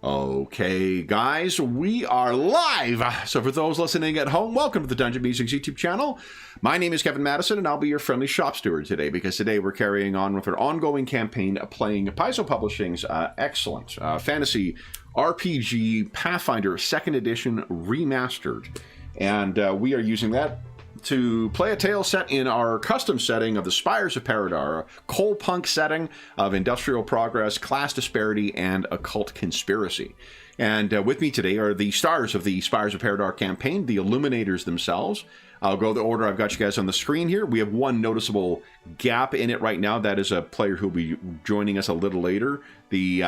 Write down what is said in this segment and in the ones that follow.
Okay, guys, we are live. So for those listening at home, welcome to the Dungeon Musings YouTube channel. My name is Kevin Madison, and I'll be your friendly shop steward today, because today we're carrying on with our ongoing campaign playing Paizo Publishing's excellent fantasy RPG Pathfinder 2nd Edition Remastered. And we are using that to play a tale set in our custom setting of the Spires of Paridar, a Coalpunk setting of industrial progress, class disparity, and occult conspiracy. And with me today are the stars of the Spires of Paridar campaign, the Illuminators themselves. I'll go the order I've got you guys on the screen here. We have one noticeable gap in it right now. That is a player who'll be joining us a little later. The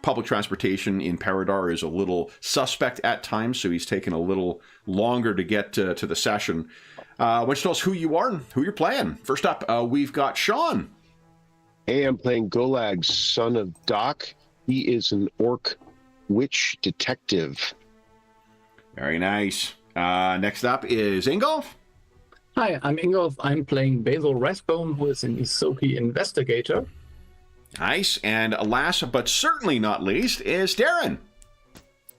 public transportation in Paridar is a little suspect at times, so he's taken a little longer to get to the session. Why don't you tell us who you are and who you're playing? First up, we've got Sean. Hey, I'm playing Golag, son of Doc. He is an orc witch detective. Very nice. Next up is Ingolf. Hi, I'm Ingolf. I'm playing Basil Rathbone, who is an Isoki investigator. Nice. And last but certainly not least is Darren.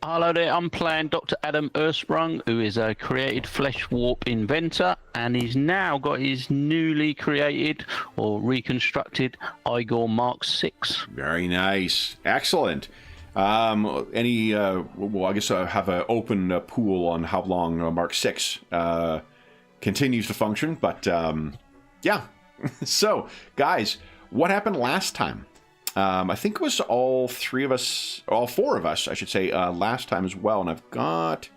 Hello there, I'm playing Dr. Adam Ersprung, who is a created flesh warp inventor, and he's now got his newly created or reconstructed Igor Mark 6. Very nice. Excellent. Well, I guess I have an open pool on how long Mark 6 continues to function, but yeah. So, guys, what happened last time? I think it was all four of us, I should say, last time as well. And I've got,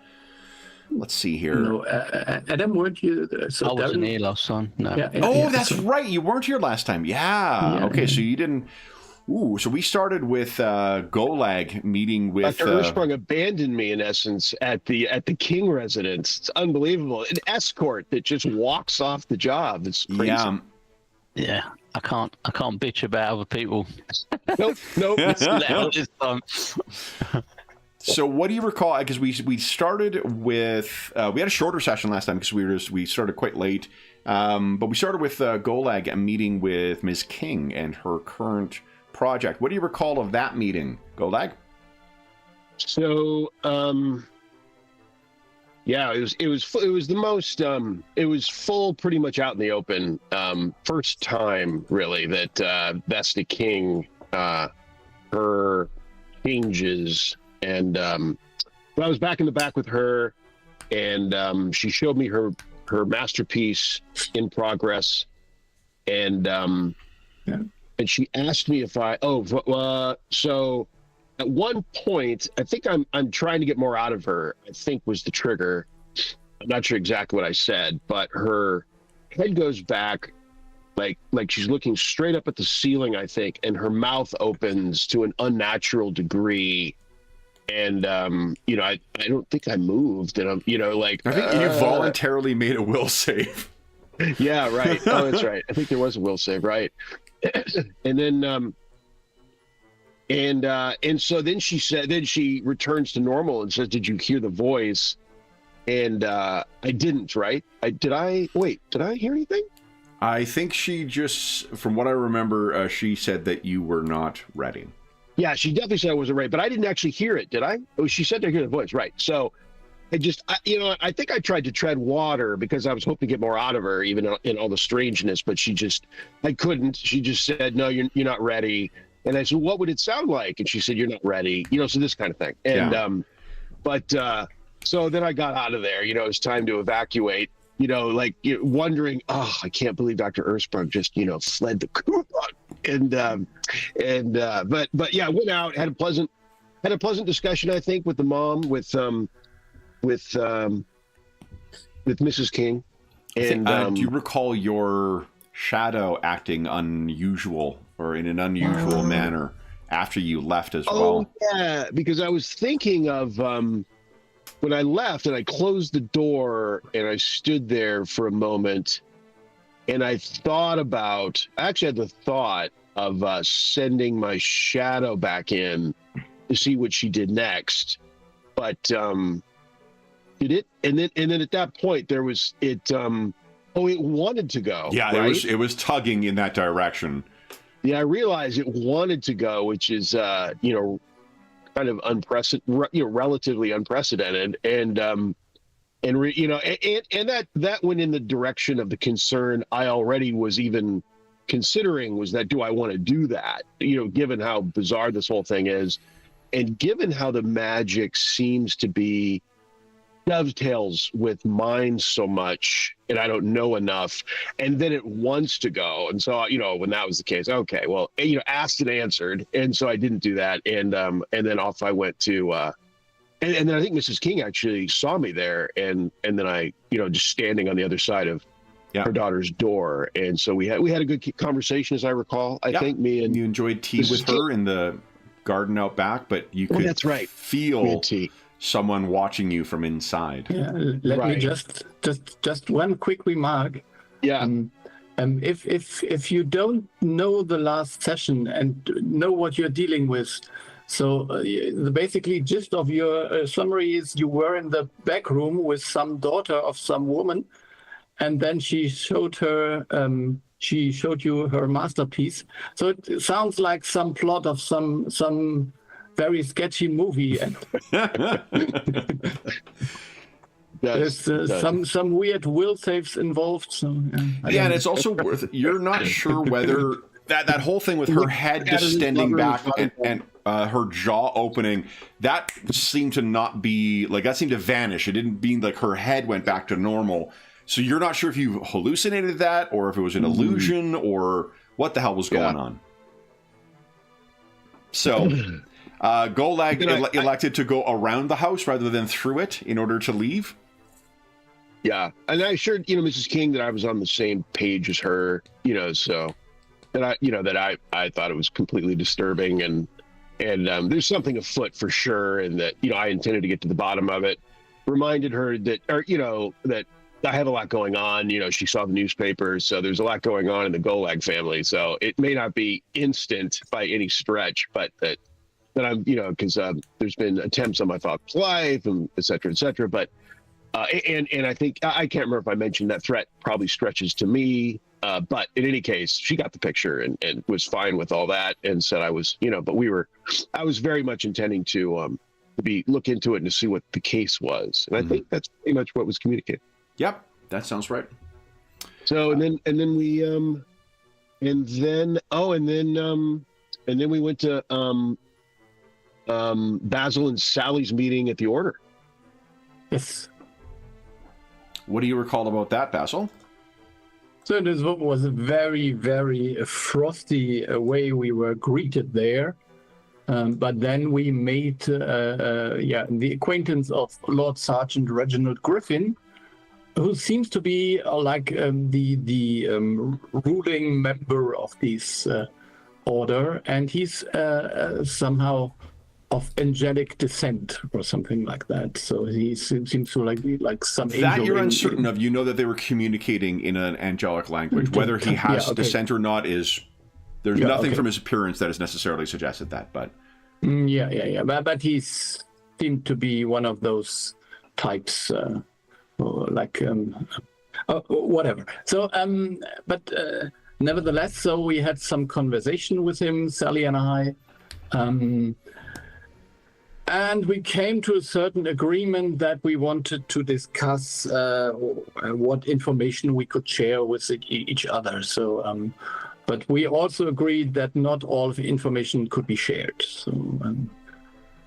let's see here. No, Adam, weren't you? I wasn't here last time. No. Yeah, that's right. You weren't here last time. Yeah. Okay, so you didn't. Ooh, so we started with Golag meeting with... Dr. Ersprung abandoned me, in essence, at the King residence. It's unbelievable. An escort that just walks off the job. It's crazy. Yeah. I can't bitch about other people. Nope. This time. So what do you recall? Because we started with we had a shorter session last time because we started quite late. But we started with Golag meeting with Ms. King and her current project. What do you recall of that meeting, Golag? So yeah, it was the most it was full, pretty much out in the open. First time really that Vesta King her changes, and I was back in the back with her, and she showed me her masterpiece in progress, and and she asked me if so. At one point, I think I'm trying to get more out of her, I think was the trigger. I'm not sure exactly what I said, but her head goes back like she's looking straight up at the ceiling, I think, and her mouth opens to an unnatural degree. And, I don't think I moved, and I'm, I think you voluntarily made a will save. Yeah, right. Oh, that's right. I think there was a will save, right. And then, and so then she returns to normal and says, "Did you hear the voice?" And I didn't, right? Did I hear anything? I think she just, from what I remember, she said that you were not ready. Yeah, she definitely said I wasn't ready, but I didn't actually hear it, did I? Oh, she said to hear the voice, right? So I think I tried to tread water because I was hoping to get more out of her, even in all the strangeness, but I couldn't. She just said, "No, you're not ready." And I said, "What would it sound like?" And she said, "You're not ready." So this kind of thing. And, so then I got out of there, it was time to evacuate, wondering, oh, I can't believe Dr. Ersprung just, fled the coupon. But yeah, went out, had a pleasant discussion, I think, with the mom, with Mrs. King. And do you recall your shadow acting unusual or in an unusual manner after you left as well? Oh, yeah, because I was thinking of when I left and I closed the door and I stood there for a moment, and I actually had the thought of sending my shadow back in to see what she did next. But did it? And then at that point there was it wanted to go. Yeah, right? it was tugging in that direction. Yeah, I realized it wanted to go, which is kind of unprecedented, relatively unprecedented, and that went in the direction of the concern I already was even considering, was that, do I want to do that? Given how bizarre this whole thing is, and given how the magic seems to be dovetails with mine so much, and I don't know enough, and then it wants to go. And so, when that was the case, okay, well, asked and answered. And so I didn't do that. And then off I went to, and then I think Mrs. King actually saw me there. And then I, just standing on the other side of her daughter's door. And so we had a good conversation, as I recall. I think me and you enjoyed tea with her in the garden out back, but you could that's right. feel someone watching you from inside. Yeah, let me just one quick remark. Yeah. If you don't know the last session and know what you're dealing with, so the basically gist of your summary is you were in the back room with some daughter of some woman, and then she showed you her masterpiece. So it sounds like some plot of some very sketchy movie, and there's some weird will saves involved. So and it's also worth. You're not sure whether that whole thing with her head distending back and her jaw opening, that seemed to not be like, that seemed to vanish. It didn't mean like her head went back to normal. So you're not sure if you hallucinated that, or if it was an illusion, or what the hell was going on. So. Golag elected to go around the house rather than through it in order to leave. Yeah, and I assured Mrs. King that I was on the same page as her. So that I thought it was completely disturbing, and there's something afoot for sure, and that I intended to get to the bottom of it. Reminded her that that I have a lot going on. She saw the newspapers, so there's a lot going on in the Golag family. So it may not be instant by any stretch, but that I'm, because there's been attempts on my father's life, and et cetera, but and I think I can't remember if I mentioned that threat probably stretches to me, but in any case, she got the picture and was fine with all that, and said I was, but I was very much intending to look into it and to see what the case was, and I think that's pretty much what was communicated. Yep, that sounds right. So and then we we went to Basil and Sally's meeting at the Order. Yes. What do you recall about that, Basil? So this was a very, very frosty way we were greeted there. But then we made the acquaintance of Lord Sergeant Reginald Griffin, who seems to be the ruling member of this order, and he's somehow of angelic descent or something like that. So he seems to be like some angel. That you're uncertain of. You know that they were communicating in an angelic language. Whether he has descent or not there's nothing from his appearance that has necessarily suggested that. But but he seemed to be one of those types, whatever. So nevertheless, so we had some conversation with him, Sally and I. And we came to a certain agreement that we wanted to discuss what information we could share with each other. So, but we also agreed that not all of the information could be shared. So,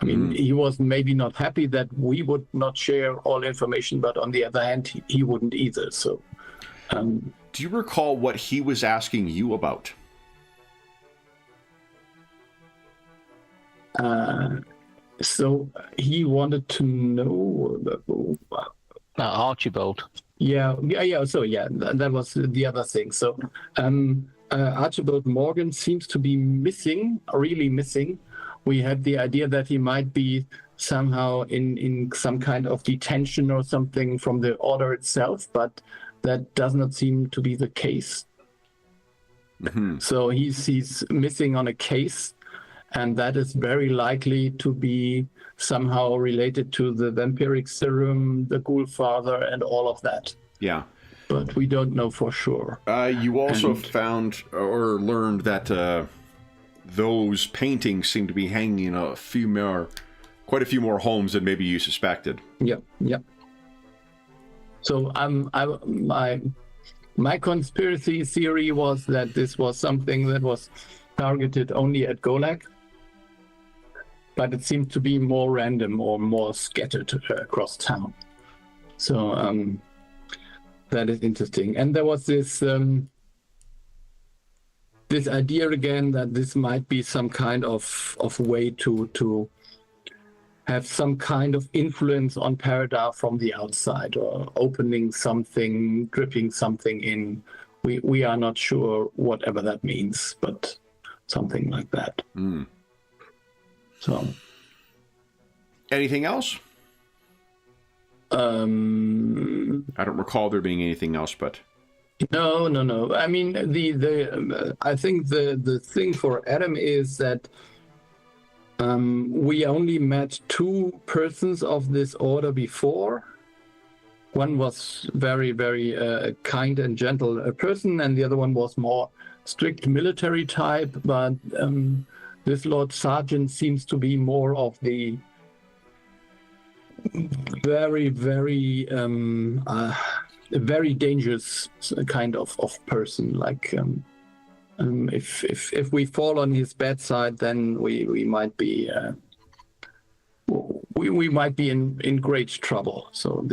he was maybe not happy that we would not share all information, but on the other hand, he wouldn't either. So, do you recall what he was asking you about? So he wanted to know Archibald. Yeah. So that was the other thing. So Archibald Morgan seems to be really missing. We had the idea that he might be somehow in some kind of detention or something from the order itself, but that does not seem to be the case. Mm-hmm. So he's missing on a case. And that is very likely to be somehow related to the vampiric serum, the Ghoul Father, and all of that. Yeah. But we don't know for sure. You also found or learned that those paintings seem to be hanging in quite a few more homes than maybe you suspected. Yeah, yeah. So my conspiracy theory was that this was something that was targeted only at Golak, but it seemed to be more random or more scattered across town. So that is interesting. And there was this this idea again that this might be some kind of way to have some kind of influence on Paridar from the outside, or opening something, dripping something in. We are not sure whatever that means, but something like that. Mm. So, anything else? I don't recall there being anything else, but no. I mean, I think the thing for Adam is that we only met 2 persons of this order before. One was very, very kind and gentle person, and the other one was more strict military type. But this Lord Sergeant seems to be more of the very, very, very dangerous kind of person. Like, if we fall on his bad side, then we might be we might be in great trouble. So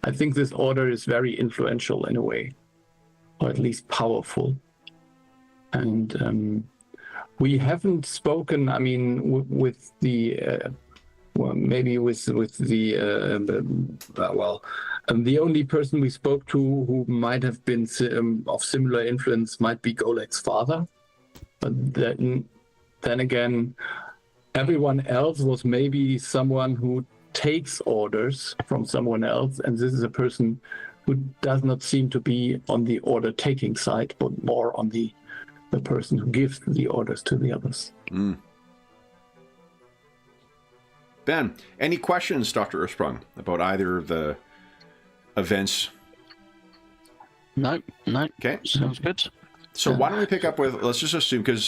I think this order is very influential in a way, or at least powerful. And we haven't spoken. I mean, with the maybe with the the only person we spoke to who might have been of similar influence might be Golak's father. But then again, everyone else was maybe someone who takes orders from someone else, and this is a person who does not seem to be on the order-taking side, but more on the person who gives the orders to the others. Mm. Ben, any questions, Dr. Earthsprung, about either of the events? No. Okay. Sounds good. So why don't we pick up with, let's just assume, because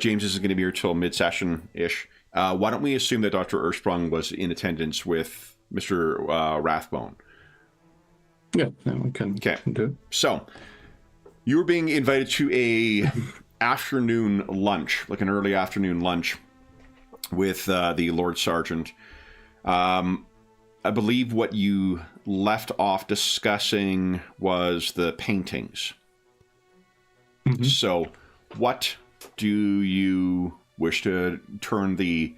James isn't going to be here till mid-session-ish, why don't we assume that Dr. Earthsprung was in attendance with Mr. Rathbone? Yeah, we can do it. So, you were being invited to a afternoon lunch, like an early afternoon lunch, with the Lord Sergeant. I believe what you left off discussing was the paintings. Mm-hmm. So, what do you wish to turn the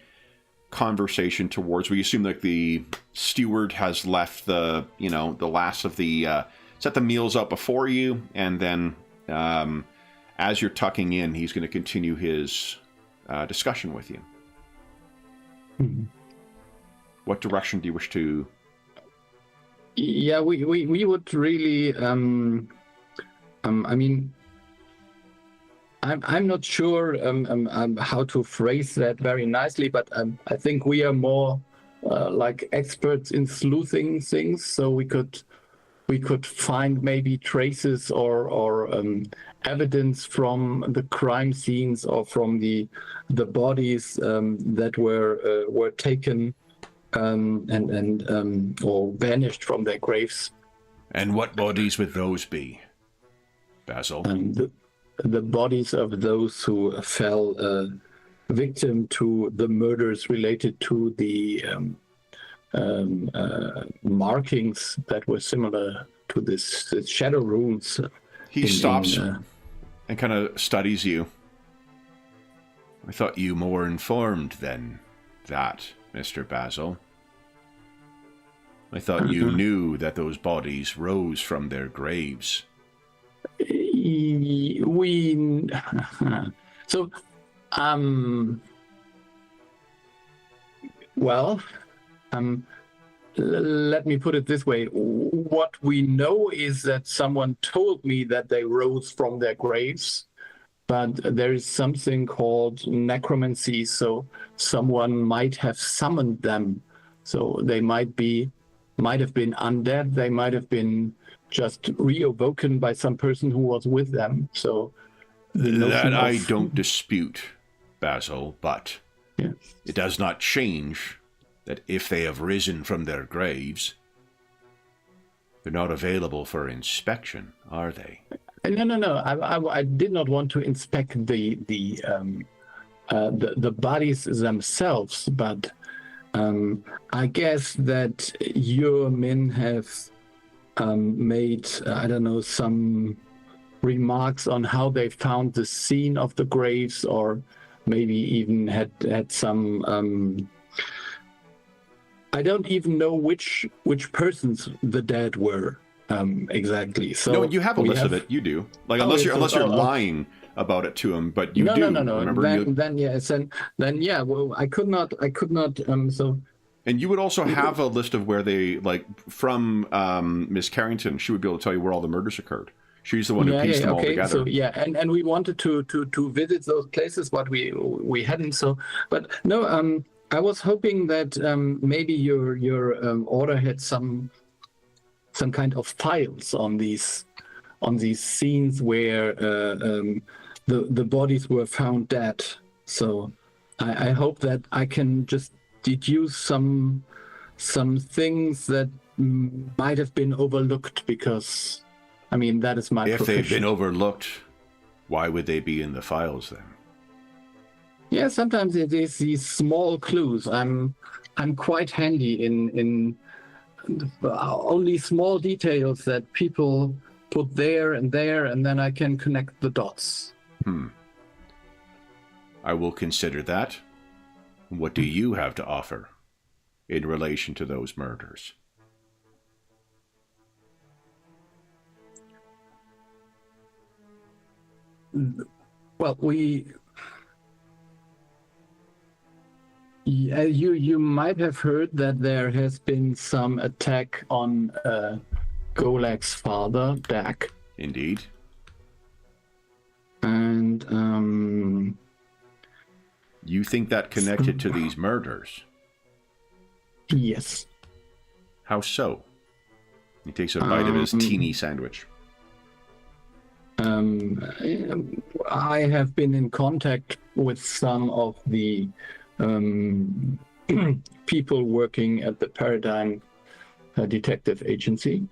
conversation towards? We assume that the steward has left the last of the set the meals out before you, and then as you're tucking in, he's going to continue his discussion with you. Mm-hmm. What direction do you wish to? Yeah, we would really. I mean, I'm not sure how to phrase that very nicely, but I think we are more like experts in sleuthing things, so we could find maybe traces or evidence from the crime scenes or from the bodies that were taken and or vanished from their graves. And what bodies would those be, Basil? The bodies of those who fell victim to the murders related to the markings that were similar to this shadow runes. He stops and kind of studies you. I thought you more informed than that, Mr. Basil. I thought you knew that those bodies rose from their graves. Let me put it this way. What we know is that someone told me that they rose from their graves, but there is something called necromancy, so someone might have summoned them. So they might have been undead, they might have been just reawoken by some person who was with them. So That I don't dispute, Basil, but Yeah. it does not change that if they have risen from their graves, they're not available for inspection, are they? No. I did not want to inspect the bodies themselves, but I guess that your men have made, I don't know, some remarks on how they found the scene of the graves, or maybe even had some. I don't even know which persons the dead were exactly. So no, you have a list of it. You do. Like unless you're lying about it to him, but you do. No. Remember, then yes, and then yeah. Well, I could not. So. And you would also have a list of where they, like, from Miss Carrington. She would be able to tell you where all the murders occurred. She's the one who pieced them all together. So yeah, and we wanted to visit those places, but we hadn't. So, but no. I was hoping that maybe your order had some kind of files on these scenes where the bodies were found dead. So I hope that I can just deduce some things that might have been overlooked, because I mean that is my profession. If they've been overlooked, why would they be in the files then? Yeah, sometimes it is these small clues. I'm quite handy in only small details that people put there, and then I can connect the dots. I will consider that. What do you have to offer in relation to those murders? Well, you might have heard that there has been some attack on Golak's father, Dak. Indeed. And you think that connected to these murders? Yes. How so? He takes a bite of his teeny sandwich. I have been in contact with some of the people working at the Paridar Detective Agency.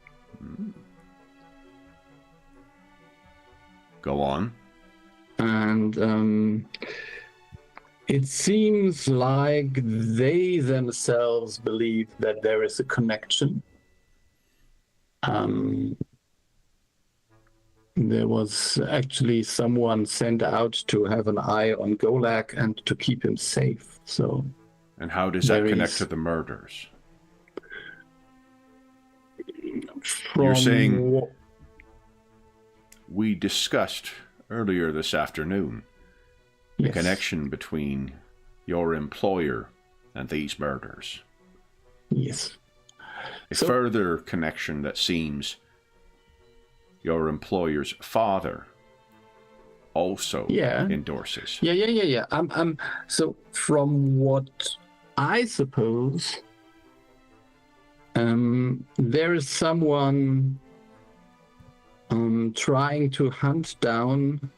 Go on. And it seems like they themselves believe that there is a connection. There was actually someone sent out to have an eye on Golak and to keep him safe. So, and how does that connect to the murders? You're saying we discussed earlier this afternoon the connection between your employer and these murders. Yes. A further connection that seems your employer's father also endorses. Yeah. So from what I suppose, there is someone trying to hunt down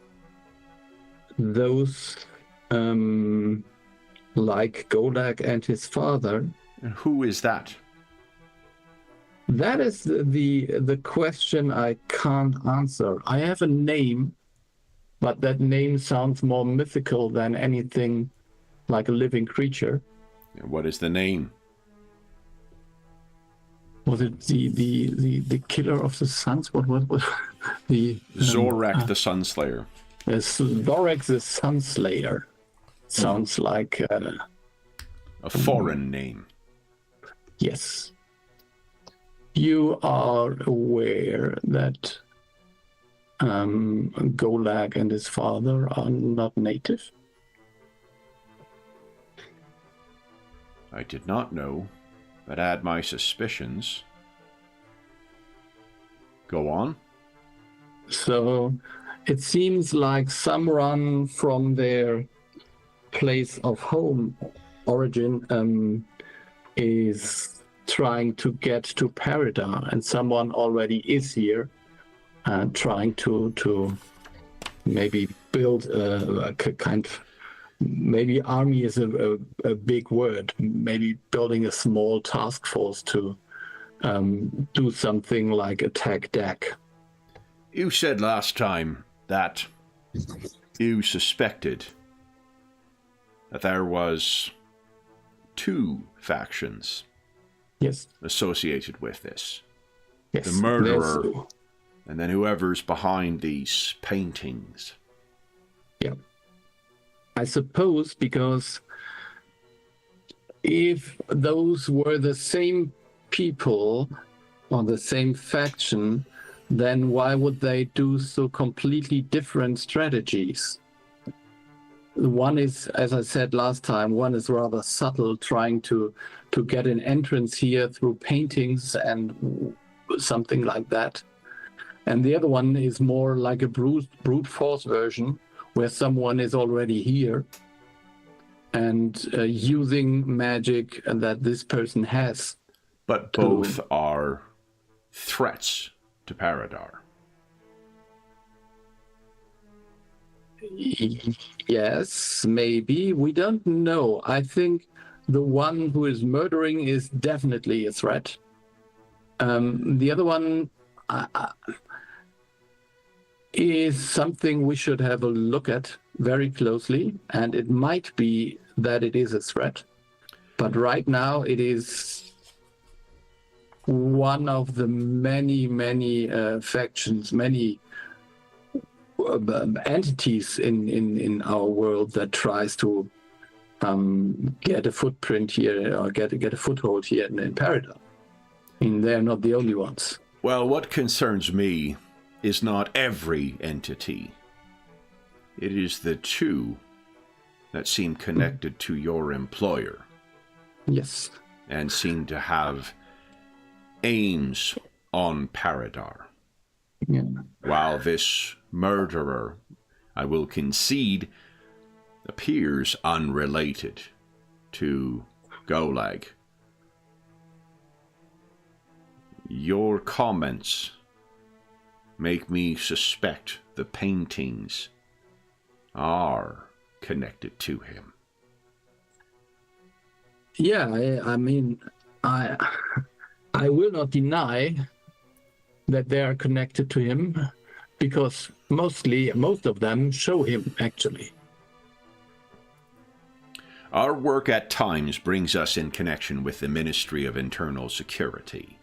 those like Golak and his father. And who is that? That is the question I can't answer. I have a name, but that name sounds more mythical than anything like a living creature. And what is the name? Was it the killer of the suns? What was the Zorak the Sunslayer? Zorak the Sunslayer. Sounds like a foreign name. Yes. You are aware that Golak and his father are not native? I did not know, but add my suspicions. Go on. So it seems like someone from their place of home origin is trying to get to Paridar, and someone already is here trying to maybe build a kind of, maybe army is a big word, maybe building a small task force to do something like attack Dak. You said last time that you suspected that there was 2 factions Yes. associated with this. Yes. The murderer, and then whoever's behind these paintings. Yeah. I suppose because if those were the same people or the same faction, then why would they do so completely different strategies? One is, as I said last time, one is rather subtle, trying to get an entrance here through paintings and something like that. And the other one is more like a brute force version, where someone is already here and using magic that this person has. But both are threats to Paridar. Yes, maybe. We don't know. I think the one who is murdering is definitely a threat. The other one is something we should have a look at very closely, and it might be that it is a threat. But right now it is one of the many factions, many entities in our world that tries to get a footprint here or get a foothold here in Paridar. I mean, they're not the only ones. Well, what concerns me is not every entity. It is the 2 that seem connected to your employer. Yes. And seem to have aims on Paridar. Yeah. While this murderer, I will concede, appears unrelated to Golag. Your comments make me suspect the paintings are connected to him. Yeah, I mean, I will not deny that they are connected to him, because most of them show him, actually. Our work at times brings us in connection with the Ministry of Internal Security.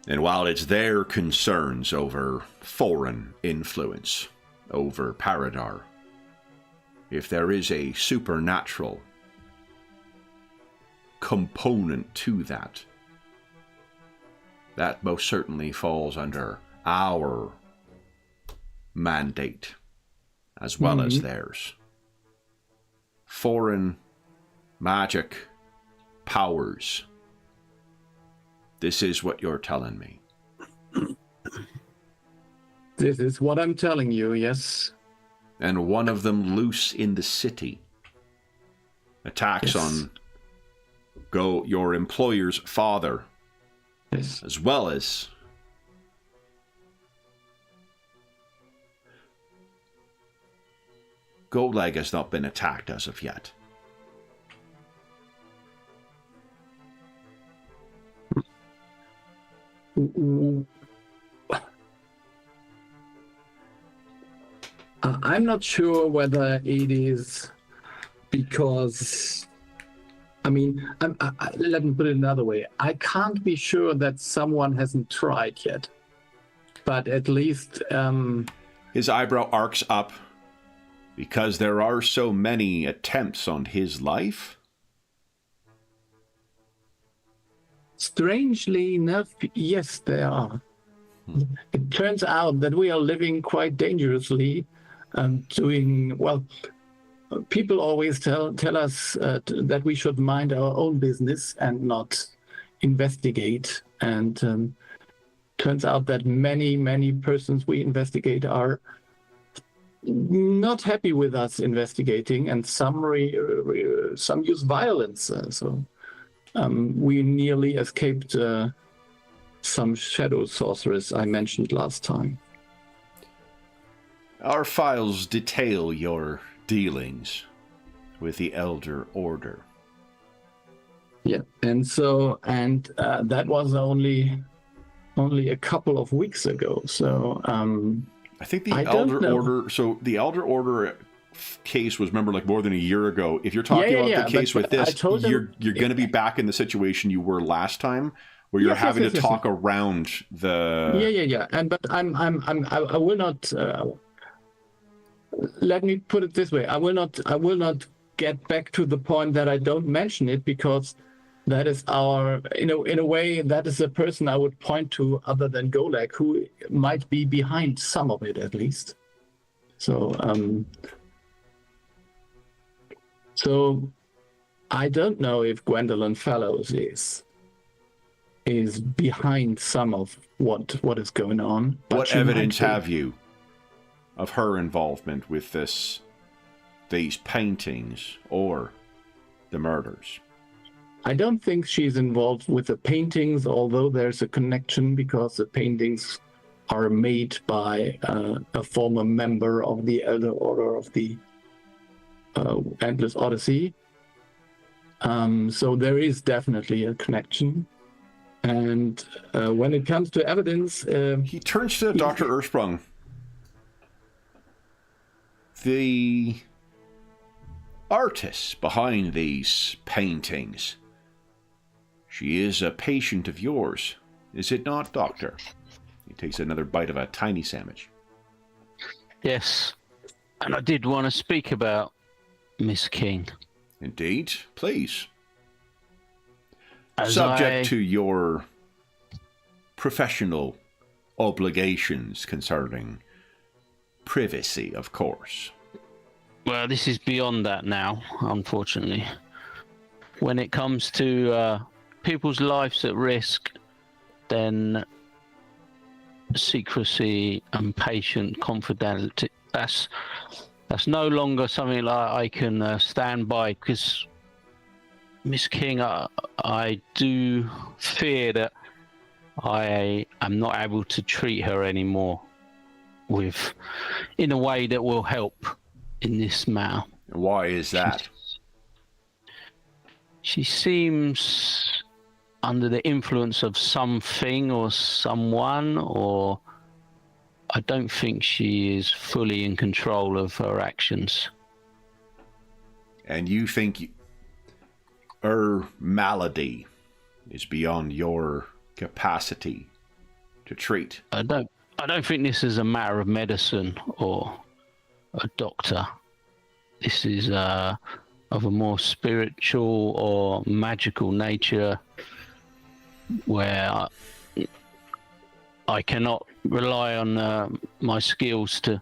And while it's their concerns over foreign influence over Paridar, if there is a supernatural component to that, that most certainly falls under our mandate as well as theirs. Foreign magic powers. This is what you're telling me. This is what I'm telling you, yes. And one of them loose in the city. Attacks on your employer's father. Yes. As well as Golag has not been attacked as of yet. I'm not sure whether it is because, I mean, let me put it another way. I can't be sure that someone hasn't tried yet, but at least... His eyebrow arcs up because there are so many attempts on his life. Strangely enough, yes, there are. It turns out that we are living quite dangerously, doing, well, people always tell us that we should mind our own business and not investigate. And turns out that many persons we investigate are not happy with us investigating, and some use violence. We nearly escaped some shadow sorceress I mentioned last time. Our files detail your dealings with the Elder Order. Yeah, and that was only a couple of weeks ago. So I think the Elder Order. So the Elder Order case was, remember, like more than a year ago. If you're talking about the case with this, you're going to be back in the situation you were last time, where you're having to talk around the. Yeah. But I will not. Let me put it this way: I will not get back to the point that I don't mention it, because that is in a way, that is the person I would point to other than Golak, who might be behind some of it at least. So I don't know if Gwendolyn Fellows is behind some of what is going on. What evidence have you of her involvement with these paintings or the murders? I don't think she's involved with the paintings, although there's a connection, because the paintings are made by a former member of the Elder Order of the Endless Odyssey. So there is definitely a connection. And when it comes to evidence... he turns to Dr. Ersprung. The artists behind these paintings... She is a patient of yours, is it not, Doctor? He takes another bite of a tiny sandwich. Yes, and I did want to speak about Miss King. Indeed, please. Subject to your professional obligations concerning privacy, of course. Well, this is beyond that now, unfortunately. When it comes to people's lives at risk, then secrecy and patient confidentiality, that's no longer something like I can stand by, because Miss King, I do fear that I am not able to treat her anymore in a way that will help in this matter. Why is that? She seems under the influence of something or someone, or I don't think she is fully in control of her actions. And you think her malady is beyond your capacity to treat? I don't think this is a matter of medicine or a doctor. This is of a more spiritual or magical nature, where I cannot rely on my skills to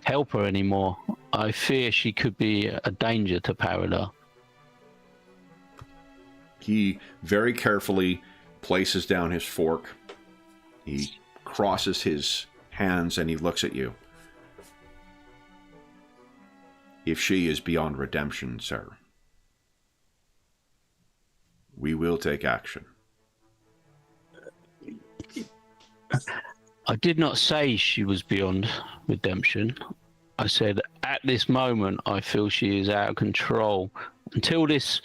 help her anymore. I fear she could be a danger to Paridar. He very carefully places down his fork. He crosses his hands and he looks at you. If she is beyond redemption, sir, we will take action. I did not say she was beyond redemption. I said at this moment I feel she is out of control. Until this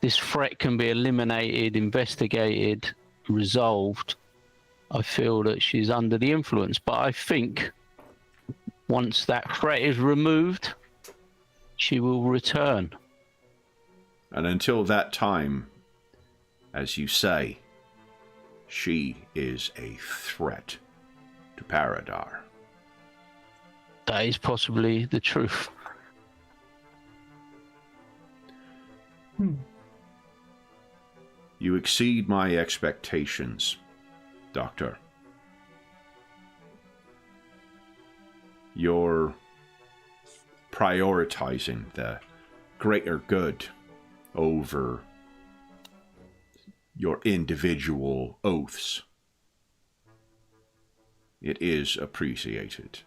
threat can be eliminated, investigated, resolved, I feel that she's under the influence. But I think once that threat is removed, she will return. And until that time, as you say, she is a threat to Paridar. That is possibly the truth. You exceed my expectations, Doctor. You're prioritizing the greater good over your individual oaths. It is appreciated.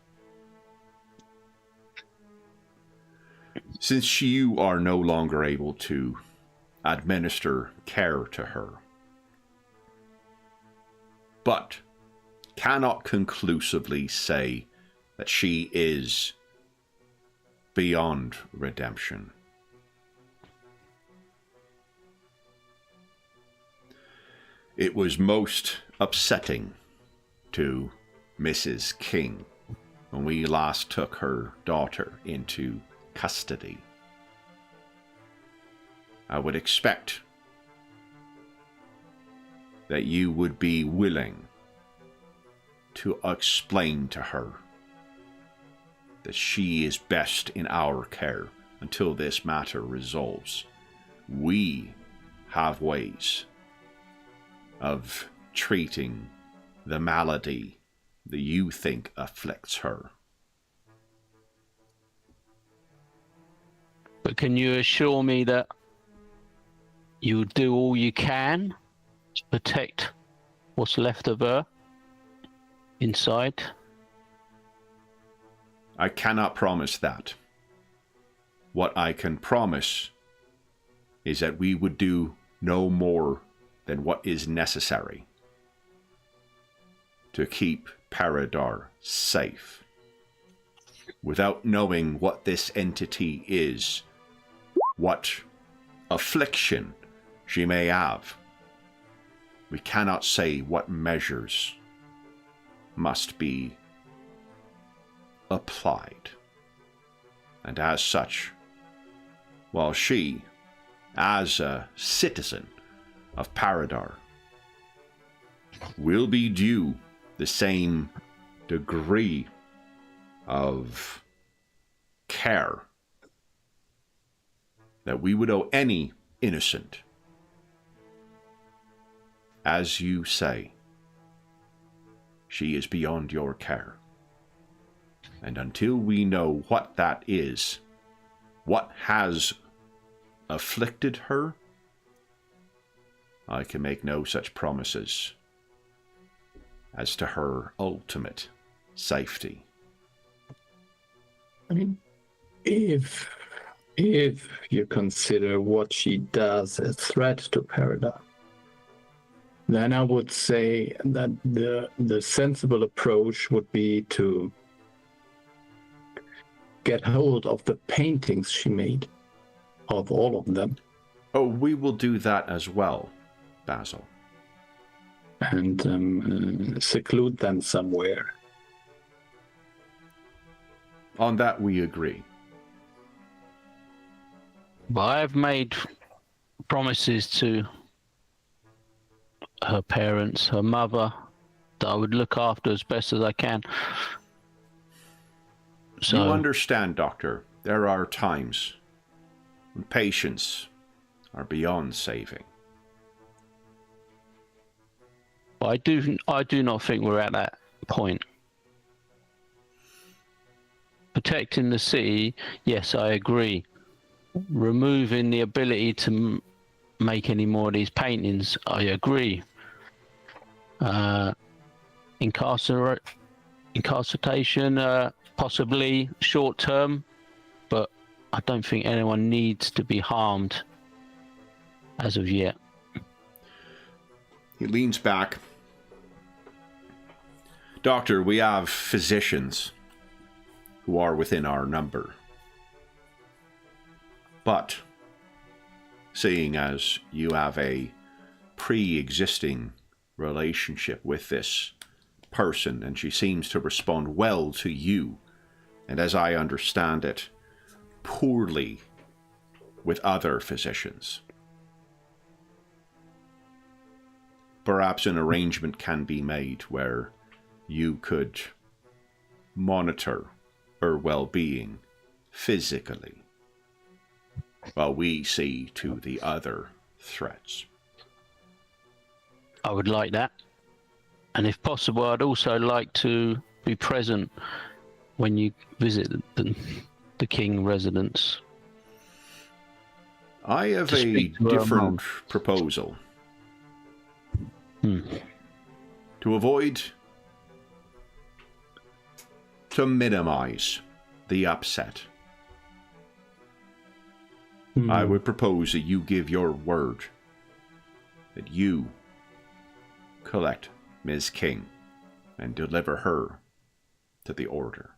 Since you are no longer able to administer care to her, but cannot conclusively say that she is beyond redemption. It was most upsetting to Mrs. King when we last took her daughter into custody. I would expect that you would be willing to explain to her that she is best in our care until this matter resolves. We have ways of treating the malady that you think afflicts her. But can you assure me that you'll do all you can to protect what's left of her inside? I cannot promise that. What I can promise is that we would do no more than what is necessary to keep Paridar safe. Without knowing what this entity is, what affliction she may have, we cannot say what measures must be applied. And as such, while she, as a citizen of Paridar, will be due the same degree of care that we would owe any innocent, as you say, she is beyond your care. And until we know what that is, what has afflicted her, I can make no such promises as to her ultimate safety. I mean, if you consider what she does a threat to Paridar, then I would say that the sensible approach would be to get hold of the paintings she made, of all of them. Oh, we will do that as well, Basil. And seclude them somewhere. On that we agree. But I've made promises to her parents, her mother, that I would look after as best as I can. So, you understand, Doctor, there are times when patients are beyond saving. I do not think we're at that point. Protecting the city, yes, I agree. Removing the ability to make any more of these paintings, I agree. Incarceration, possibly short term, but I don't think anyone needs to be harmed as of yet. He leans back. Doctor, we have physicians who are within our number. But, seeing as you have a pre-existing relationship with this person, and she seems to respond well to you, and as I understand it, poorly with other physicians, perhaps an arrangement can be made where you could monitor her well-being physically, while we see to the other threats. I would like that. And if possible, I'd also like to be present when you visit the King residence. I have a different proposal. To avoid, to minimize the upset, I would propose that you give your word that you collect Ms. King and deliver her to the Order.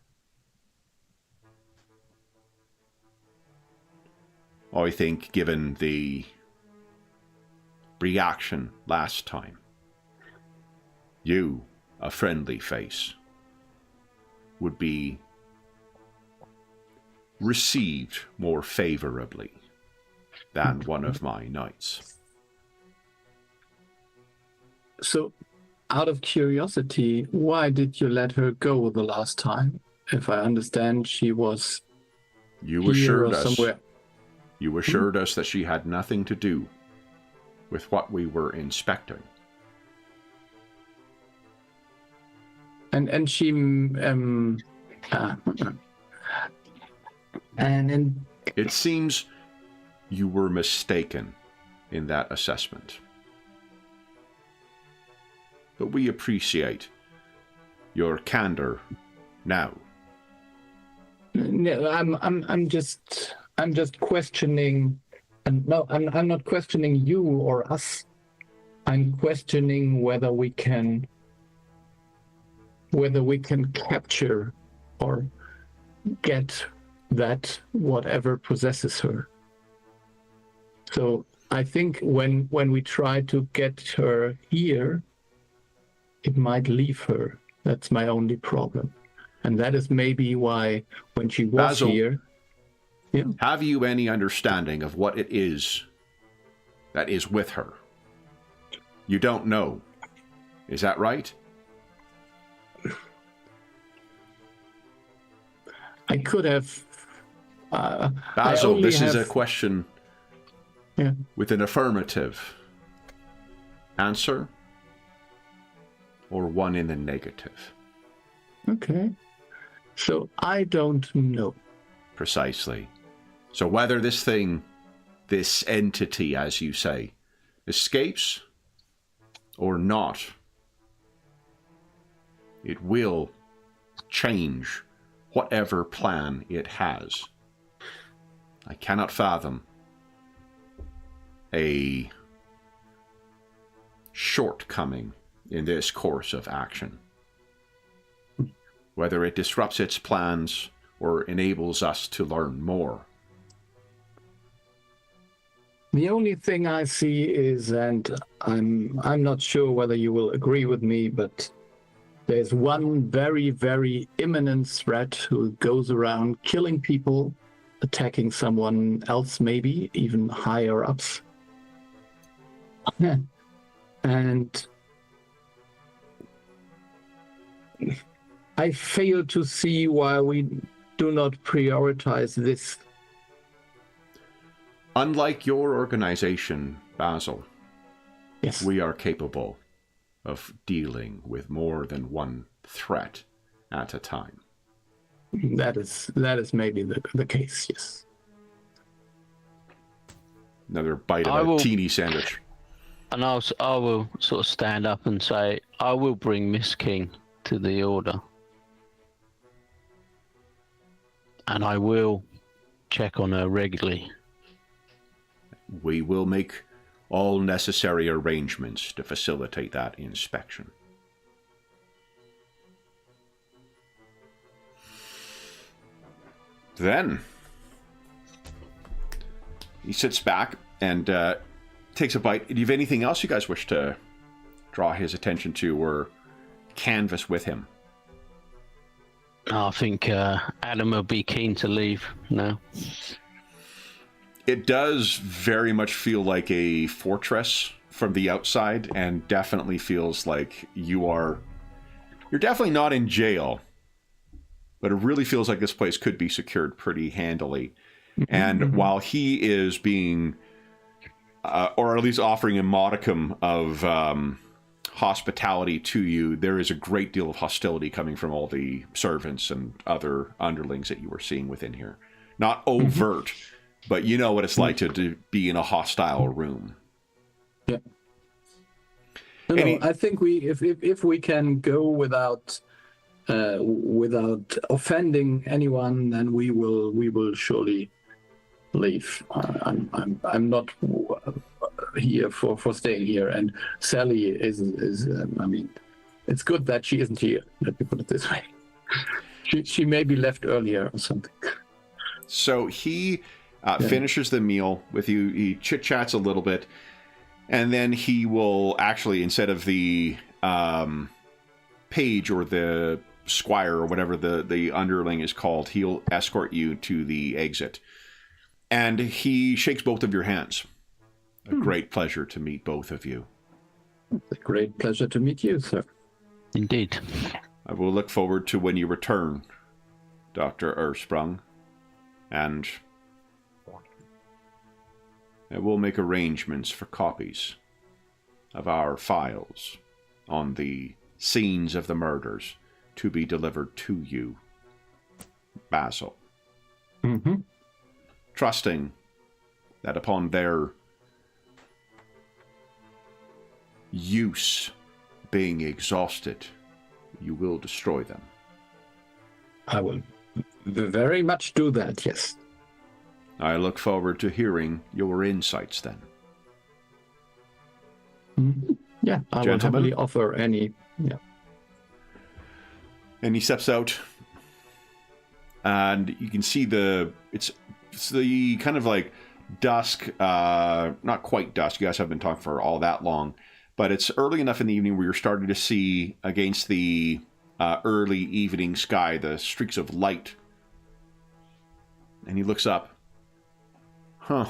I think, given the reaction last time, you, a friendly face, would be received more favorably than one of my knights. So, out of curiosity, why did you let her go the last time? If I understand, she was You assured us. Somewhere. You assured us that she had nothing to do with what we were inspecting. And she It seems you were mistaken in that assessment. But we appreciate your candor now. No, I'm just questioning, and no, I'm not questioning you or us. I'm questioning whether we can capture or get that whatever possesses her. So I think when we try to get her here, it might leave her. That's my only problem. And that is maybe why when she was Basil, here... Yeah. Have you any understanding of what it is that is with her? You don't know. Is that right? I could have... Basil, this is a question with an affirmative answer or one in the negative. Okay. So I don't know. Precisely. So whether this thing, this entity, as you say, escapes or not, it will change whatever plan it has. I cannot fathom a shortcoming in this course of action. Whether it disrupts its plans or enables us to learn more. The only thing I see is, and I'm not sure whether you will agree with me, but there's one very, very imminent threat who goes around killing people, attacking someone else, maybe even higher ups. And I fail to see why we do not prioritize this. Unlike your organization, Basil, Yes. we are capable of dealing with more than one threat at a time. That is maybe the case, yes. Another bite of a teeny sandwich. And I will sort of stand up and say, I will bring Miss King to the order. And I will check on her regularly. We will make all necessary arrangements to facilitate that inspection. Then he sits back and takes a bite. Do you have anything else you guys wish to draw his attention to or canvas with him? I think Adam will be keen to leave now. It does very much feel like a fortress from the outside, and definitely feels like you're definitely not in jail, but it really feels like this place could be secured pretty handily. And while he is being, or at least offering a modicum of hospitality to you, there is a great deal of hostility coming from all the servants and other underlings that you were seeing within here. Not overt, but you know what it's like to be in a hostile room. Yeah. No, I think if we can go without offending anyone, then we will surely leave. I'm not here for staying here, and Sally is I mean, it's good that she isn't here. Let me put it this way. She may be left earlier or something. So he finishes the meal with you. He chit-chats a little bit, and then he will actually, instead of the page or the squire or whatever the underling is called, he'll escort you to the exit. And he shakes both of your hands. A great pleasure to meet both of you. It's a great pleasure to meet you, sir. Indeed. I will look forward to when you return, Dr. Ersprung, and I will make arrangements for copies of our files on the scenes of the murders to be delivered to you, Basil. Mm-hmm. Trusting that upon their use being exhausted, you will destroy them. I will very much do that, yes. I look forward to hearing your insights then. Mm-hmm. Yeah, I will Gentlemen? happily offer any. Yeah. And he steps out, and you can see it's the kind of like dusk, not quite dusk, you guys haven't been talking for all that long, but it's early enough in the evening where you're starting to see against the early evening sky the streaks of light. And he looks up. Huh.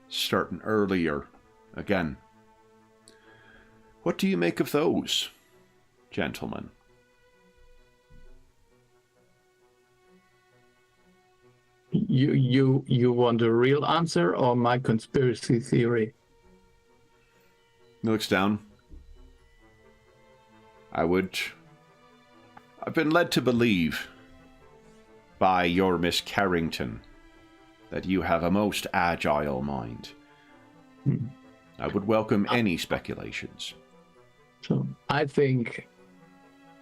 Starting earlier again. What do you make of those, gentlemen? You want a real answer or my conspiracy theory? He looks down. I've been led to believe by your Miss Carrington that you have a most agile mind. I would welcome any speculations. So I think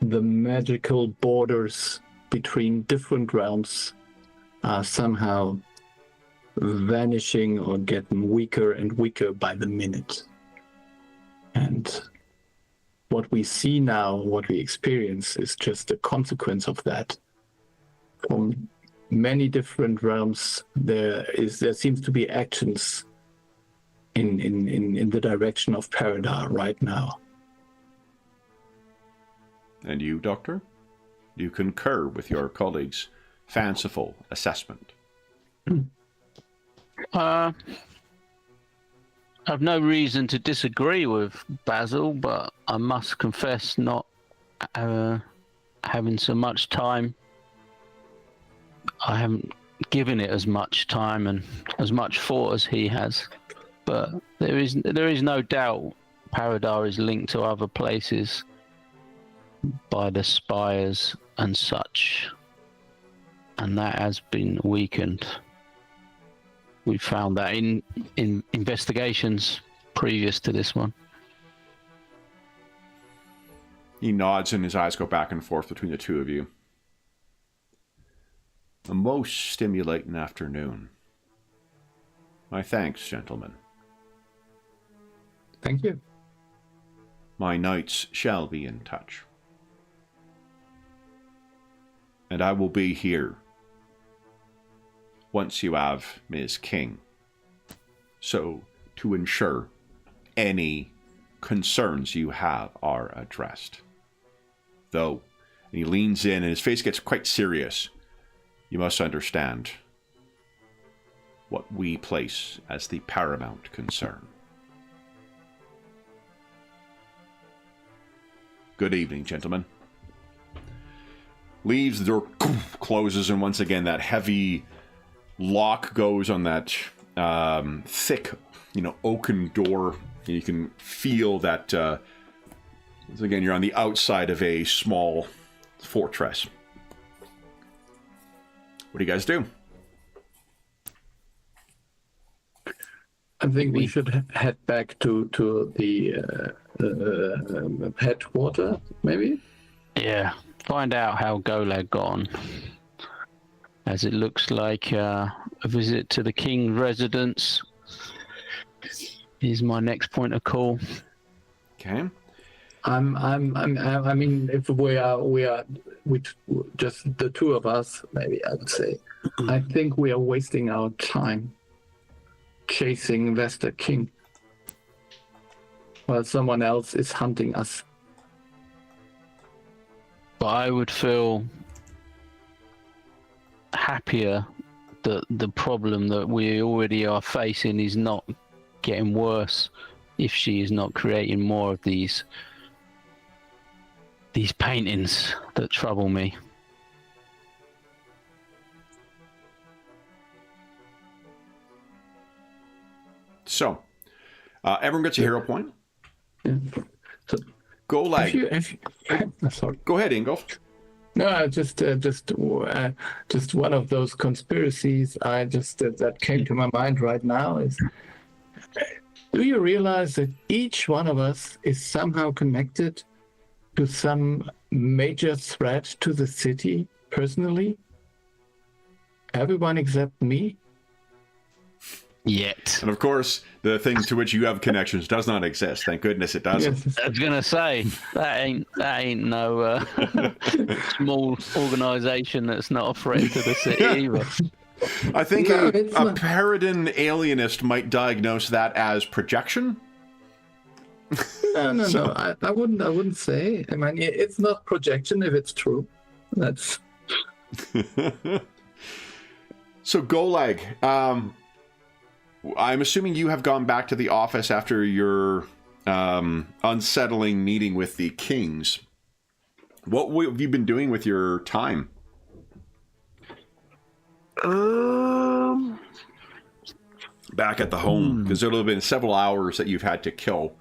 the magical borders between different realms are somehow vanishing or getting weaker and weaker by the minute. And what we see now, what we experience, is just a consequence of that. From many different realms, there seems to be actions in the direction of Paridar right now. And you, Doctor? You concur with your colleague's fanciful assessment? I've no reason to disagree with Basil, but I must confess not having so much time. I haven't given it as much time and as much thought as he has. But there is no doubt Paridar is linked to other places by the Spires and such. And that has been weakened. We found that in investigations previous to this one. He nods and his eyes go back and forth between the two of you. A most stimulating afternoon. My thanks, gentlemen. Thank you. My knights shall be in touch. And I will be here once you have Ms. King, so to ensure any concerns you have are addressed. Though, and he leans in and his face gets quite serious, you must understand what we place as the paramount concern. Good evening, gentlemen. Leaves, the door closes, and once again that heavy lock goes on that thick, oaken door. And you can feel that, once again, you're on the outside of a small fortress. What do you guys do? I think we should head back to the headquarter, maybe? Yeah, find out how Golag got on. As it looks like a visit to the King's residence is my next point of call. Okay. I mean, if we are with just the two of us, maybe I would say, I think we are wasting our time chasing Vesta King while someone else is hunting us. But I would feel happier that the problem that we already are facing is not getting worse if she is not creating more of these paintings that trouble me. So, everyone gets a hero point. Yeah. So, Golag. sorry. Go ahead, Ingolf. No, just one of those conspiracies that came to my mind right now is: do you realize that each one of us is somehow connected to some major threat to the city personally? Everyone except me? Yet. And of course, the thing to which you have connections does not exist. Thank goodness it doesn't. Yes. I was gonna say that ain't no small organisation that's not a threat to the city either. I think No, a it's not. Paridar alienist might diagnose that as projection. No. I wouldn't say. I mean, it's not projection if it's true. That's So Golag, I'm assuming you have gone back to the office after your unsettling meeting with the kings. What have you been doing with your time? Back at the home, because it'll have been several hours that you've had to kill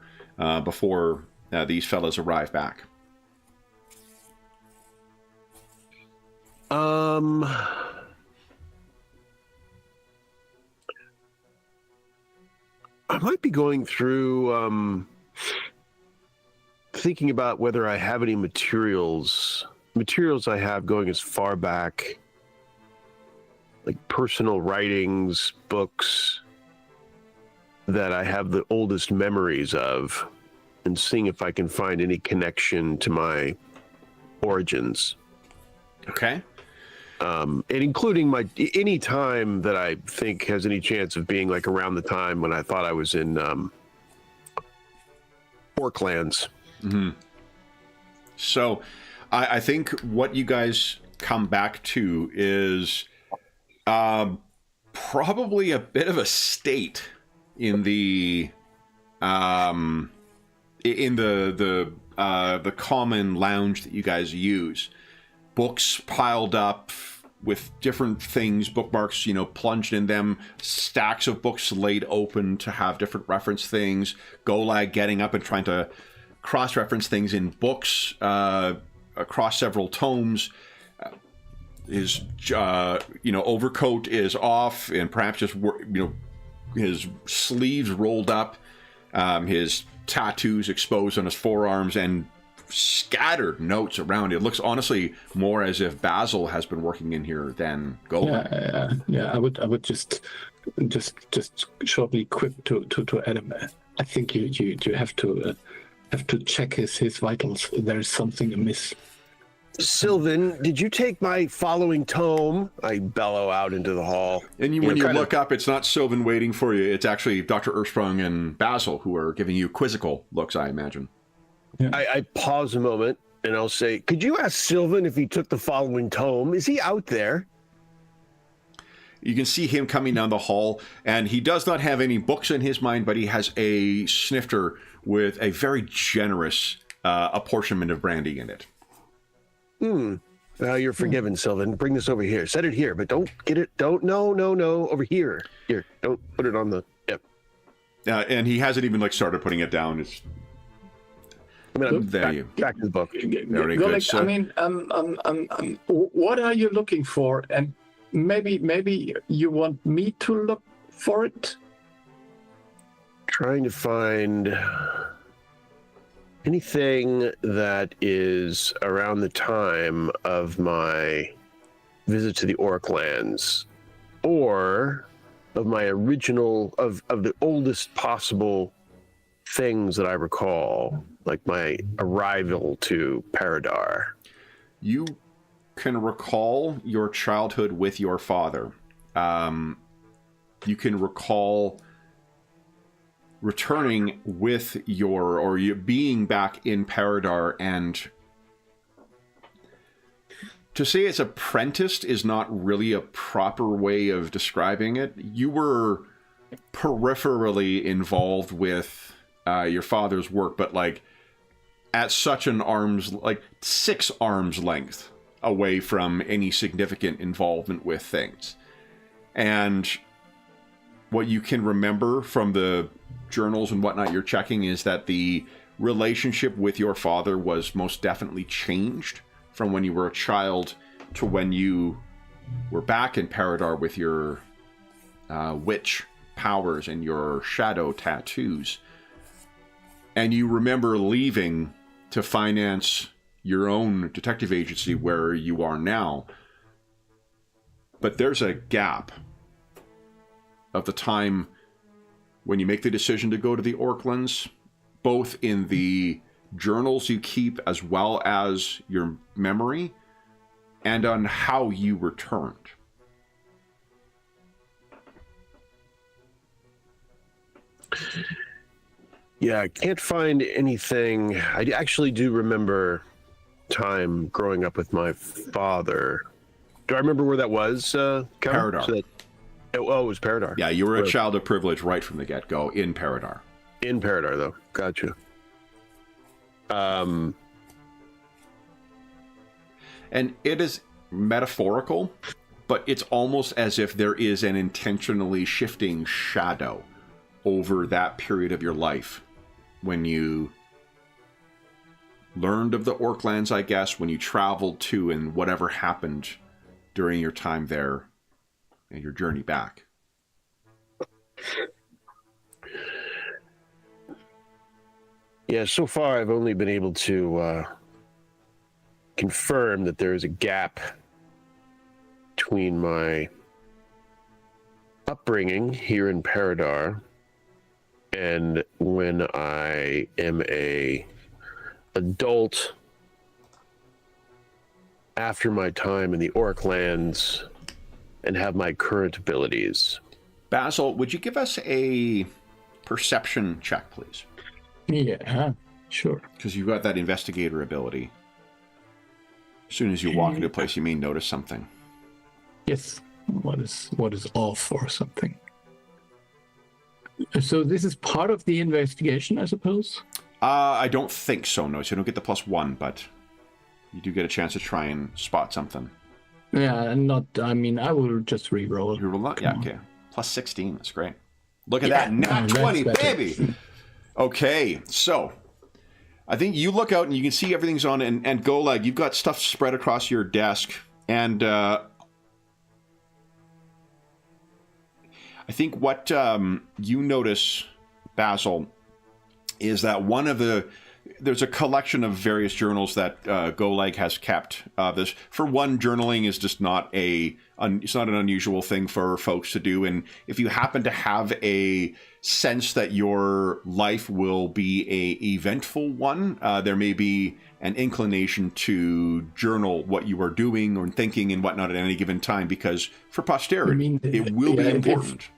before these fellas arrive back. I might be going through thinking about whether I have any materials I have going as far back, like personal writings, books that I have the oldest memories of, and seeing if I can find any connection to my origins. Okay. And including any time that I think has any chance of being like around the time when I thought I was in Orklands. Mm-hmm. So I think what you guys come back to is probably a bit of a state in the common lounge that you guys use. Books piled up with different things, bookmarks, plunged in them, stacks of books laid open to have different reference things, Golag getting up and trying to cross-reference things in books across several tomes. His, overcoat is off and perhaps just, his sleeves rolled up, his tattoos exposed on his forearms, and scattered notes around. It looks honestly more as if Basil has been working in here than Golag. Yeah. I would just shortly quip to Adam. I think you have to check his vitals. There's something amiss. Sylvan, did you take my following tome? I bellow out into the hall. And when you look up, it's not Sylvan waiting for you. It's actually Dr. Ursprung and Basil who are giving you quizzical looks, I imagine. Yeah. I pause a moment and I'll say, could you ask Sylvan if he took the following tome? Is he out there? You can see him coming down the hall, and he does not have any books in his mind, but he has a snifter with a very generous apportionment of brandy in it. You're forgiven, Sylvan. Bring this over here. Set it here, but don't get it. No, over here. Here, don't put it on the. Yep. And he hasn't even started putting it down. It's back to the book. Very good. So, I mean, what are you looking for? And maybe you want me to look for it? Trying to find anything that is around the time of my visit to the Orklands, or of my original of the oldest possible things that I recall, like my arrival to Paridar. You can recall your childhood with your father. You can recall returning with you being back in Paridar, and to say it's apprenticed is not really a proper way of describing it. You were peripherally involved with your father's work, but like at such an like 6 arms length away from any significant involvement with things. And what you can remember from the journals and whatnot you're checking is that the relationship with your father was most definitely changed from when you were a child to when you were back in Paridar with your witch powers and your shadow tattoos. And you remember leaving to finance your own detective agency where you are now. But there's a gap of the time when you make the decision to go to the Orklands, both in the journals you keep as well as your memory, and on how you returned. Yeah, I can't find anything. I actually do remember time growing up with my father. Do I remember where that was? Paridar. So that, it was Paridar. Yeah, you were a child of privilege right from the get-go in Paridar. In Paridar, though. Gotcha. And it is metaphorical, but it's almost as if there is an intentionally shifting shadow over that period of your life when you learned of the Orklands, I guess, when you traveled to, and whatever happened during your time there and your journey back. Yeah, so far I've only been able to confirm that there is a gap between my upbringing here in Paridar and when I am a adult after my time in the Orklands and have my current abilities. Basil, would you give us a perception check, please? Yeah, sure. Because you've got that investigator ability. As soon as you walk into a place, you may notice something. Yes. What is off or something? So this is part of the investigation, I suppose? I don't think so, no. So you don't get the +1, but you do get a chance to try and spot something. Yeah, I will just re-roll. You roll, yeah, okay. +16, that's great. Look at that, nat 20, baby! Okay, so I think you look out and you can see everything's on, and Golag, you've got stuff spread across your desk, and I think what you notice, Basil, is that there's a collection of various journals that Golag has kept. This, for one, journaling is just it's not an unusual thing for folks to do, and if you happen to have a sense that your life will be a eventful one, there may be an inclination to journal what you are doing or thinking and whatnot at any given time, because for posterity, it will be important.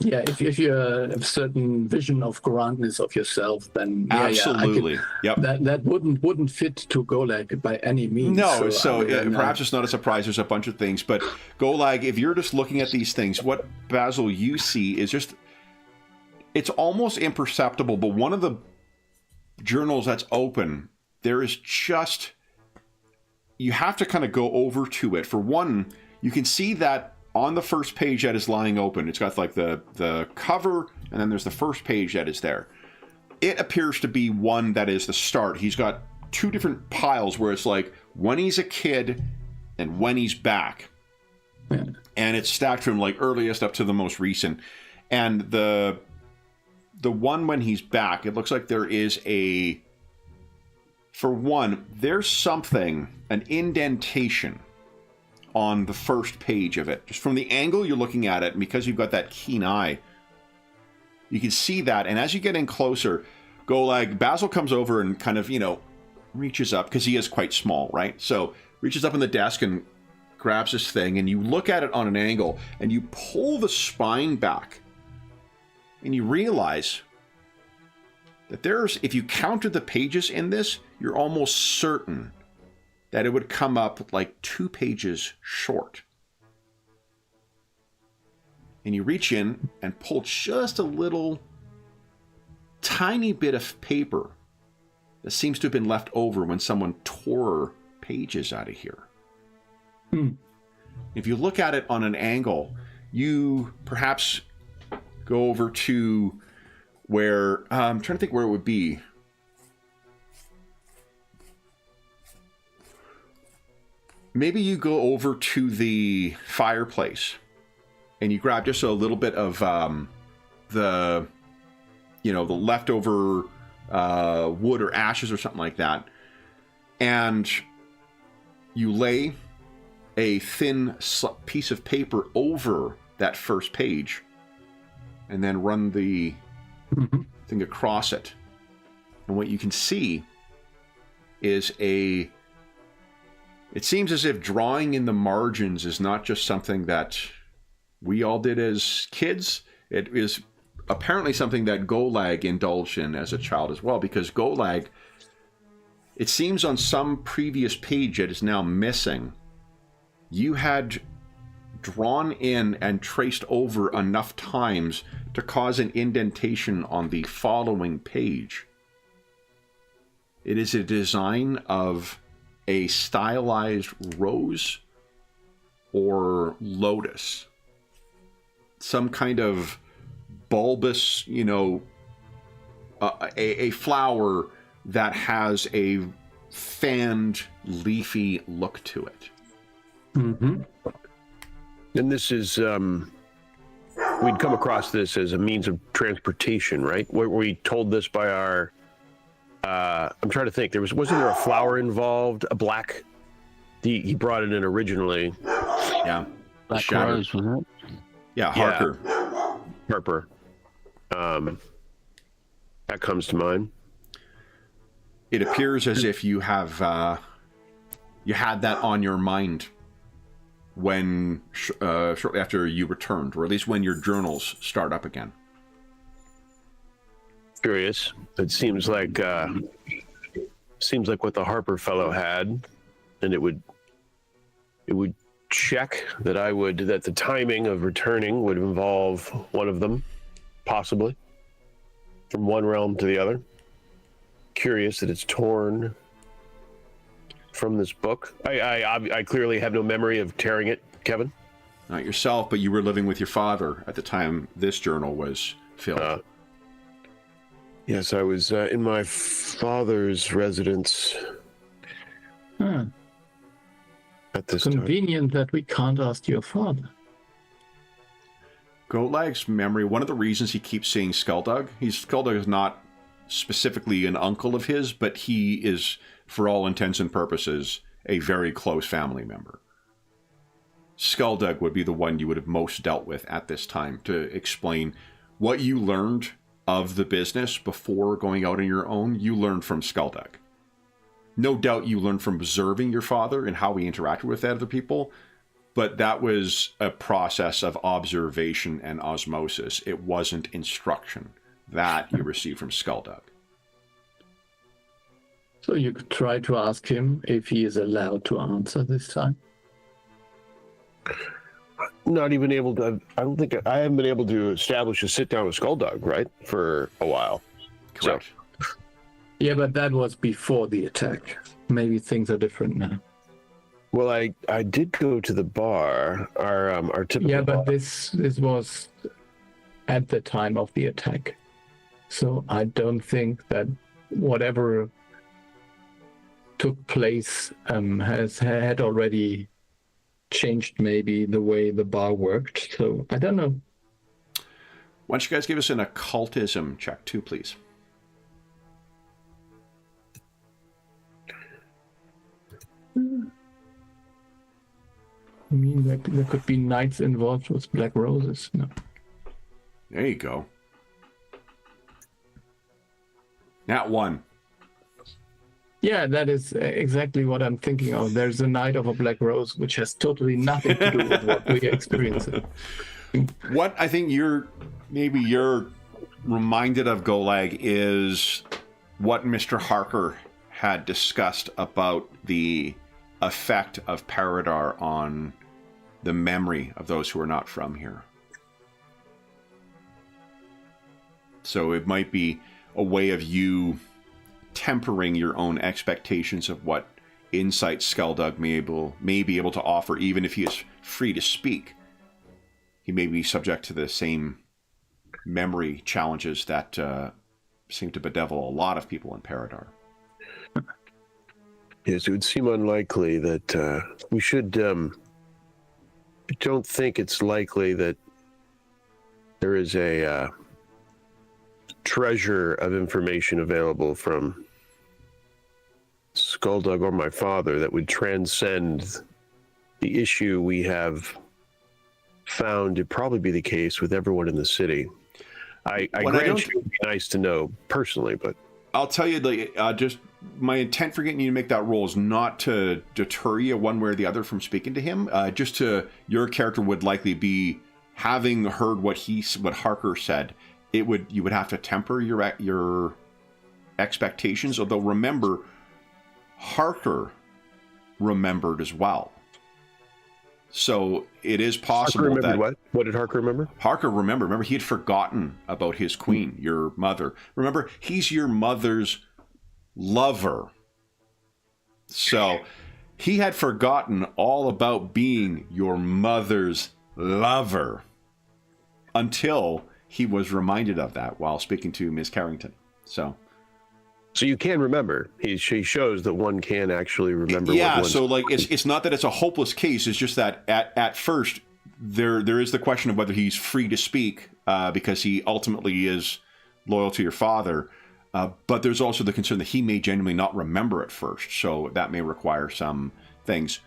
If you have a certain vision of grandness of yourself, then absolutely, that wouldn't fit to Golag by any means. No, perhaps it's not a surprise. There's a bunch of things, but Golag, if you're just looking at these things, what Basil you see is just, it's almost imperceptible. But one of the journals that's open, there is just, you have to kind of go over to it. For one, you can see that on the first page that is lying open, it's got like the cover, and then there's the first page that is there. It appears to be one that is the start. He's got 2 different piles where it's like when he's a kid and when he's back. Yeah. And it's stacked from like earliest up to the most recent. And the one when he's back, it looks like there is for one, there's something, an indentation on the first page of it. Just from the angle you're looking at it, and because you've got that keen eye, you can see that. And as you get in closer, Golag, Basil comes over and kind of, reaches up, because he is quite small, right? So reaches up on the desk and grabs this thing, and you look at it on an angle, and you pull the spine back, and you realize that if you counted the pages in this, you're almost certain that it would come up like 2 pages short. And you reach in and pull just a little tiny bit of paper that seems to have been left over when someone tore pages out of here. If you look at it on an angle, you perhaps go over to where, I'm trying to think where it would be. Maybe you go over to the fireplace and you grab just a little bit of the leftover wood or ashes or something like that, and you lay a thin piece of paper over that first page and then run the thing across it. And what you can see is it seems as if drawing in the margins is not just something that we all did as kids. It is apparently something that Golag indulged in as a child as well, because Golag, it seems on some previous page that is now missing, you had drawn in and traced over enough times to cause an indentation on the following page. It is a design of a stylized rose or lotus. Some kind of bulbous, a flower that has a fanned, leafy look to it. Mm-hmm. And this is, we'd come across this as a means of transportation, right? Were we told this by our, I'm trying to think, wasn't there a flower involved, a black, he brought it in originally. Yeah. Black rose, wasn't it? Yeah, Harper. Yeah. Harper. That comes to mind. It appears as if you have, you had that on your mind when shortly after you returned, or at least when your journals start up again. Curious. It seems like what the Harper fellow had, and it would check that that the timing of returning would involve one of them, possibly, from one realm to the other. Curious that it's torn from this book. I clearly have no memory of tearing it, Kevin. Not yourself, but you were living with your father at the time this journal was filled. Yes, I was in my father's residence at this Convenient that we can't ask your father. Golag's memory, one of the reasons he keeps seeing Skulldug, Skulldug is not specifically an uncle of his, but he is, for all intents and purposes, a very close family member. Skulldug would be the one you would have most dealt with at this time to explain what you learned of the business before going out on your own. You learned from Skulldug. No doubt you learned from observing your father and how he interacted with other people, but that was a process of observation and osmosis. It wasn't instruction that you received from Skulldug. So you could try to ask him if he is allowed to answer this time. Not even able to. I don't think I haven't been able to establish a sit down with Skulldug, right, for a while. Correct. So. Yeah, but that was before the attack. Maybe things are different now. Well, I did go to the bar, our typical. Yeah, but bar. this was at the time of the attack, so I don't think that whatever took place had already changed maybe the way the bar worked. So I don't know. Why don't you guys give us an occultism check too, please? I mean, there could be knights involved with black roses. No. There you go. Nat 1. Yeah, that is exactly what I'm thinking of. There's a Knight of a Black Rose, which has totally nothing to do with what we are experiencing. What I think you're reminded of, Golag, is what Mr. Harker had discussed about the effect of Paridar on the memory of those who are not from here. So it might be a way of you tempering your own expectations of what insight Skeldug may be able to offer, even if he is free to speak. He may be subject to the same memory challenges that seem to bedevil a lot of people in Paridar. Yes, it would seem unlikely that we should... I don't think it's likely that there is a treasure of information available from Skeldug or my father that would transcend the issue we have found to probably be the case with everyone in the city. I grant you it would be nice to know personally, but I'll tell you, just my intent for getting you to make that roll is not to deter you one way or the other from speaking to him. Just to, your character would likely be, having heard what Harker said, you would have to temper your expectations. Although remember, Harker remembered as well. So it is possible Harker that... What did Harker remember? Harker remembered. Remember, he had forgotten about his queen, your mother. Remember, he's your mother's lover. So he had forgotten all about being your mother's lover until he was reminded of that while speaking to Miss Carrington. So you can remember. He shows that one can actually remember. Yeah, so it's not that it's a hopeless case. It's just that at first there is the question of whether he's free to speak because he ultimately is loyal to your father. But there's also the concern that he may genuinely not remember at first. So that may require some things.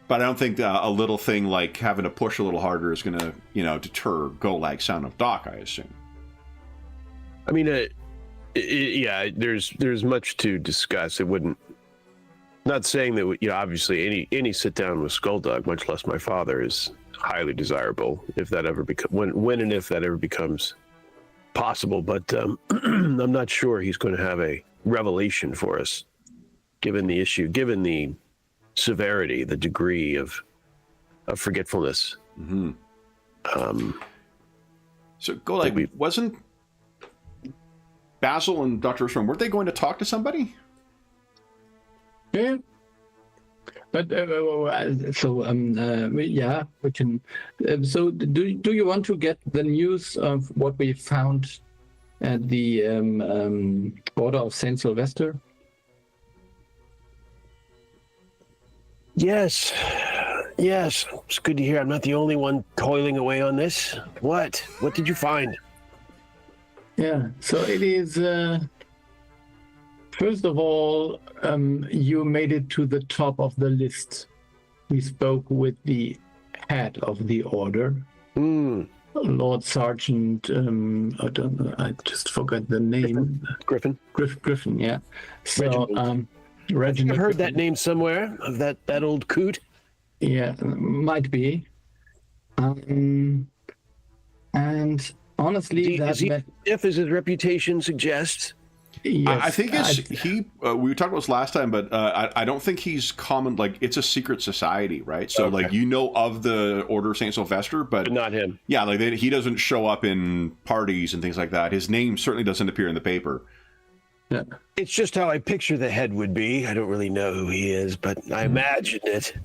But I don't think a little thing like having to push a little harder is going to, deter Golag, son of Doc, I assume. I mean, yeah, there's much to discuss. It wouldn't. Not saying that obviously any sit down with Skeldug, much less my father, is highly desirable if that ever when and if that ever becomes possible. But I'm not sure he's going to have a revelation for us, given the issue, given the severity, the degree of forgetfulness. Mm-hmm. So Golag, wasn't Basil and Dr. Strom, weren't they going to talk to somebody? Yeah. But yeah, we can. So do you want to get the news of what we found at the border of Saint Sylvester? Yes. It's good to hear. I'm not the only one toiling away on this. What did you find? Yeah, so it is, first of all, you made it to the top of the list. We spoke with the head of the order, Lord Sergeant, I just forgot the name. Griffin, yeah. So, Reginald. I've heard that name somewhere, of that old coot. Yeah, might be. And honestly, is he stiff as his reputation suggests? Yes, I think we talked about this last time, but I don't think he's common. Like, it's a secret society, right? So, okay. Of the Order of St. Sylvester, but not him. Yeah, he doesn't show up in parties and things like that. His name certainly doesn't appear in the paper. Yeah. It's just how I picture the head would be. I don't really know who he is, but I imagine it.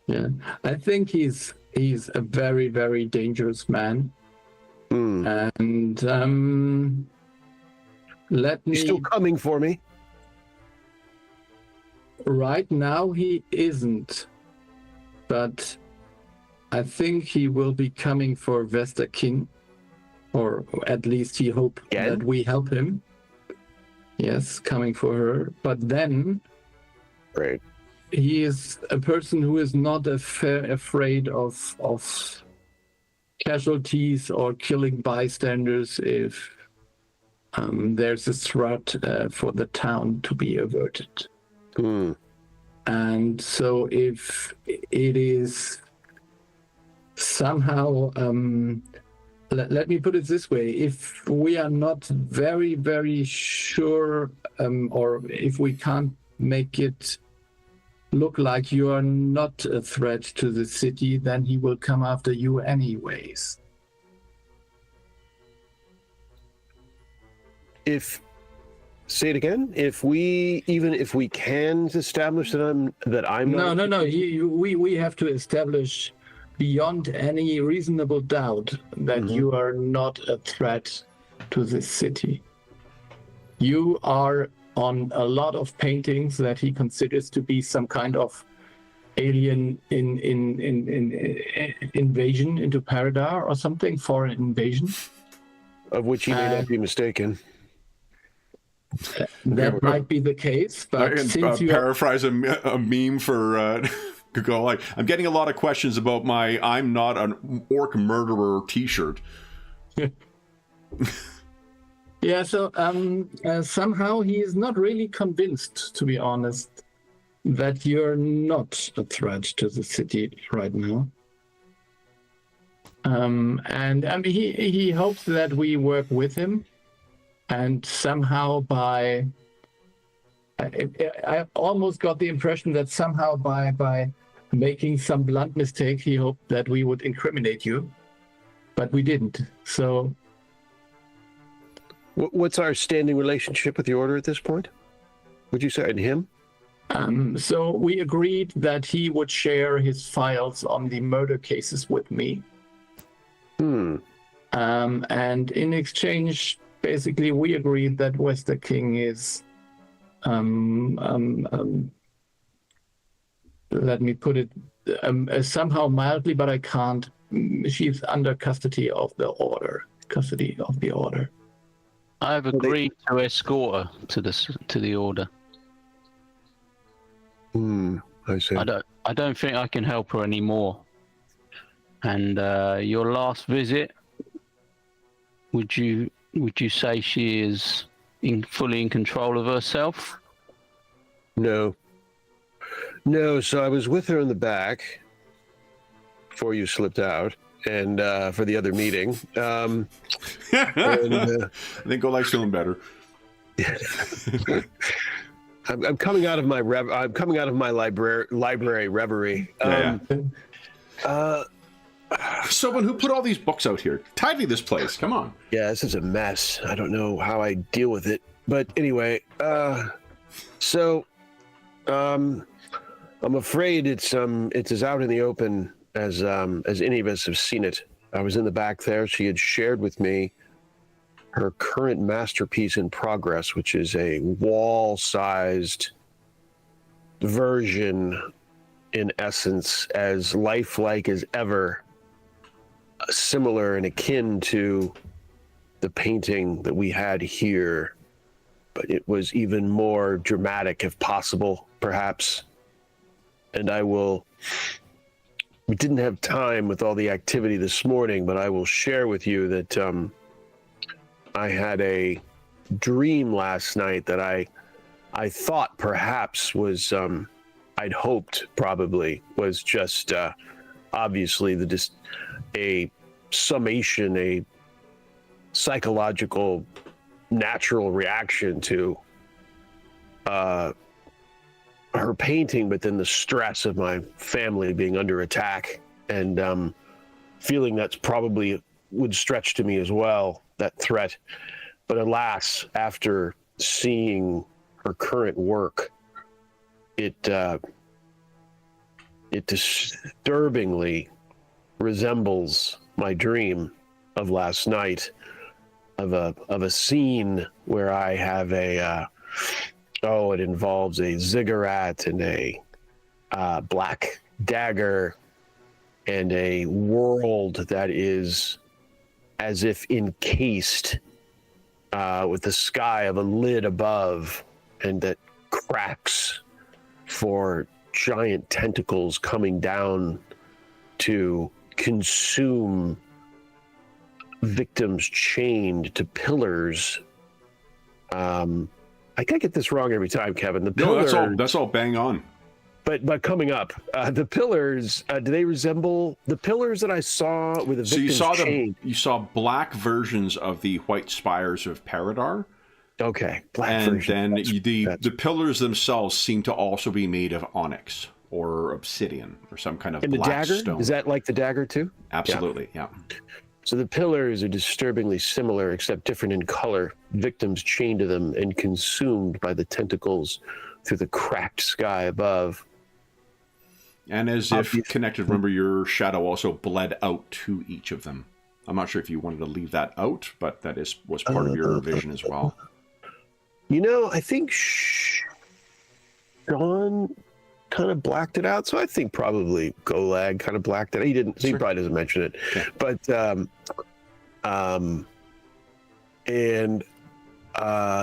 Yeah, I think he's a very, very dangerous man. And He's still coming for me. Right now he isn't, but I think he will be coming for Vesta King, or at least he hopes that we help him. Yes, coming for her. But then, right, he is a person who is not afraid of casualties or killing bystanders if there's a threat for the town to be averted. And so if it is somehow, let me put it this way, if we are not very, very sure, or if we can't make it look like you are not a threat to the city, then he will come after you anyways. Say it again. If we can establish that I'm not. No. We have to establish beyond any reasonable doubt that you are not a threat to this city. You are on a lot of paintings that he considers to be some kind of alien invasion into Paridar or something, foreign invasion. Of which he may not be mistaken. That might be the case, but since you paraphrase a meme for go like, I'm getting a lot of questions about my "I'm not an orc murderer" T-shirt. Yeah, so somehow he is not really convinced, to be honest, that you're not a threat to the city right now. And I mean, he hopes that we work with him. And somehow I almost got the impression that somehow by making some blunt mistake, he hoped that we would incriminate you, but we didn't. So, what's our standing relationship with the Order at this point? Would you say, and him? So we agreed that he would share his files on the murder cases with me. And in exchange, basically, we agreed that Wester King is, let me put it somehow mildly, but I can't. She's under custody of the Order. I've agreed to escort her to the Order. I see. I don't think I can help her anymore. And your last visit, would you say she is fully in control of herself? No. So I was with her in the back before you slipped out, and for the other meeting. I think Oleg's feeling better. I'm coming out of my library reverie. Someone who put all these books out here. Tidy this place. Come on. Yeah, this is a mess. I don't know how I deal with it. But anyway, so I'm afraid it's as out in the open as any of us have seen it. I was in the back there. She had shared with me her current masterpiece in progress, which is a wall-sized version, in essence, as lifelike as ever, similar and akin to the painting that we had here, but it was even more dramatic, if possible, perhaps. And we didn't have time with all the activity this morning, but I will share with you that I had a dream last night that I thought perhaps was, I'd hoped probably was just obviously a summation, a psychological, natural reaction to her painting, but then the stress of my family being under attack, and feeling that's probably would stretch to me as well, that threat. But alas, after seeing her current work, it disturbingly resembles my dream of last night, of a scene where I have it involves a ziggurat and a black dagger and a world that is as if encased with the sky of a lid above, and that cracks for giant tentacles coming down to consume victims chained to pillars I gotta get this wrong every time, Kevin. The No, pillars, that's all bang on. but coming up, the pillars, do they resemble the pillars that I saw with the So you victim's saw chain? you saw black versions of the white spires of Paridar, Okay, black and version. then the pillars themselves seem to also be made of onyx or obsidian or some kind of And the black dagger, stone. is that like the dagger too? Absolutely, yeah. So the pillars are disturbingly similar, except different in color. Victims chained to them and consumed by the tentacles through the cracked sky above. And as if connected, remember your shadow also bled out to each of them. I'm not sure if you wanted to leave that out, but that was part of your vision as well. You know, I think Sean kind of blacked it out, so I think probably Golag kind of blacked it. He didn't. He probably doesn't mention it, Yeah. but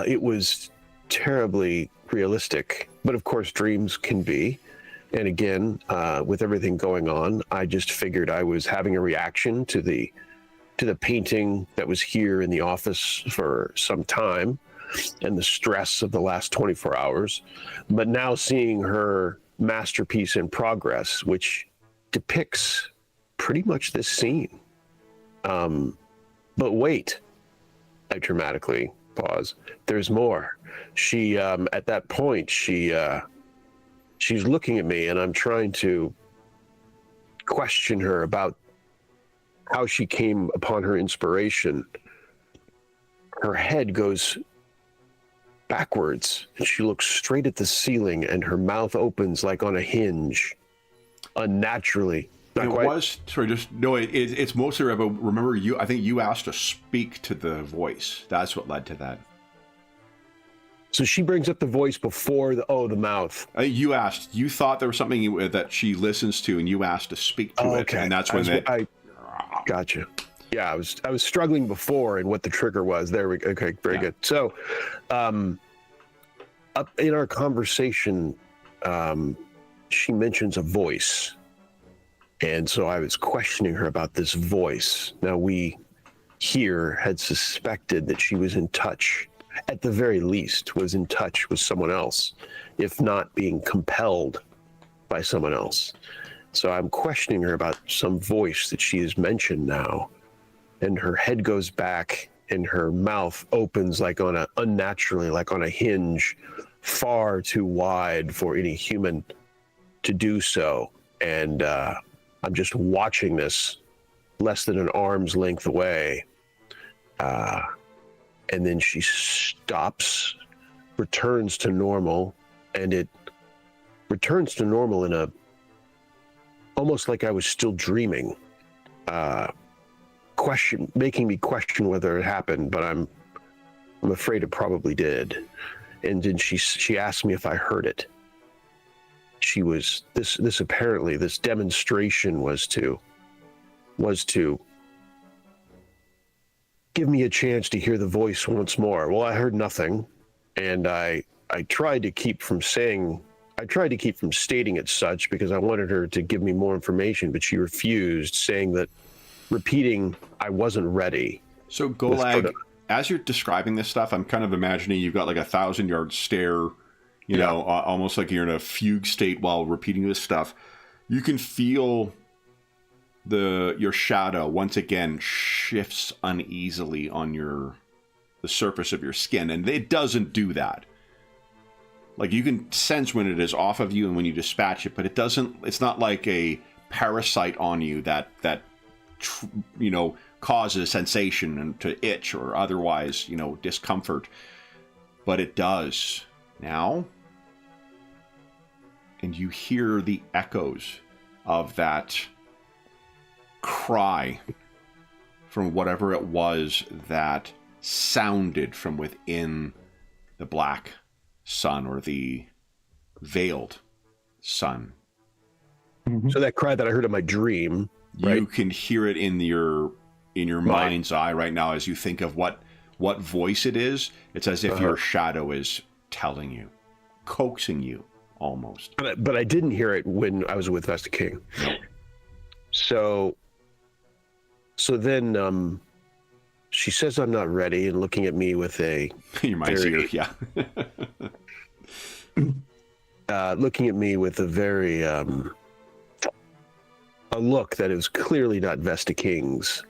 it was terribly realistic. But of course, dreams can be. And again, with everything going on, I just figured I was having a reaction to the painting that was here in the office for some time, and the stress of the last 24 hours. But now seeing her masterpiece in progress, which depicts pretty much this scene. But wait, I dramatically pause. There's more. She, at that point, she's looking at me, and I'm trying to question her about how she came upon her inspiration. Her head goes backwards, and she looks straight at the ceiling, and her mouth opens like on a hinge, unnaturally. It's mostly about, remember, I think you asked to speak to the voice. That's what led to that. So she brings up the voice before the mouth. You asked, you thought there was something that she listens to, and you asked to speak to it, and that's when I gotcha. Yeah, I was struggling before and what the trigger was. There we go. Okay, very good. So, up in our conversation, she mentions a voice, and so I was questioning her about this voice. Now we here had suspected that she was in touch, at the very least, was in touch with someone else, if not being compelled by someone else. So I'm questioning her about some voice that she has mentioned now, and her head goes back and her mouth opens like unnaturally, like on a hinge, far too wide for any human to do so. And I'm just watching this less than an arm's length away. And then she stops, returns to normal, and it returns to normal in almost like I was still dreaming. Making me question whether it happened, but I'm afraid it probably did. And then she asked me if I heard it. She was this apparently, this demonstration was to give me a chance to hear the voice once more. Well, I heard nothing, and I tried to keep from stating it such because I wanted her to give me more information, but she refused, saying that repeating I wasn't ready. So Golag, as you're describing this stuff, I'm kind of imagining you've got like 1,000-yard stare, you know, almost like you're in a fugue state while repeating this stuff. You can feel your shadow once again shifts uneasily on the surface of your skin, and it doesn't do that. Like, you can sense when it is off of you and when you dispatch it, but it's not like a parasite on you that causes sensation and to itch or otherwise, discomfort. But it does now. And you hear the echoes of that cry from whatever it was that sounded from within the black sun, or the veiled sun. So that cry that I heard in my dream, right? You can hear it in your mind's eye right now as you think of what voice it is. It's as if your shadow is telling you, coaxing you almost. But I didn't hear it when I was with Vesta King. So then she says I'm not ready, and looking at me with a Your mind's here, yeah. looking at me with a very a look that is clearly not Vesta King's,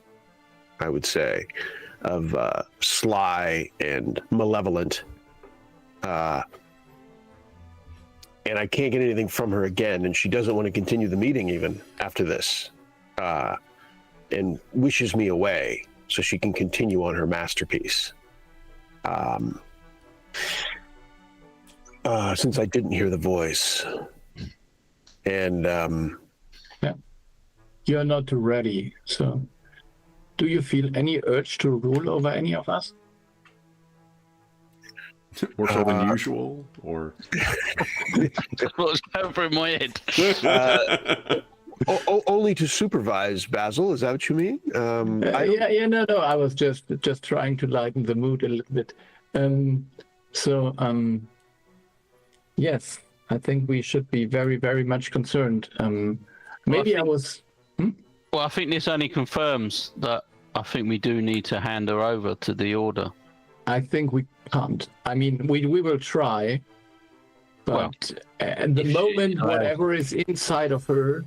I would say, of sly and malevolent. And I can't get anything from her again, and she doesn't want to continue the meeting even after this, and wishes me away so she can continue on her masterpiece. Since I didn't hear the voice, and Yeah. You're not ready, so do you feel any urge to rule over any of us? More so than usual, or What's going through my head? only to supervise, Basil. Is that what you mean? No. I was just trying to lighten the mood a little bit. Yes, I think we should be very, very much concerned. Maybe I was. Well, I think this only confirms that I think we do need to hand her over to the Order. I think we can't. I mean, we will try, but at the moment, whatever is inside of her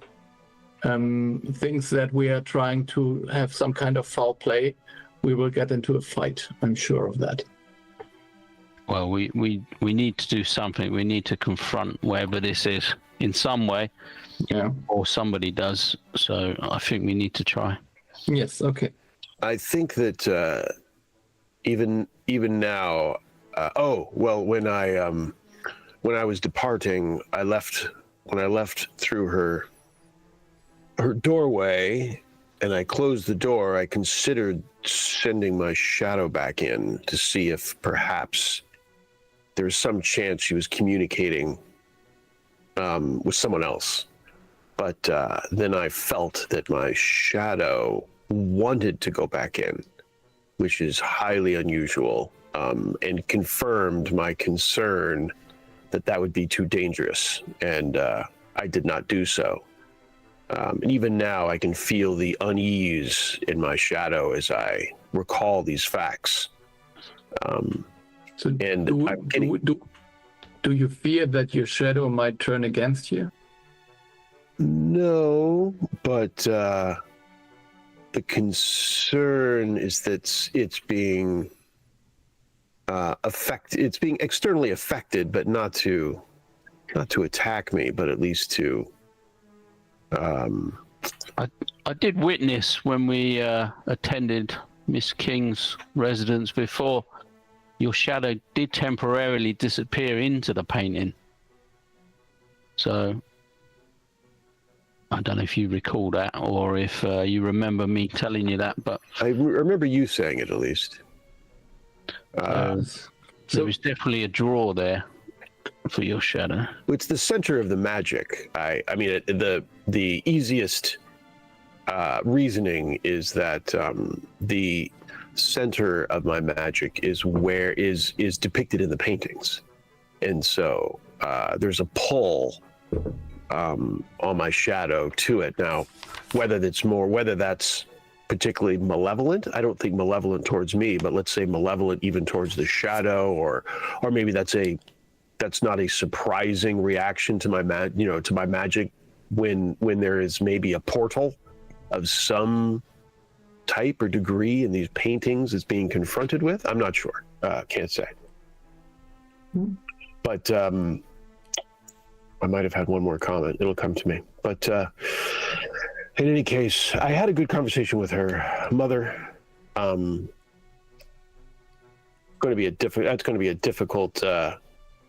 thinks that we are trying to have some kind of foul play, we will get into a fight. I'm sure of that. Well, we need to do something. We need to confront wherever this is in some way. Yeah. Or somebody does. So I think we need to try. Yes. Okay. I think that even now. When I was departing, when I left through her doorway, and I closed the door, I considered sending my shadow back in to see if perhaps there was some chance she was communicating with someone else. But then I felt that my shadow wanted to go back in, which is highly unusual, and confirmed my concern that would be too dangerous, and I did not do so. And even now, I can feel the unease in my shadow as I recall these facts. Do you fear that your shadow might turn against you? No, but the concern is that it's being affected. It's being externally affected, but not to attack me, but at least to. I did witness when we attended Miss King's residence before. Your shadow did temporarily disappear into the painting. So I don't know if you recall that or if you remember me telling you that, but I remember you saying it at least. there was definitely a draw there for your shadow. It's the center of the magic. I mean, the easiest reasoning is that the center of my magic is depicted in the paintings, and so there's a pull on my shadow to it. Now, whether that's particularly malevolent, I don't think malevolent towards me, but let's say malevolent even towards the shadow, or maybe that's not a surprising reaction to my magic when there is maybe a portal of some type or degree in these paintings it's being confronted with. I'm not sure. Can't say. But I might have had one more comment. It'll come to me. But in any case, I had a good conversation with her mother. That's going to be a difficult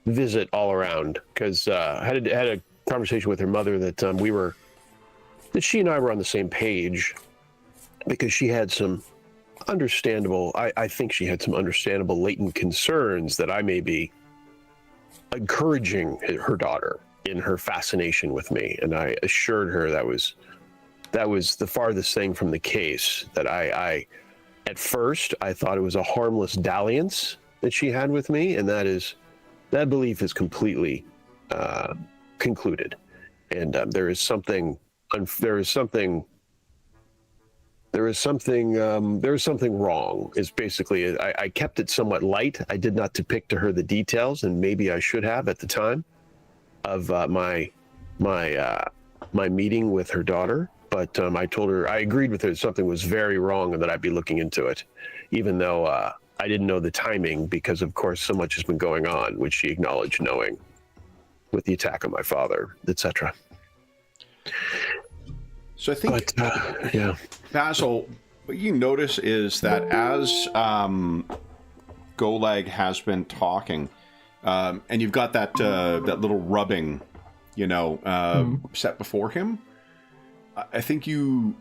visit all around, because I had a conversation with her mother that she and I were on the same page, because she had some understandable, I think she had some understandable latent concerns that I may be encouraging her daughter in her fascination with me. And I assured her that was the farthest thing from the case, that I at first I thought it was a harmless dalliance that she had with me, and that belief is completely concluded. And there is something there is something wrong. Is basically I kept it somewhat light. I did not depict to her the details, and maybe I should have at the time of my meeting with her daughter. But I told her, I agreed with her that something was very wrong and that I'd be looking into it, even though I didn't know the timing because, of course, so much has been going on, which she acknowledged knowing, with the attack on my father, etc. So I think, yeah, Basil, what you notice is that as Golag has been talking, and you've got that that little rubbing, set before him, I think you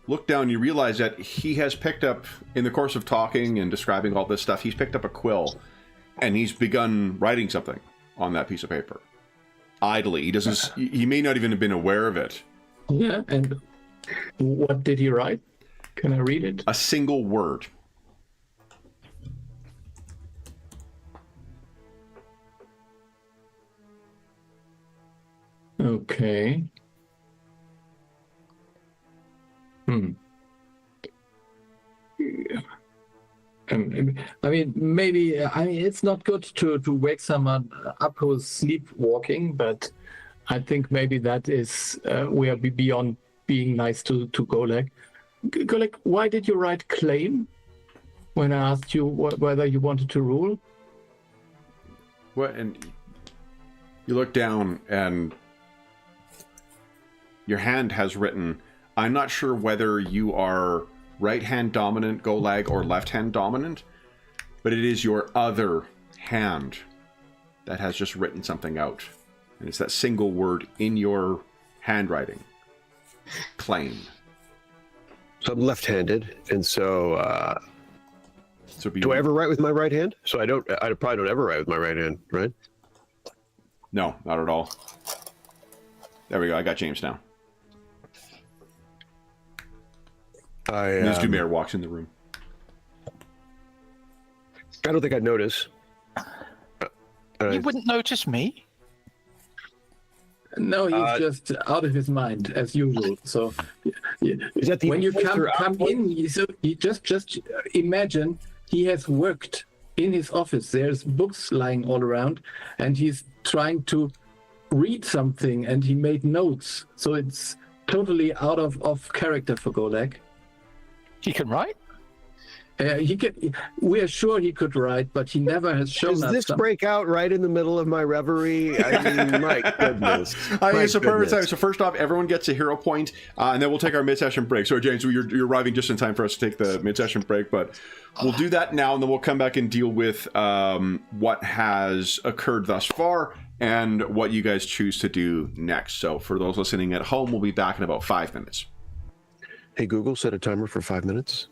look down, you realize that he has picked up, in the course of talking and describing all this stuff, he's picked up a quill, and he's begun writing something on that piece of paper. Idly. He doesn't. He may not even have been aware of it. Yeah, and what did he write? Can I read it? A single word. Okay. I mean, maybe, it's not good to wake someone up who's sleepwalking, but I think maybe that is, we are beyond being nice to Golag. Golag, why did you write claim when I asked you whether you wanted to rule? What? And you look down and your hand has written, I'm not sure whether you are right-hand dominant, Golag, or left-hand dominant, but it is your other hand that has just written something out. And it's that single word in your handwriting. Claim. So I'm left-handed, and so So do I ever write with my right hand? So I probably don't ever write with my right hand, right? No, not at all. There we go. I got James now. Ms. Dumaire walks in the room. I don't think I'd notice. You wouldn't notice me? No, he's just out of his mind as usual. So, is that when you come in, you just imagine he has worked in his office. There's books lying all around, and he's trying to read something, and he made notes. So it's totally out of character for Golag. He can write? We are sure he could write, but he never has shown us. Does this break out right in the middle of my reverie? I mean, my goodness. I think it's a perfect time. So first off, everyone gets a hero point, and then we'll take our mid-session break. So James, you're arriving just in time for us to take the mid-session break, but we'll do that now, and then we'll come back and deal with what has occurred thus far and what you guys choose to do next. So for those listening at home, we'll be back in about 5 minutes. Hey, Google, set a timer for 5 minutes.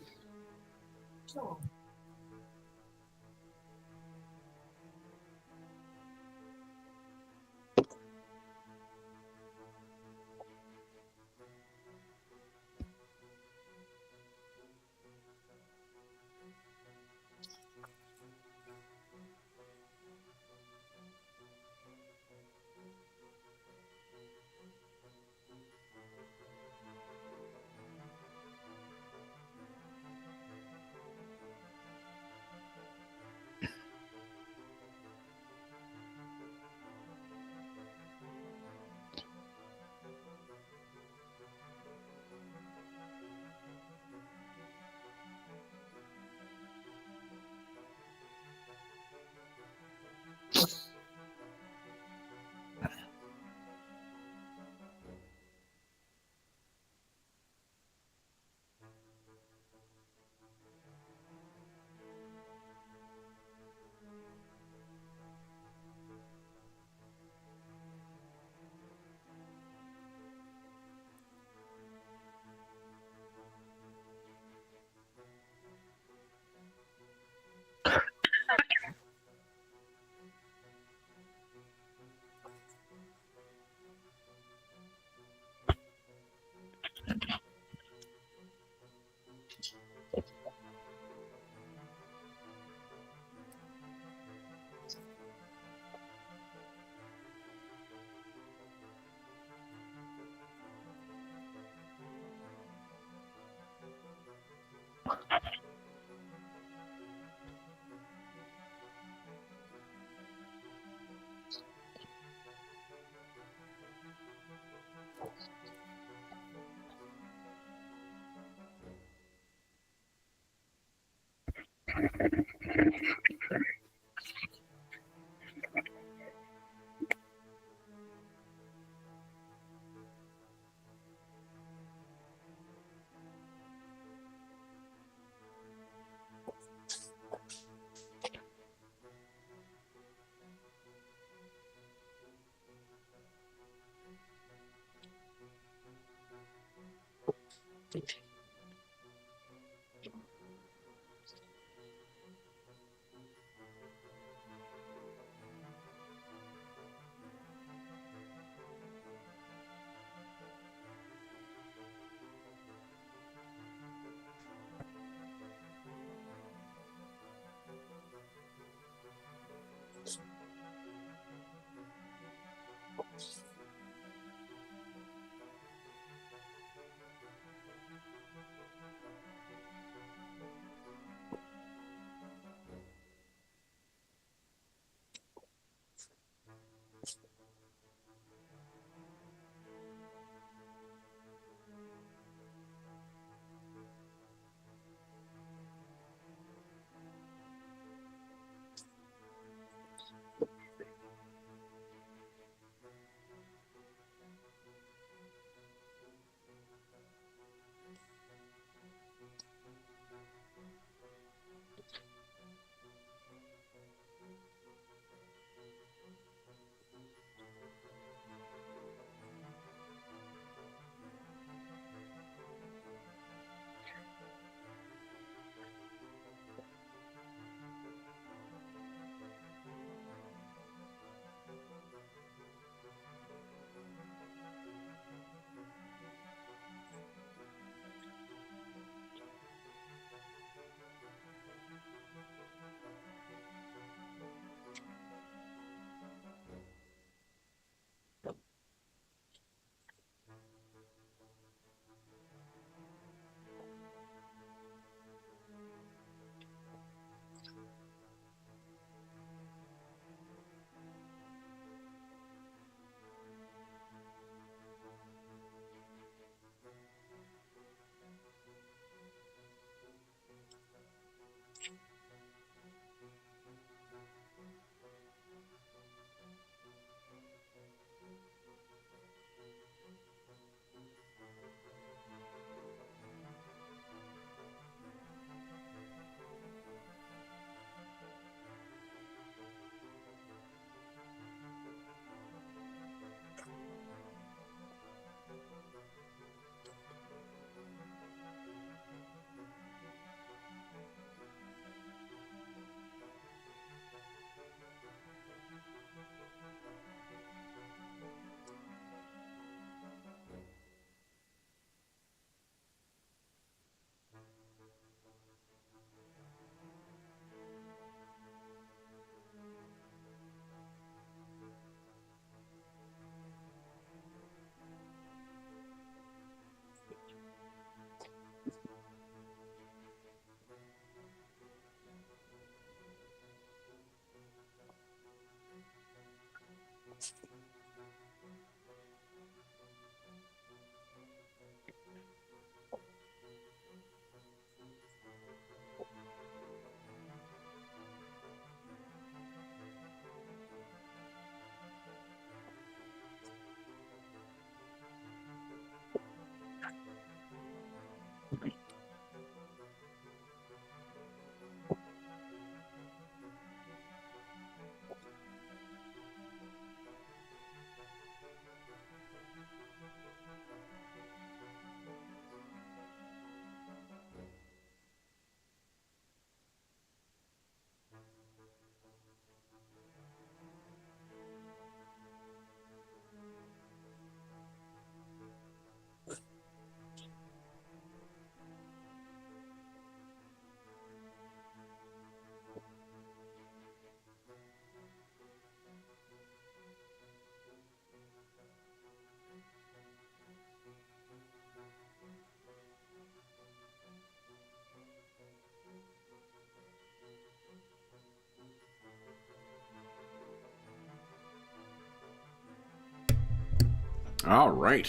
All right.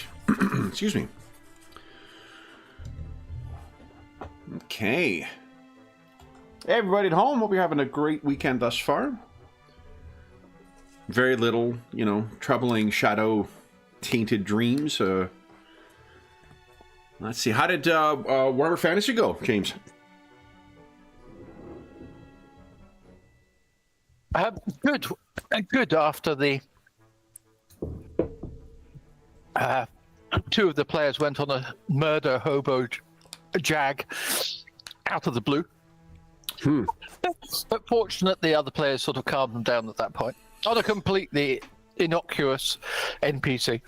Excuse me. Okay. Hey, everybody at home. Hope you're having a great weekend thus far. Very little, troubling shadow-tainted dreams. Let's see. How did Warhammer Fantasy go, James? Good. Good after the... two of the players went on a murder hobo jag out of the blue. But fortunately, the other players sort of calmed them down at that point. On a completely innocuous NPC.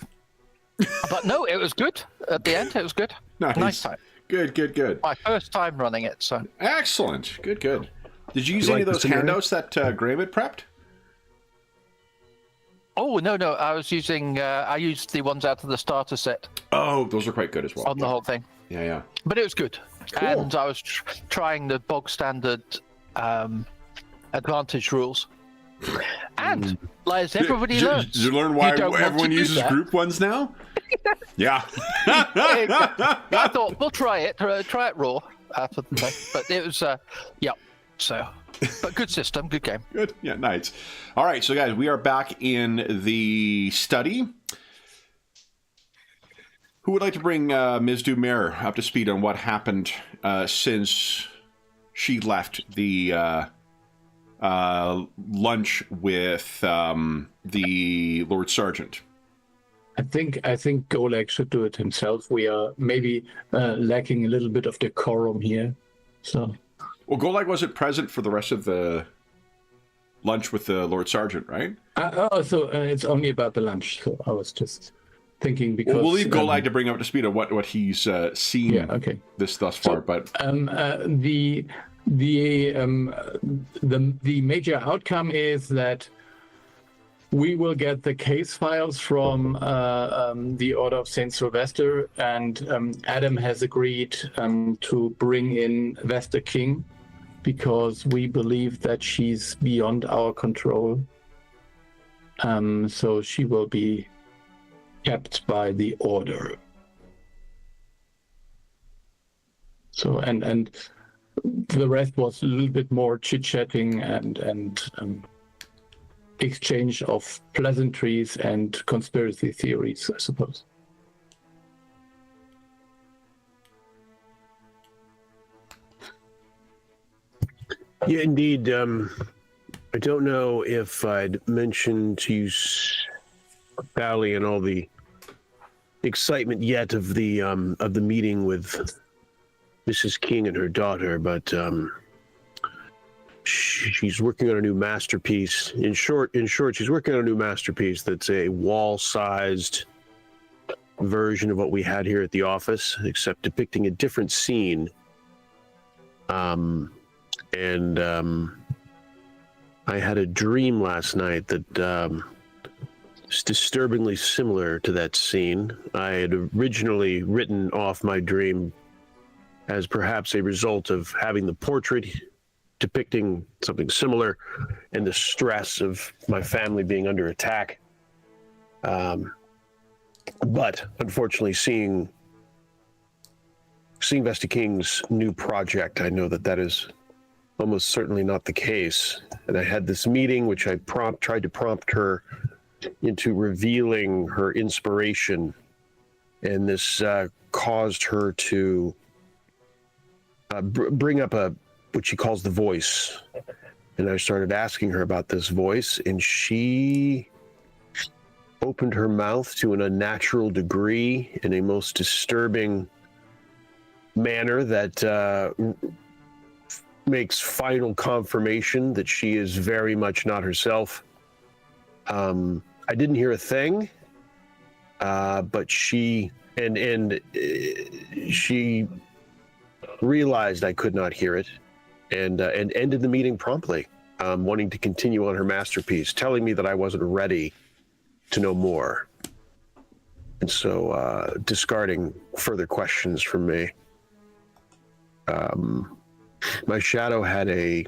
But no, it was good. At the end, it was good. Nice time. Good. My first time running it, so... Excellent. Good. Did you use any of those handouts that Graham had prepped? Oh, no. I used the ones out of the starter set. Oh, those are quite good as well. On the whole thing. Yeah. But it was good. Cool. And I was trying the bog standard advantage rules. And, as everybody learns... Did you learn why everyone uses group ones now? Yeah. I thought, we'll try it raw after the thing. But it was, so... But good system, good game. Good, yeah, nice. All right, so guys, we are back in the study. Who would like to bring Ms. Dumer up to speed on what happened since she left the lunch with the Lord Sergeant? I think Golek should do it himself. We are maybe lacking a little bit of decorum here, so... Well, Golag wasn't present for the rest of the lunch with the Lord Sergeant, right? So it's only about the lunch. So I was just thinking because... Well, we'll leave Golag to bring up to speed on what he's seen this thus far. But the major outcome is that we will get the case files from the Order of Saint Sylvester, and Adam has agreed to bring in Vesta King because we believe that she's beyond our control. So she will be kept by the Order. So and the rest was a little bit more chit-chatting and exchange of pleasantries and conspiracy theories, I suppose. Yeah, indeed. I don't know if I'd mentioned to you, Sally, and all the excitement yet of the meeting with Mrs. King and her daughter, but she's working on a new masterpiece. In short, she's working on a new masterpiece that's a wall-sized version of what we had here at the office, except depicting a different scene. I had a dream last night that is disturbingly similar to that scene. I had originally written off my dream as perhaps a result of having the portrait depicting something similar and the stress of my family being under attack. But unfortunately, seeing Vesta King's new project, I know that is almost certainly not the case. And I had this meeting, which I tried to prompt her into revealing her inspiration. And this caused her to bring up what she calls the voice. And I started asking her about this voice, and she opened her mouth to an unnatural degree in a most disturbing manner that makes final confirmation that she is very much not herself. I didn't hear a thing, but she realized I could not hear it, and ended the meeting promptly, wanting to continue on her masterpiece, telling me that I wasn't ready to know more, and so discarding further questions from me. My shadow had a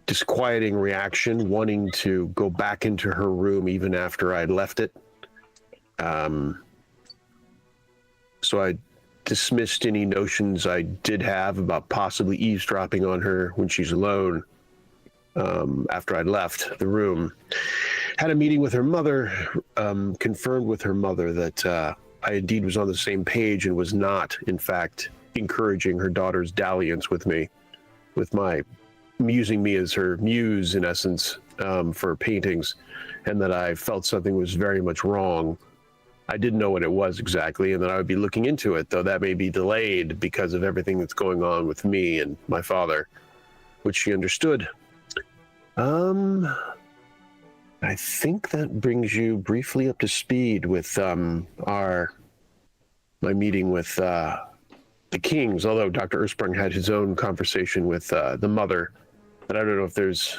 disquieting reaction, wanting to go back into her room even after I'd left it. So I dismissed any notions I did have about possibly eavesdropping on her when she's alone. After I'd left the room, had a meeting with her mother, confirmed with her mother that I indeed was on the same page and was not, in fact, encouraging her daughter's dalliance with me, with my using me as her muse, in essence, for paintings, and that I felt something was very much wrong. I didn't know what it was exactly, and that I would be looking into it, though that may be delayed because of everything that's going on with me and my father, which she understood. I think that brings you briefly up to speed with my meeting with the Kings, although Dr. Ersprung had his own conversation with the mother. But I don't know if there's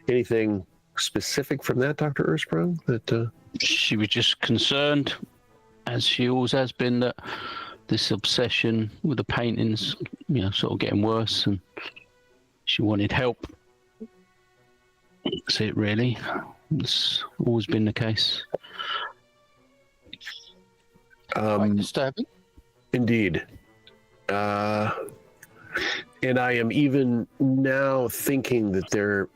anything specific from that, Dr. Ersprung, that... She was just concerned, as she always has been, that this obsession with the paintings, sort of getting worse, and she wanted help. That's it, really. It's always been the case. Quite disturbing. Indeed. And I am even now thinking that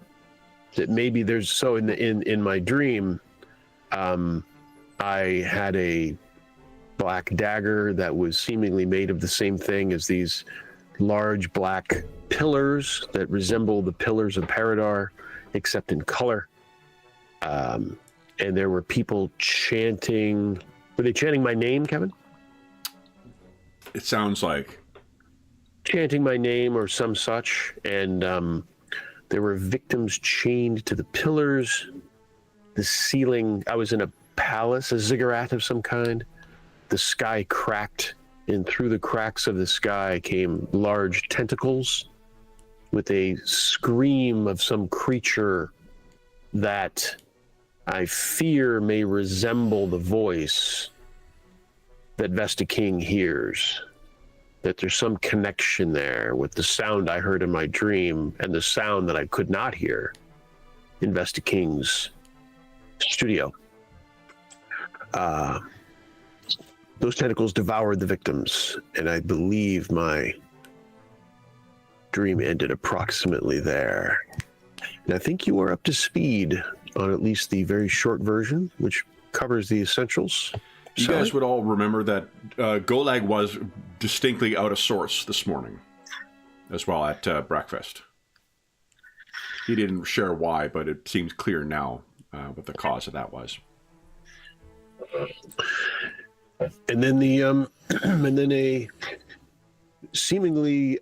maybe there's, so in my dream, I had a black dagger that was seemingly made of the same thing as these large black pillars that resemble the pillars of Paridar, except in color. And there were people chanting. Were they chanting my name, Kevin? It sounds like. Chanting my name or some such. And there were victims chained to the pillars. The ceiling, I was in a palace, a ziggurat of some kind. The sky cracked, and through the cracks of the sky came large tentacles with a scream of some creature that I fear may resemble the voice that Vesta King hears. That there's some connection there with the sound I heard in my dream and the sound that I could not hear in Vesta King's studio. Those tentacles devoured the victims, and I believe my dream ended approximately there. And I think you are up to speed on at least the very short version, which covers the essentials. You guys would all remember that Golag was distinctly out of sorts this morning, as well, at breakfast. He didn't share why, but it seems clear now what the cause of that was. And then a seemingly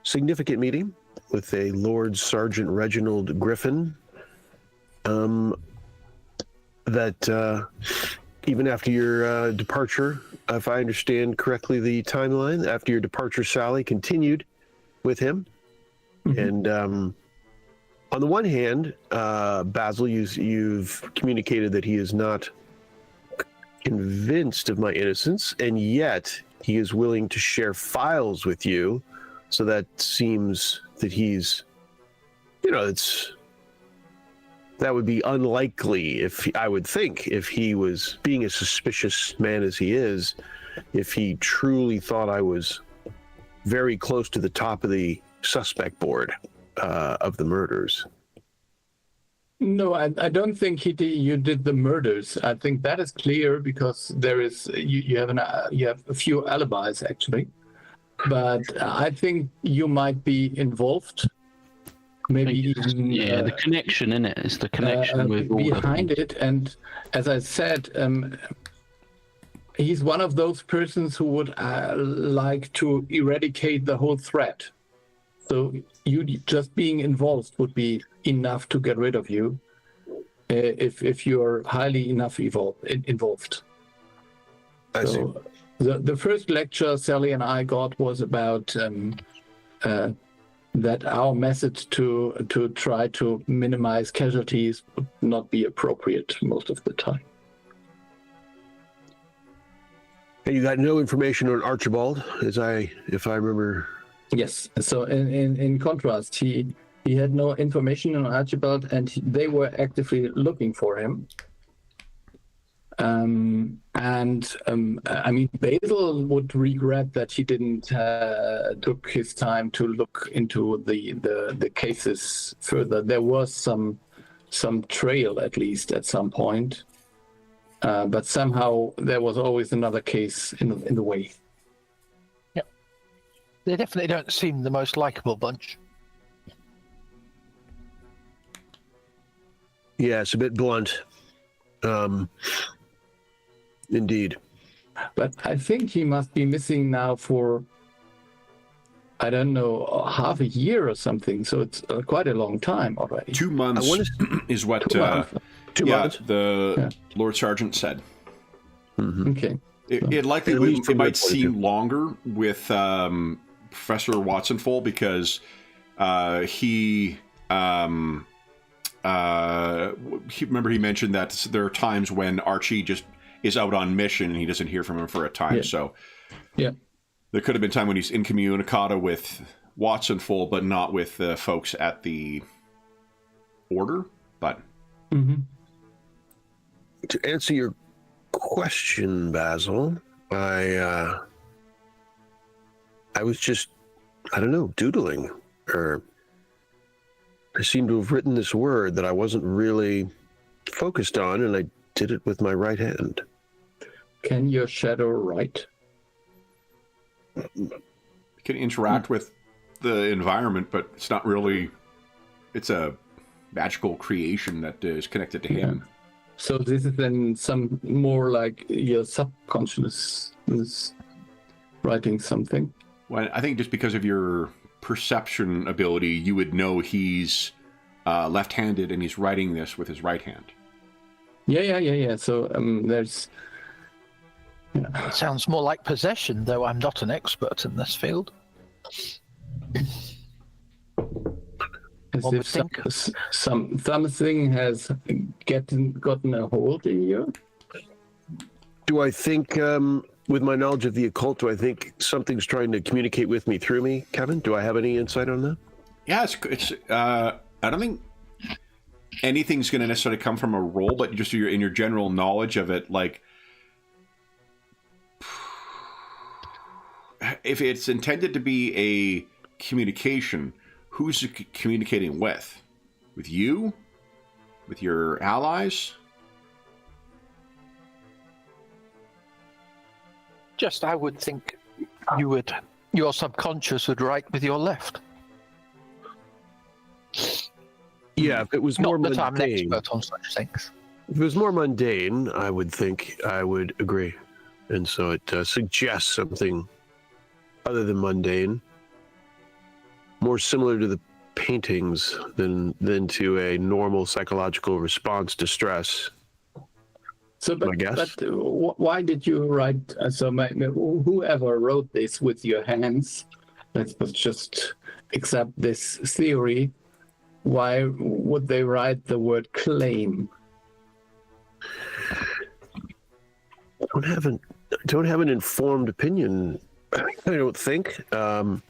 significant meeting with a Lord Sergeant Reginald Griffin. That even after your departure, if I understand correctly the timeline, after your departure, Sally continued with him. Mm-hmm. And on the one hand, Basil, you've communicated that he is not convinced of my innocence, and yet he is willing to share files with you. So that seems that he's, that would be unlikely I would think, if he was being a suspicious man as he is, if he truly thought I was very close to the top of the suspect board of the murders. No, I don't think you did the murders. I think that is clear because there is you have a few alibis actually, but I think you might be involved. Maybe even the connection in it is the connection with all behind it. And as I said, he's one of those persons who would like to eradicate the whole threat. So you just being involved would be enough to get rid of you if you're highly enough involved. I see. The first lecture Sally and I got was about that our method to try to minimize casualties would not be appropriate most of the time. And you got no information on Archibald, if I remember. Yes. So in contrast, he had no information on Archibald, and they were actively looking for him. I mean, Basil would regret that he didn't took his time to look into the cases further. There was some trail, at least at some point, but somehow there was always another case in the way. Yeah, they definitely don't seem the most likable bunch. Yeah, it's a bit blunt. Indeed. But I think he must be missing now for, I don't know, half a year or something. So it's quite a long time already. 2 months is what 2 months. 2 months. The Lord Sergeant said. Mm-hmm. Okay. It likely it might seem longer with Professor Watsonful because he remember he mentioned that there are times when Archie just is out on mission and he doesn't hear from him for a time. Yeah. So yeah, there could have been time when he's incommunicado with Watsonful, but not with the folks at the Order. But to answer your question, Basil, I was just, I don't know, doodling, or I seem to have written this word that I wasn't really focused on, and I did it with my right hand. Can your shadow write? It can interact with the environment, but it's not really. It's a magical creation that is connected to him. So this is then some more like your subconscious is writing something. Well, I think just because of your perception ability, you would know he's left-handed and he's writing this with his right hand. Yeah. So there's. It sounds more like possession, though I'm not an expert in this field. As One would if think. something has gotten a hold in you. Do I think, with my knowledge of the occult, do I think something's trying to communicate with me through me, Kevin? Do I have any insight on that? Yeah, it's I don't think anything's going to necessarily come from a roll, but just in your general knowledge of it, like if it's intended to be a communication, who's it communicating with? With you? With your allies? Just, I would think your subconscious would write with your left. Yeah, if it was more Not that I'm an mundane. expert on such things. If it was more mundane, I would think I would agree. And so it suggests something other than mundane, more similar to the paintings than to a normal psychological response to stress. So, I guess. but why did you write? Whoever wrote this with your hands, let's just accept this theory. Why would they write the word claim? I don't have an informed opinion. I don't think.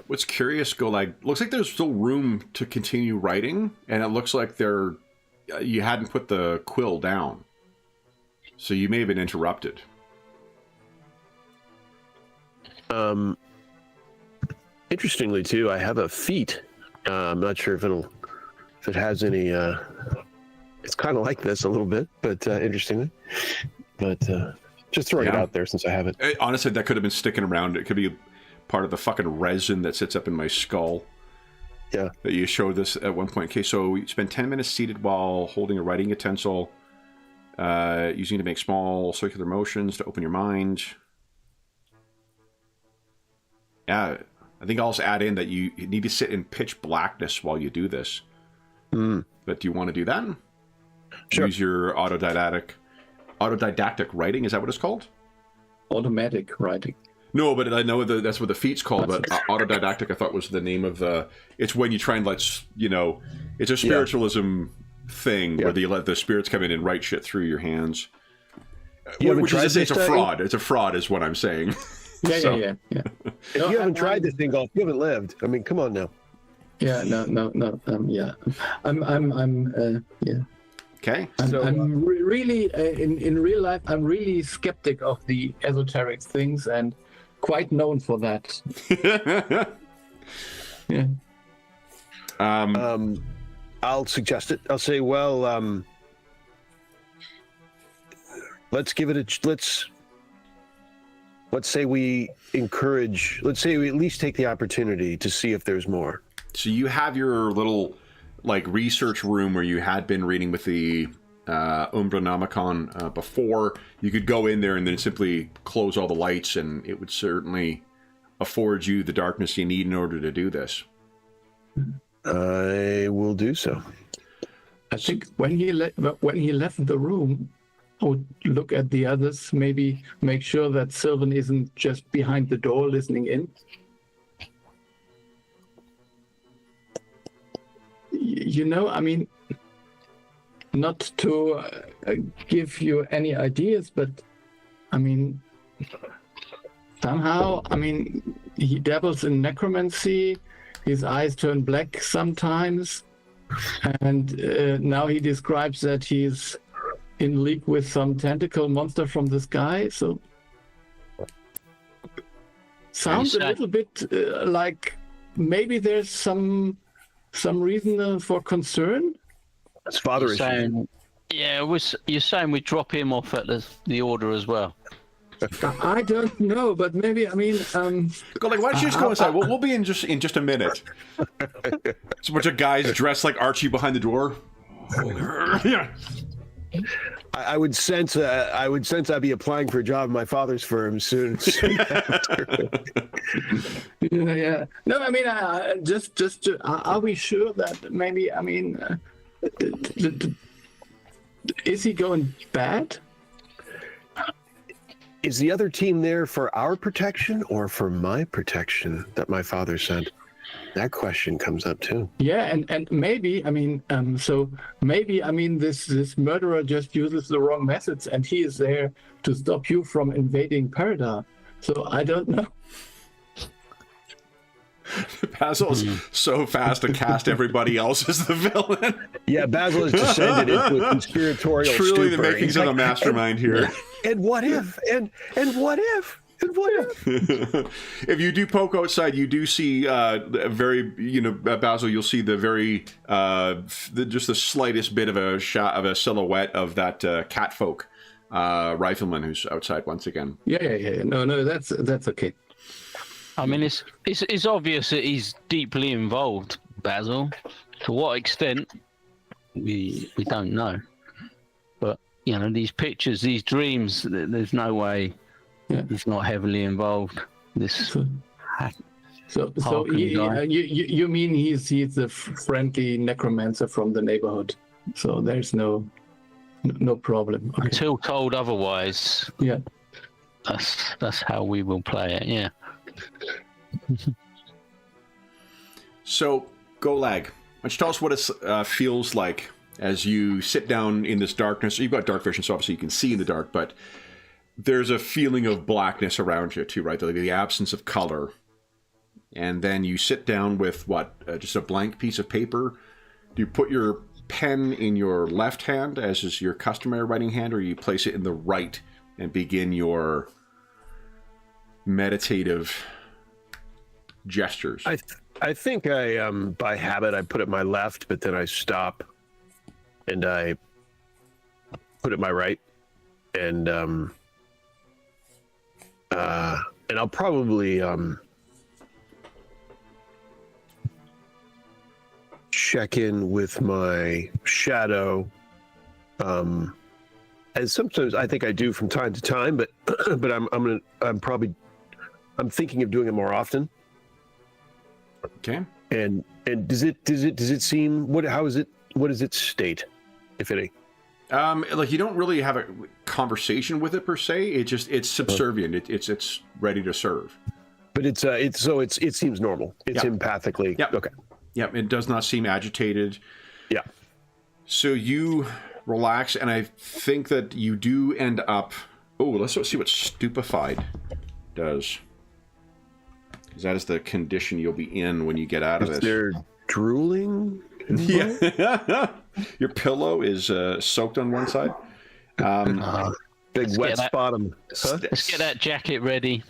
What's curious, looks like there's still room to continue writing, and it looks like you hadn't put the quill down. So you may have been interrupted. Interestingly, too, I have a feat. I'm not sure if it has any. It's kind of like this a little bit, but interestingly. But just throwing it out there since I have it. Honestly, that could have been sticking around. It could be part of the fucking resin that sits up in my skull. Yeah. That you showed this at one point. Okay, so you spend 10 minutes seated while holding a writing utensil, using it to make small circular motions to open your mind. Yeah, I think I'll also add in that you need to sit in pitch blackness while you do this. But do you want to do that? Sure. Use your autodidactic writing. Is that what it's called? Automatic writing. No, but I know that's what the feat's called. But autodidactic, I thought, was the name of the. It's when you try and it's a spiritualism thing where you let the spirits come in and write shit through your hands. Which is to say, it's a fraud. It's a fraud, is what I'm saying. Yeah. If you haven't tried this thing, Golf, you haven't lived. I mean, come on now. Yeah, no. Yeah, I'm. Yeah. Okay. I'm really in real life. I'm really skeptic of the esoteric things and quite known for that. Yeah. I'll suggest it. I'll say, well, let's give it a let's say we at least take the opportunity to see if there's more. So you have your little like research room where you had been reading with the Umbronomicon before. You could go in there and then simply close all the lights, and it would certainly afford you the darkness you need in order to do this. I will do so. I think when he left the room, I would look at the others, maybe make sure that Sylvan isn't just behind the door listening in. You know, I mean, not to give you any ideas, but I mean, somehow, I mean, he dabbles in necromancy. His eyes turn black sometimes, and now he describes that he's in league with some tentacle monster from the sky. So sounds a little bit like maybe there's some reason for concern. That's father issue. Yeah, you're saying we drop him off at the order as well. I don't know, but maybe, I mean... Go, like, why don't you just go inside? We'll be in just a minute. It's a bunch of guys dressed like Archie behind the door. Yeah. I would sense I'd be applying for a job in my father's firm soon after. Yeah. No, I mean, just are we sure that maybe, I mean, is he going bad? Is the other team there for our protection or for my protection that my father said? That question comes up too. Yeah, and maybe, I mean, so maybe, I mean, this murderer just uses the wrong methods and he is there to stop you from invading Paridar. So I don't know. Basil's so fast to cast everybody else as the villain. Yeah, Basil has descended into a conspiratorial Truly stupor. the makings of a mastermind here. And what if? And what if? And what if? If you do poke outside, you do see a very, Basil, you'll see the very, just the slightest bit of a shot of a silhouette of that catfolk rifleman who's outside once again. Yeah. No, that's okay. I mean, it's obvious that he's deeply involved, Basil. To what extent, we don't know. But, these pictures, these dreams, there's no way he's not heavily involved. So you mean he's the friendly necromancer from the neighborhood? So there's no problem. Okay. Until told otherwise. Yeah. That's how we will play it, yeah. So, Golag, why don't you tell us what it feels like as you sit down in this darkness? You've got dark vision, so obviously you can see in the dark, but there's a feeling of blackness around you too, right? The absence of color. And then you sit down with just a blank piece of paper. Do you put your pen in your left hand, as is your customary writing hand, or you place it in the right and begin your meditative gestures? I think I by habit I put it my left, but then I stop and I put it my right, and I'll probably check in with my shadow, as sometimes I think I do from time to time, but I'm thinking of doing it more often. Okay. And does it seem how is it? What does it state, if any? Like you don't really have a conversation with it per se. It's subservient. It's ready to serve. But it seems normal. It's empathically. Yep. Okay. Yep. It does not seem agitated. Yeah. So you relax, and I think that you do end up. Oh, let's see what stupefied does. Because that is the condition you'll be in when you get out of this. Is there drooling? Yeah. Your pillow is soaked on one side. Big wet spot on. Huh? Let's get that jacket ready.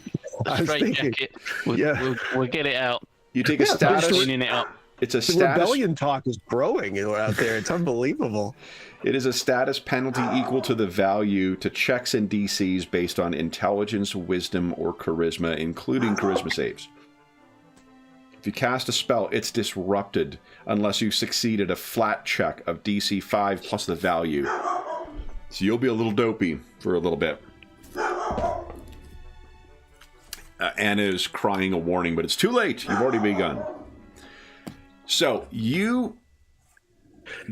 I A was straight thinking, jacket. yeah. We'll get it out. You take a status. Cleaning it up. It's a The status. rebellion talk is growing out there. It's unbelievable. It is a status penalty equal to the value to checks and DCs based on intelligence, wisdom, or charisma, including charisma saves. If you cast a spell, it's disrupted unless you succeed at a flat check of DC 5 plus the value. So you'll be a little dopey for a little bit. Anna is crying a warning, but it's too late. You've already begun. So you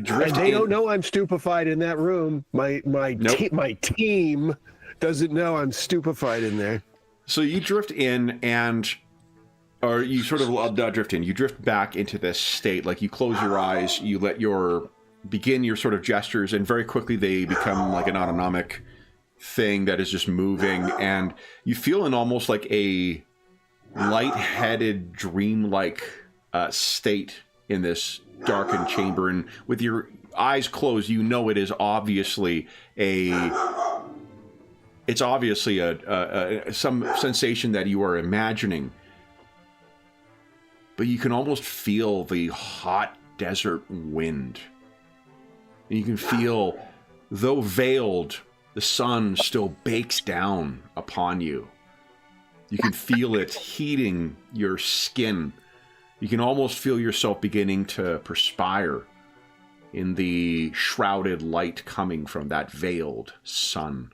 drift And they in. don't know I'm stupefied in that room. My Nope. my team doesn't know I'm stupefied in there. So you drift in or you sort of drift in. You drift back into this state. Like you close your eyes, you begin your sort of gestures, and very quickly they become like an autonomic thing that is just moving, and you feel in almost like a lightheaded, dreamlike state in this darkened chamber. And with your eyes closed, you know it is obviously some sensation that you are imagining. But you can almost feel the hot desert wind. And you can feel, though veiled, the sun still bakes down upon you. You can feel it heating your skin. You can almost feel yourself beginning to perspire in the shrouded light coming from that veiled sun.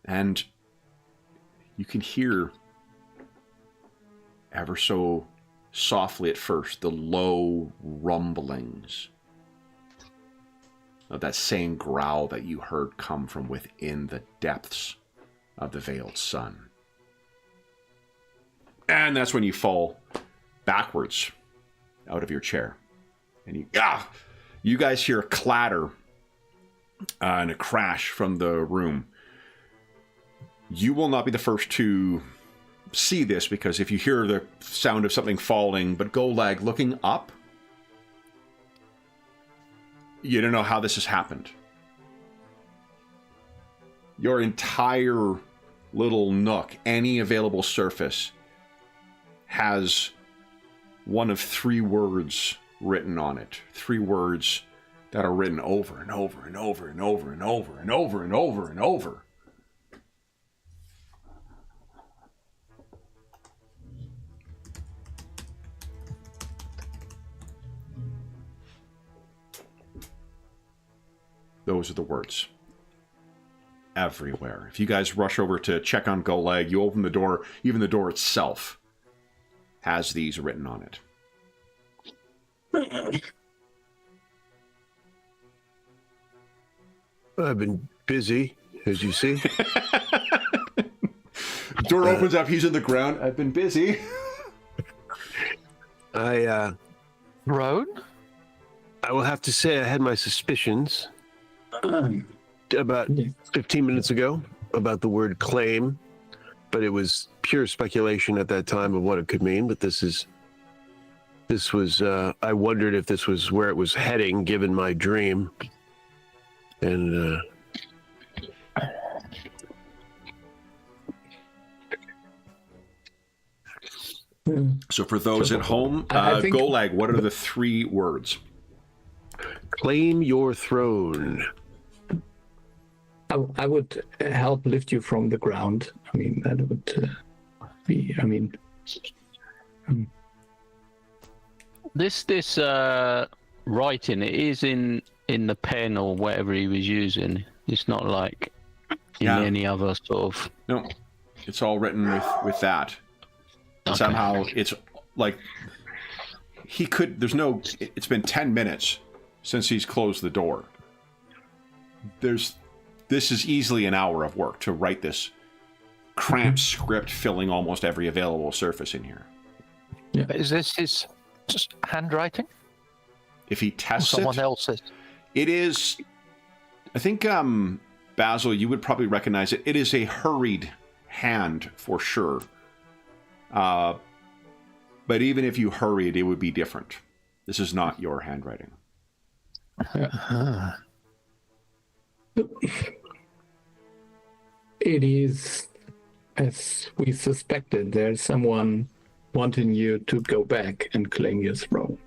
And you can hear, ever so softly at first, the low rumblings of that same growl that you heard come from within the depths of the veiled sun. And that's when you fall backwards out of your chair. And you guys hear a clatter and a crash from the room. You will not be the first to see this, because if you hear the sound of something falling, but Golag looking up, you don't know how this has happened. Your entire little nook, any available surface, has one of 3 words written on it. 3 words that are written over and over and over and over and over and over and over and over. Those are the words. Everywhere. If you guys rush over to check on Golag, you open the door, even the door itself has these written on it. I've been busy, as you see. Door opens up, he's in the ground. I've been busy. Roan? I will have to say I had my suspicions about 15 minutes ago about the word claim, but it was pure speculation at that time of what it could mean. But this was I wondered if this was where it was heading, given my dream. And so for those at home, I think- Golag, what are the 3 words? claim your throne. I would help lift you from the ground. I mean, that would be. I mean, This writing, it is in the pen or whatever he was using. It's not like in Yeah. any other sort of. No, it's all written with that. Okay. Somehow it's like it's been 10 minutes since he's closed the door. This is easily an hour of work to write this cramped script filling almost every available surface in here. Is this his just handwriting? If he Or tests someone it, else's? it is, I think, Basil, you would probably recognize it. It is a hurried hand for sure. but even if you hurried, it would be different. This is not your handwriting. It is, as we suspected, there's someone wanting you to go back and claim your throne.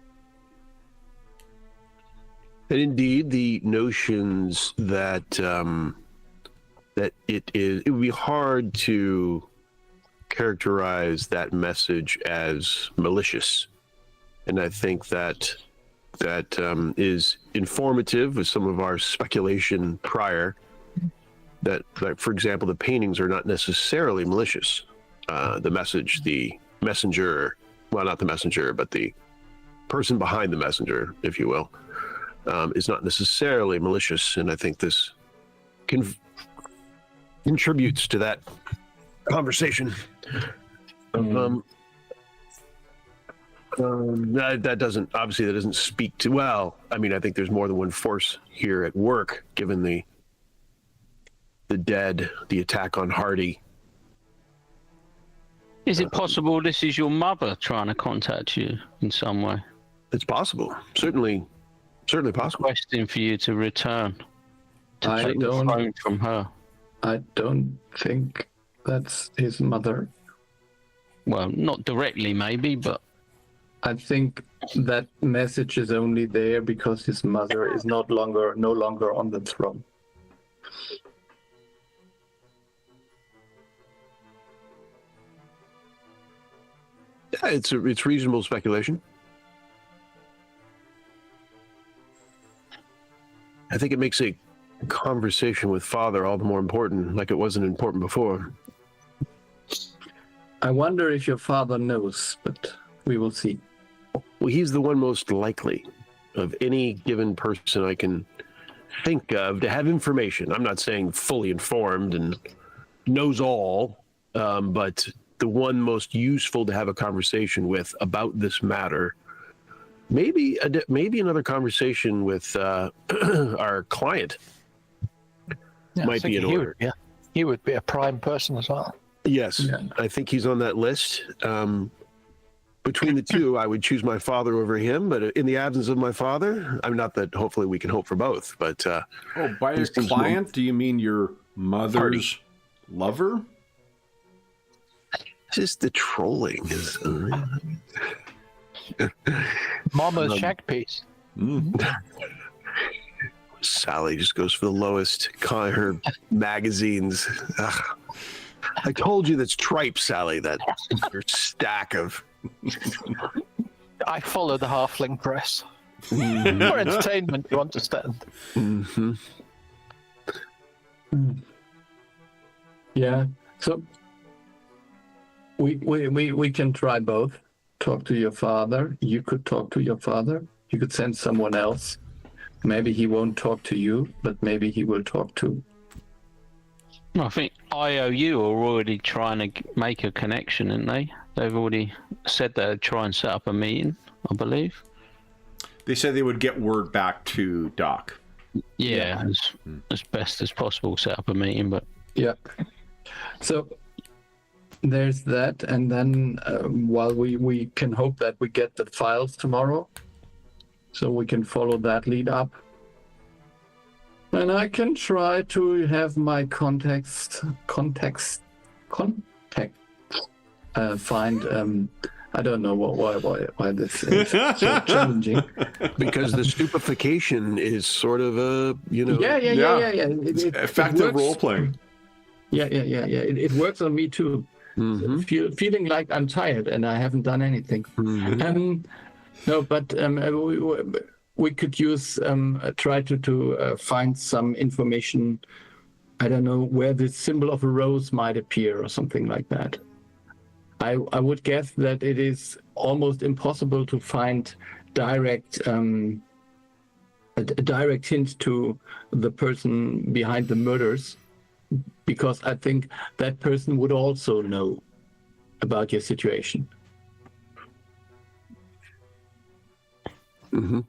And indeed, the notions that that it would be hard to characterize that message as malicious, and I think that is informative of some of our speculation prior. That, for example, the paintings are not necessarily malicious. The message, the messenger, well, not the messenger, but the person behind the messenger, if you will, is not necessarily malicious, and I think this contributes to that conversation. That doesn't speak to, well, I mean, I think there's more than one force here at work, given the dead, the attack on Hardy. Is it possible this is your mother trying to contact you in some way? It's possible. Certainly possible. Requesting for you to return. To I take the don't- throne from her. I don't think that's his mother. Well, not directly maybe, but I think that message is only there because his mother is no longer on the throne. Yeah, it's reasonable speculation. I think it makes a conversation with father all the more important, like it wasn't important before. I wonder if your father knows, but we will see. Well, he's the one most likely of any given person I can think of to have information. I'm not saying fully informed and knows all, but the one most useful to have a conversation with about this matter. Maybe another conversation with our client might be in order. He would be a prime person as well. Yes, Yeah. I think he's on that list. Between the two, I would choose my father over him, but in the absence of my father, I'm not that hopefully we can hope for both. But By your client, do you mean your mother's lover? just the trolling is. Mama's shag piece. Sally just goes for the lowest, calling her magazines. Ugh. I told you that's tripe, Sally. That your stack of. I follow the halfling press. For entertainment, you understand. Mm-hmm. Yeah. So we can try both. Talk to your father. You could talk to your father. You could send someone else. Maybe he won't talk to you, but maybe he will talk to. I think IOU are already trying to make a connection, aren't they? They've already said they'd try and set up a meeting, I believe. They said they would get word back to Doc. Yeah, as best as possible, set up a meeting, but Yeah. So there's that, and then while we can hope that we get the files tomorrow, so we can follow that lead up. And I can try to have my contact find. I don't know why this is so challenging. Because the stupefaction is sort of a, Yeah. It Effective works. role playing. Yeah. It works on me too. Mhm. Feeling like I'm tired and I haven't done anything. Mhm. No, but we could use try to find some information. I don't know where the symbol of a rose might appear or something like that. I would guess that it is almost impossible to find direct a direct hint to the person behind the murders, because I think that person would also know about your situation. Mm-hmm.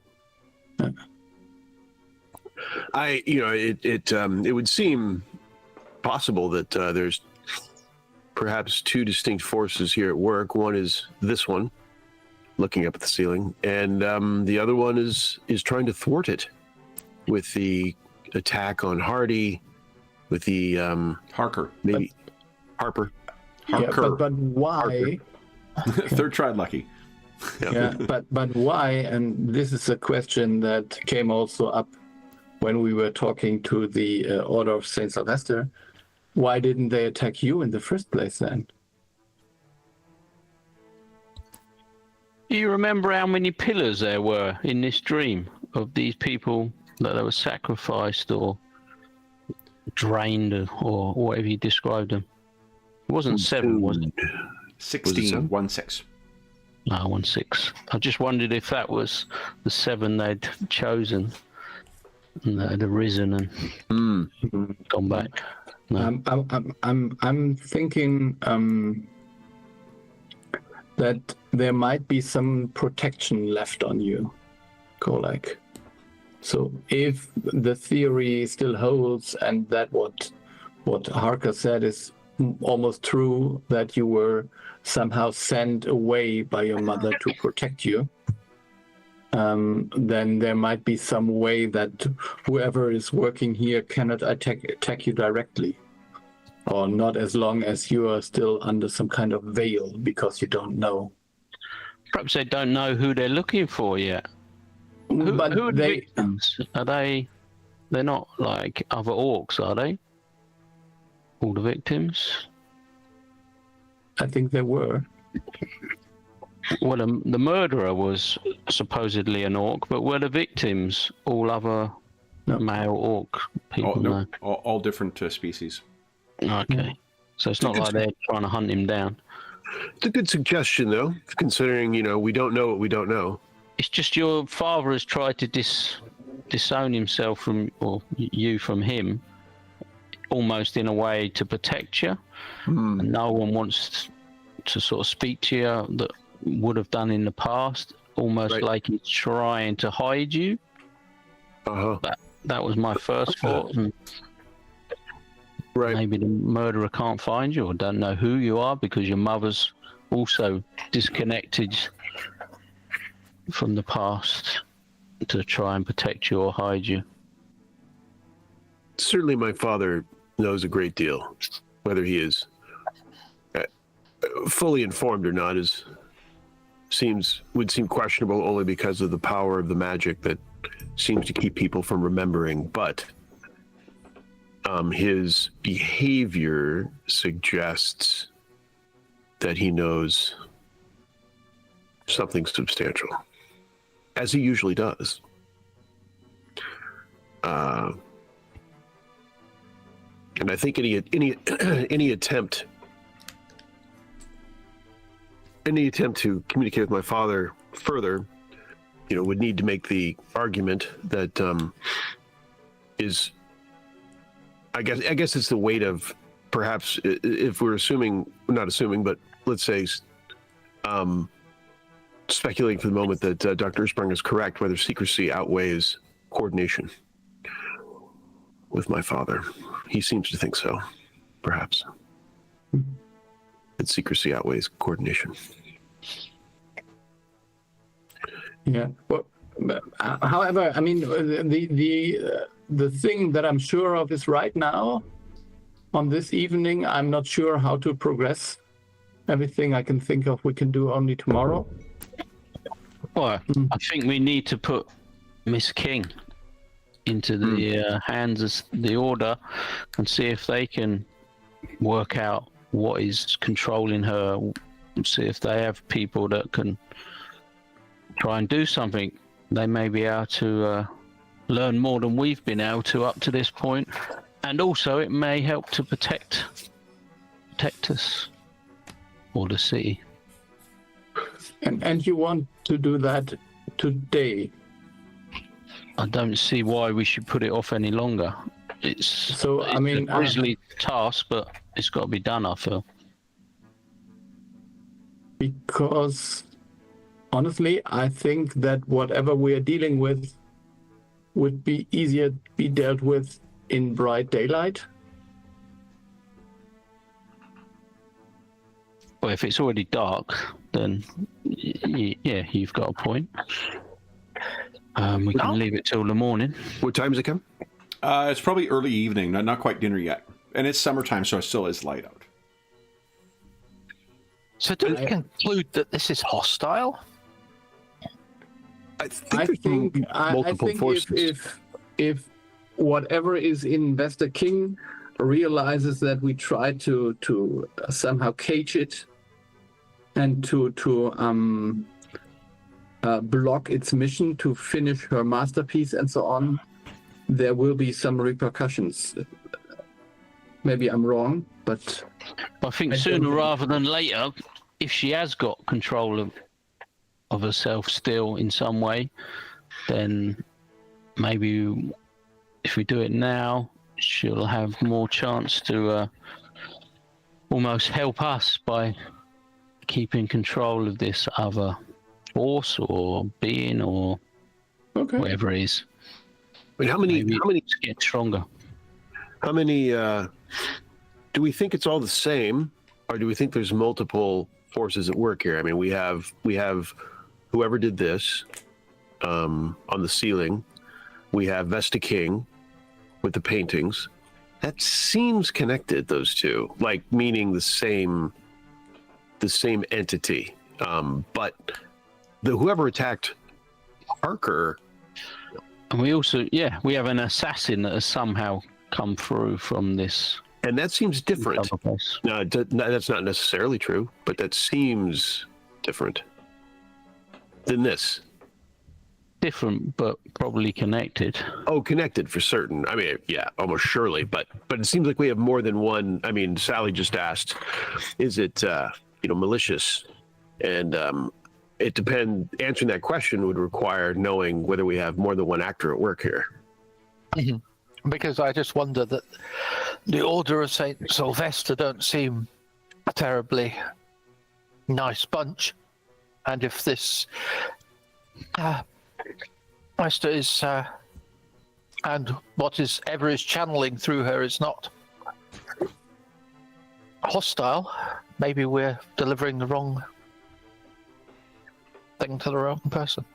It would seem possible that there's perhaps two distinct forces here at work. One is this one, looking up at the ceiling, and the other one is trying to thwart it with the attack on Hardy, with the Harker. maybe Harper. Harker. Yeah, but why? Third try lucky. Yeah, but why? And this is a question that came also up when we were talking to the Order of Saint Sylvester. Why didn't they attack you in the first place then? Do you remember how many pillars there were in this dream of these people that they were sacrificed or drained or whatever you described them? It wasn't 7, was it? 16, 1-6. No, 1-6. I just wondered if that was the 7 they'd chosen and they'd arisen and gone back. No. I'm thinking that there might be some protection left on you, Kolak. So if the theory still holds, and that what Harker said is almost true, that you were somehow sent away by your mother to protect you, then there might be some way that whoever is working here cannot attack you directly, or not as long as you are still under some kind of veil because you don't know. Perhaps they don't know who they're looking for yet. Who are the victims? Are they? They're not like other orcs, are they? All the victims? I think there were. Well, the murderer was supposedly an orc, but were the victims all other male orc people? All different species. Okay. So it's not like they're trying to hunt him down. It's a good suggestion, though, considering, we don't know what we don't know. It's just your father has tried to disown himself from, or you from him, almost in a way to protect you. And no one wants to sort of speak to you that would have done in the past, almost like he's trying to hide you. That was my first thought. And maybe the murderer can't find you or don't know who you are because your mother's also disconnected from the past to try and protect you or hide you. Certainly my father knows a great deal. Whether he is fully informed or not would seem questionable, only because of the power of the magic that seems to keep people from remembering. But his behavior suggests that he knows something substantial, as he usually does. And I think any attempt to communicate with my father further, would need to make the argument that is, I guess it's the weight of, perhaps, if we're not assuming, but let's say, speculating for the moment that Dr. Ersprung is correct, whether secrecy outweighs coordination with my father. He seems to think so, perhaps. That secrecy outweighs coordination. Yeah. Well, however, I mean, the thing that I'm sure of is right now, on this evening, I'm not sure how to progress. Everything I can think of, we can do only tomorrow. Well, I think we need to put Miss King into the hands of the Order and see if they can work out what is controlling her, see if they have people that can try and do something. They may be able to learn more than we've been able to up to this point, and also it may help to protect us or the city. And you want to do that today? I don't see why we should put it off any longer. It's a grisly task, but it's got to be done, I feel. Because honestly, I think that whatever we're dealing with would be easier to be dealt with in bright daylight. Well, if it's already dark, then yeah, you've got a point. We can leave it till the morning. What time does it come? It's probably early evening, not quite dinner yet. And it's summertime, so it still is light out. So do we conclude that this is hostile? I think if whatever is in Investor King realizes that we try to somehow cage it and to block its mission to finish her masterpiece and so on, there will be some repercussions. Maybe I'm wrong, but I think sooner rather than later, if she has got control of herself still in some way, then maybe if we do it now, she'll have more chance to almost help us by keeping control of this other force or being or whatever it is. But how many get stronger? How many do we think it's all the same, or do we think there's multiple forces at work here? I mean, we have whoever did this on the ceiling. We have Vesta King with the paintings. That seems connected, those two, like meaning the same entity. But whoever attacked Parker. And we also, we have an assassin that has somehow come through from this. And that seems different. No, that's not necessarily true, but that seems different than this. Different, but probably connected. Oh, connected for certain. I mean, yeah, almost surely. But it seems like we have more than one. I mean, Sally just asked, is it malicious? And it depends. Answering that question would require knowing whether we have more than one actor at work here. Mm-hmm. Because I just wonder that the Order of Saint Sylvester don't seem a terribly nice bunch, and if this Master is and what is ever is channeling through her is not hostile, maybe we're delivering the wrong thing to the wrong person.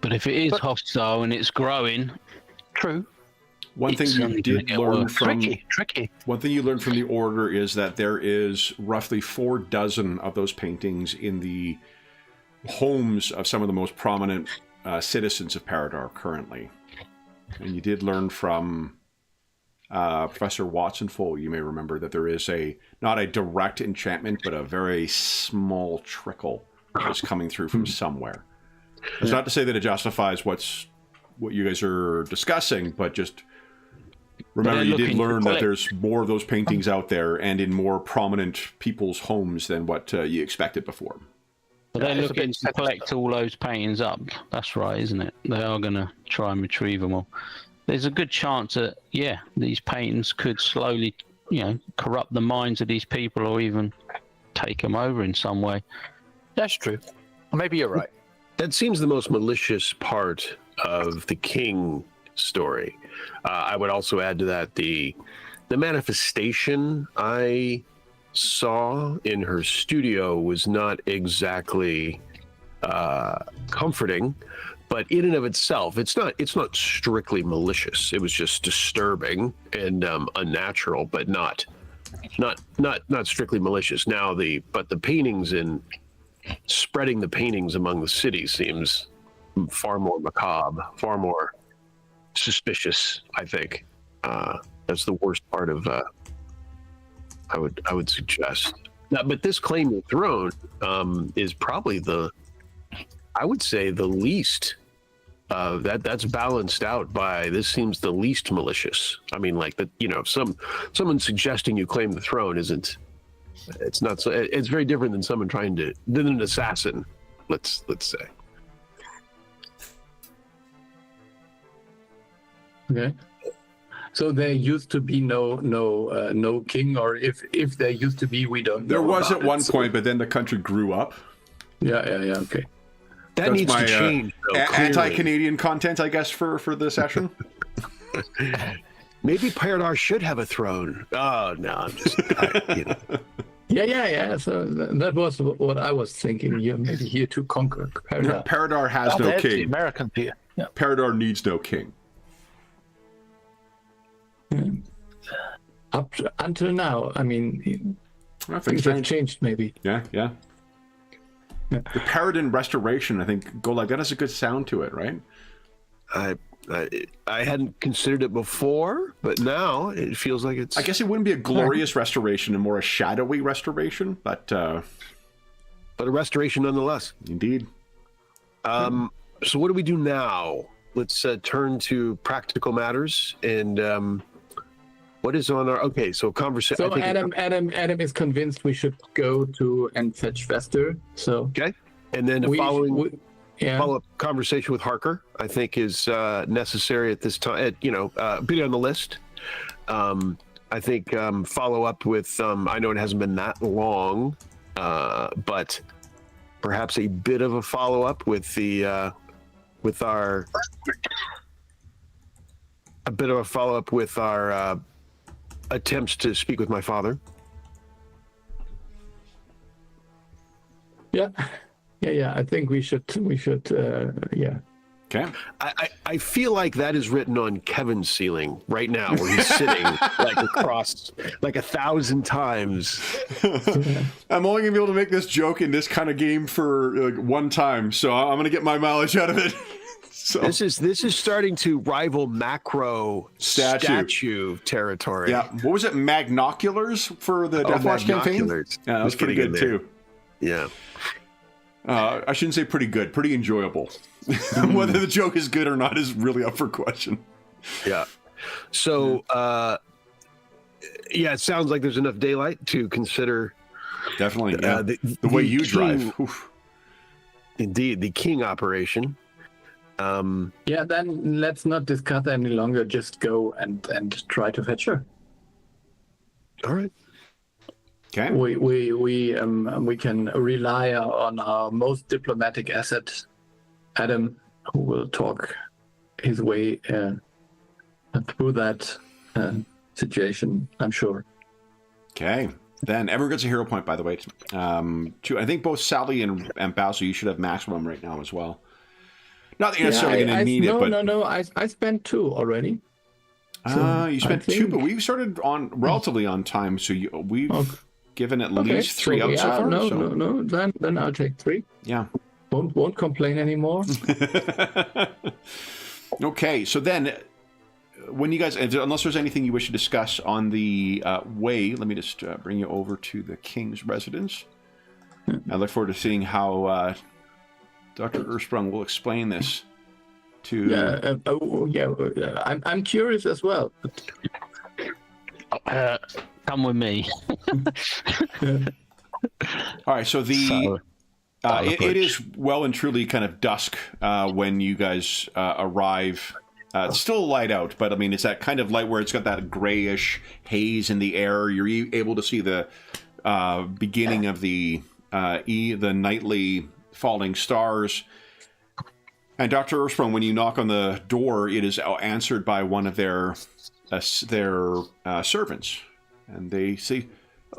But if it is hostile and it's growing, true. One thing you did learn from tricky. One thing you learned from the Order is that there is roughly 4 dozen of those paintings in the homes of some of the most prominent citizens of Paridar currently. And you did learn from Professor Watsonful, you may remember, that there is not a direct enchantment, but a very small trickle that's coming through from somewhere. It's not to say that it justifies what you guys are discussing, but just remember you did learn that there's more of those paintings out there and in more prominent people's homes than what you expected before. But they're looking to collect all those paintings up. That's right, isn't it? They are going to try and retrieve them all. There's a good chance that, these paintings could slowly, corrupt the minds of these people or even take them over in some way. That's true. Maybe you're right. That seems the most malicious part of the King story. I would also add to that the manifestation I saw in her studio was not exactly comforting, but in and of itself, it's not strictly malicious. It was just disturbing and unnatural, but not strictly malicious. Now the paintings and spreading the paintings among the city seems far more macabre, far more suspicious. I think that's the worst part of. I would suggest. Now, but this claim to throne is probably I would say the least. That's balanced out by this seems the least malicious. I mean, like that. Someone suggesting you claim the throne isn't. It's not so. It's very different than someone than an assassin. Let's say. Okay. So there used to be no king, or if there used to be, we don't know. There was at one point, but then the country grew up. Yeah. Okay. That needs to change. Anti-Canadian content, I guess, for the session. Maybe Paridar should have a throne. Oh no, I'm just Yeah. So that was what I was thinking. You're maybe here to conquer Paridar. Paridar has no There's the king. American view. Yeah. Paridar needs no king. Up until now, I mean, I think things have changed maybe. Yeah. The Paridar restoration, I think, go like that has a good sound to it, right? I hadn't considered it before, but now it feels like it's. I guess it wouldn't be a glorious restoration and more a shadowy restoration, but a restoration nonetheless. Indeed. So what do we do now? Let's turn to practical matters and what is on our so conversation. So Adam is convinced we should go to and fetch Vester. So okay, and then the follow-up conversation with Harker, I think, is necessary at this time. Be on the list. I think follow up with. I know it hasn't been that long, but perhaps a bit of a follow up with the with our attempts to speak with my father. Yeah. I think we should. Yeah. Okay. I feel like that is written on Kevin's ceiling right now, where he's sitting like across like 1,000 times. I'm only gonna be able to make this joke in this kind of game for like one time, so I'm gonna get my mileage out of it. So this is starting to rival macro statue territory. Yeah. What was it? Magnoculars for the Deathwatch campaign? Yeah, that was pretty good too. Yeah. I shouldn't say pretty good, pretty enjoyable. Whether the joke is good or not is really up for question. Yeah. So, it sounds like there's enough daylight to consider. Definitely. Yeah. The way you drive. Oof. Indeed, the king operation. Then let's not discuss any longer. Just go and try to fetch her. All right. Okay. We can rely on our most diplomatic asset, Adam, who will talk his way through that situation, I'm sure. Okay. Then everyone gets a hero point, by the way. I think both Sally and Basil, you should have maximum right now as well. Not that you're necessarily going to need it, but... No. I spent 2 already. You spent 2, but we've started on relatively on time, so we've given at least 3 out so far. No. Then I'll take 3. Yeah. Won't complain anymore. Okay, so then, when you guys, unless there's anything you wish to discuss on the way, let me just bring you over to the King's residence. I look forward to seeing how Dr. Ursprung will explain this to... I'm curious as well. Come with me. All right, so it is well and truly kind of dusk when you guys arrive. It's still light out, but I mean, it's that kind of light where it's got that grayish haze in the air. You're able to see the beginning of the nightly falling stars. And Dr. Ursprung, when you knock on the door, it is answered by one of their servants. And they say,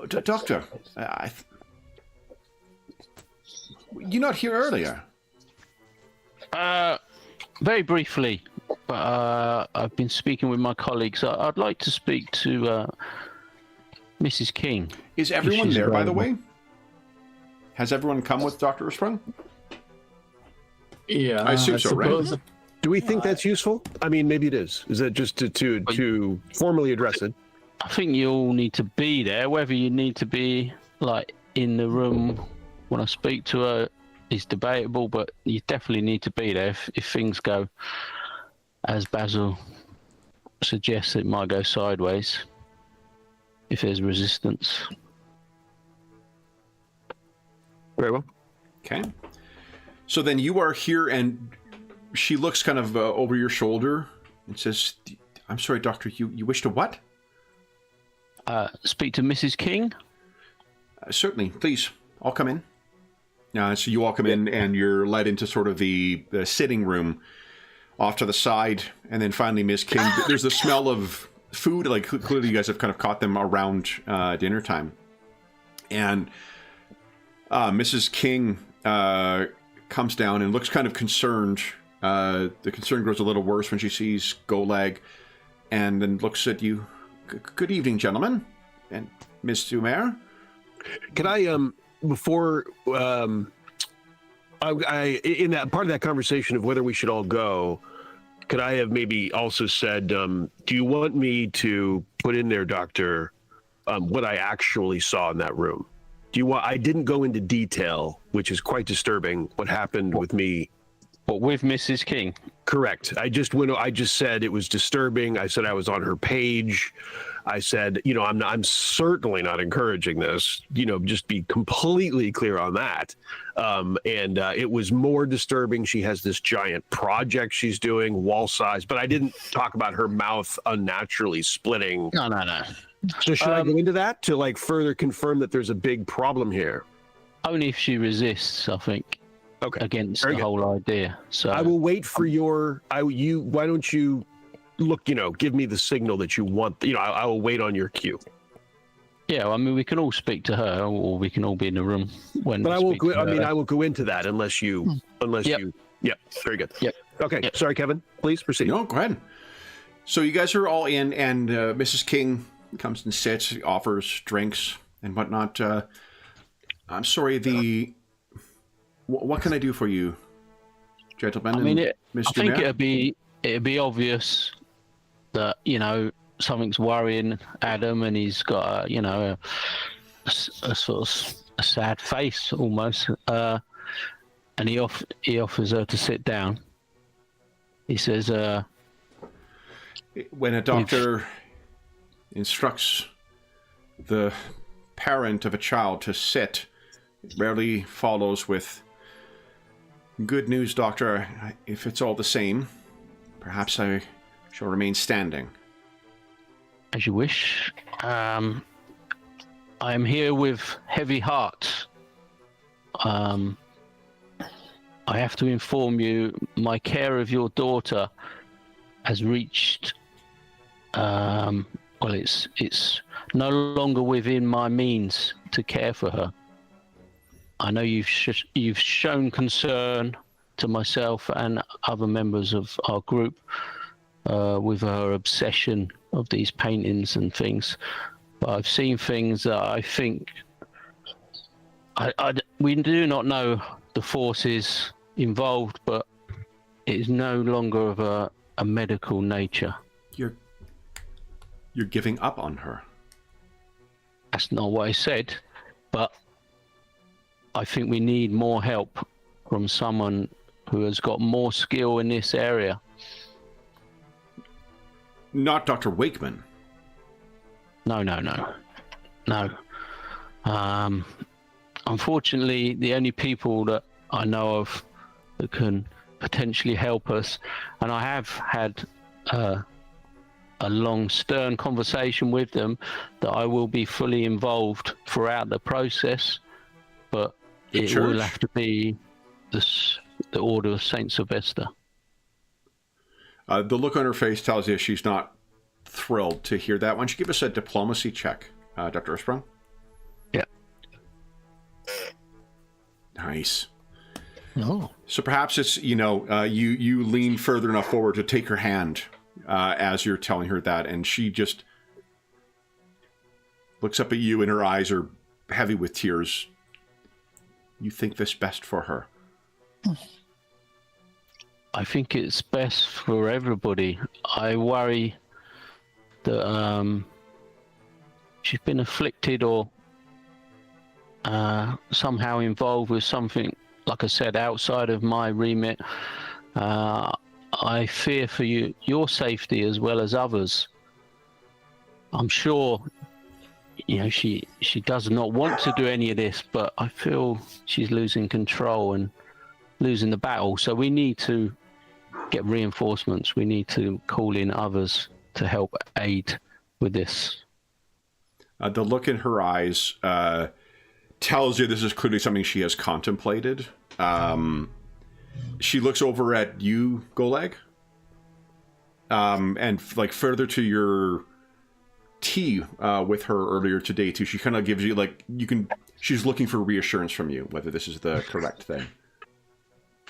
Doctor, you're not here earlier. Very briefly, but I've been speaking with my colleagues. I'd like to speak to Mrs. King. Is everyone there, by the way? Has everyone come with Dr. Ursprung? Yeah, I assume so, right? Do we think that's useful? I mean, maybe it is. Is that just to formally address it? I think you all need to be there. Whether you need to be like in the room when I speak to her is debatable, but you definitely need to be there if things go as Basil suggests. It might go sideways if there's resistance. Very well. Okay. So then you are here, and she looks kind of over your shoulder and says, I'm sorry, Doctor, you wish to what? Speak to Mrs. King? Certainly, please. I'll come in. So you all come in, and you're led into sort of the sitting room off to the side, and then finally Miss King. There's the smell of food, like clearly you guys have kind of caught them around dinner time. And Mrs. King comes down and looks kind of concerned. The concern grows a little worse when she sees Golag, and then looks at you. Good evening, gentlemen, and Miss Sumer. Can I, before I in that part of that conversation of whether we should all go, could I have maybe also said, do you want me to put in there, Doctor, what I actually saw in that room? Do you want? I didn't go into detail, which is quite disturbing. What happened with me? But with Mrs. King? Correct. I just said it was disturbing. I said I was on her page. I said, I'm certainly not encouraging this. Just be completely clear on that. And it was more disturbing. She has this giant project she's doing, wall size, but I didn't talk about her mouth unnaturally splitting. No. So should I go into that to further confirm that there's a big problem here? Only if she resists, I think. Okay. Against Very the good. whole idea. So I will wait for why don't you look, give me the signal that you want, I will wait on your cue. Yeah, I mean, we can all speak to her, or we can all be in the room when. But we I won't speak to her. I will go into that unless you. Yep. Very good. Yep. Okay. Yep. Sorry, Kevin. Please proceed. No, go ahead. So you guys are all in, and Mrs. King comes and sits, offers drinks and whatnot. I'm sorry. What can I do for you, gentlemen? I mean, Mr. I think Mayor? it'd be obvious that something's worrying Adam, and he's got a sort of a sad face almost. And he offers her to sit down. He says, when a doctor instructs the parent of a child to sit, it rarely follows with good news, doctor. If it's all the same, perhaps I shall remain standing. as you wish. I am here with heavy heart. I have to inform you, my care of your daughter has reached. Well, it's no longer within my means to care for her. I know you've shown concern to myself and other members of our group with her obsession of these paintings and things, but I've seen things that I think we do not know the forces involved, but it is no longer of a medical nature. You're giving up on her. That's not what I said, but I think we need more help from someone who has got more skill in this area. Not Dr. Wakeman. No. Unfortunately, the only people that I know of that can potentially help us, and I have had a long, stern conversation with them, that I will be fully involved throughout the process, but it will have to be the Order of Saint Sylvester. The look on her face tells you she's not thrilled to hear that. Why don't you give us a diplomacy check, Dr. Ersprung? Yeah. Nice. Oh. So perhaps it's, you lean further enough forward to take her hand as you're telling her that, and she just looks up at you and her eyes are heavy with tears. You think this best for her? I think it's best for everybody. I worry that she's been afflicted or somehow involved with something, like I said, outside of my remit. I fear for your safety as well as others. I'm sure, she does not want to do any of this, but I feel she's losing control and losing the battle. So we need to get reinforcements. We need to call in others to help aid with this. The look in her eyes tells you this is clearly something she has contemplated. She looks over at you, Golag, and further to your tea with her earlier today too. She kind of gives you you can she's looking for reassurance from you, whether this is the correct thing.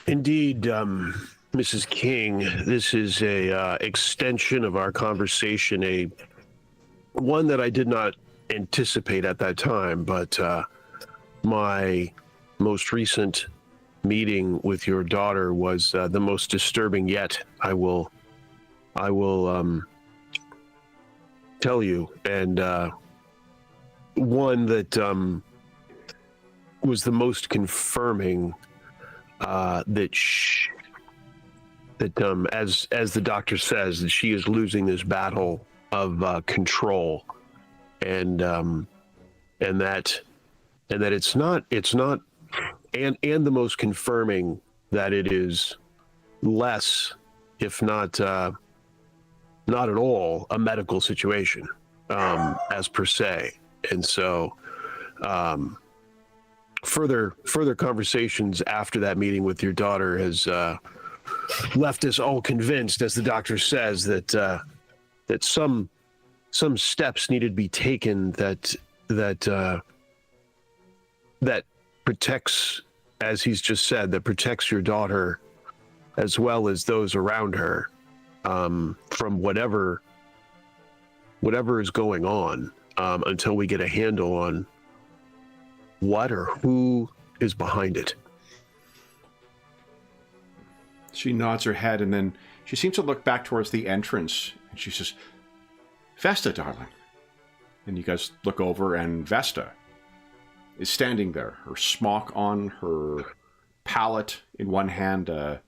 Indeed, Mrs. King, this is a extension of our conversation, one that I did not anticipate at that time, but my most recent meeting with your daughter was the most disturbing yet. I will tell you, and one that was the most confirming that as the doctor says, that she is losing this battle of control, and that it's not and the most confirming that it is less, if not at all, a medical situation, as per se. And so further conversations after that meeting with your daughter has left us all convinced, as the doctor says, that some steps needed to be taken that protects, as he's just said, that protects your daughter as well as those around her from whatever is going on, until we get a handle on what or who is behind it. She nods her head, and then she seems to look back towards the entrance, and she says, "Vesta, darling." And you guys look over, and Vesta is standing there, her smock on, her palette in one hand, a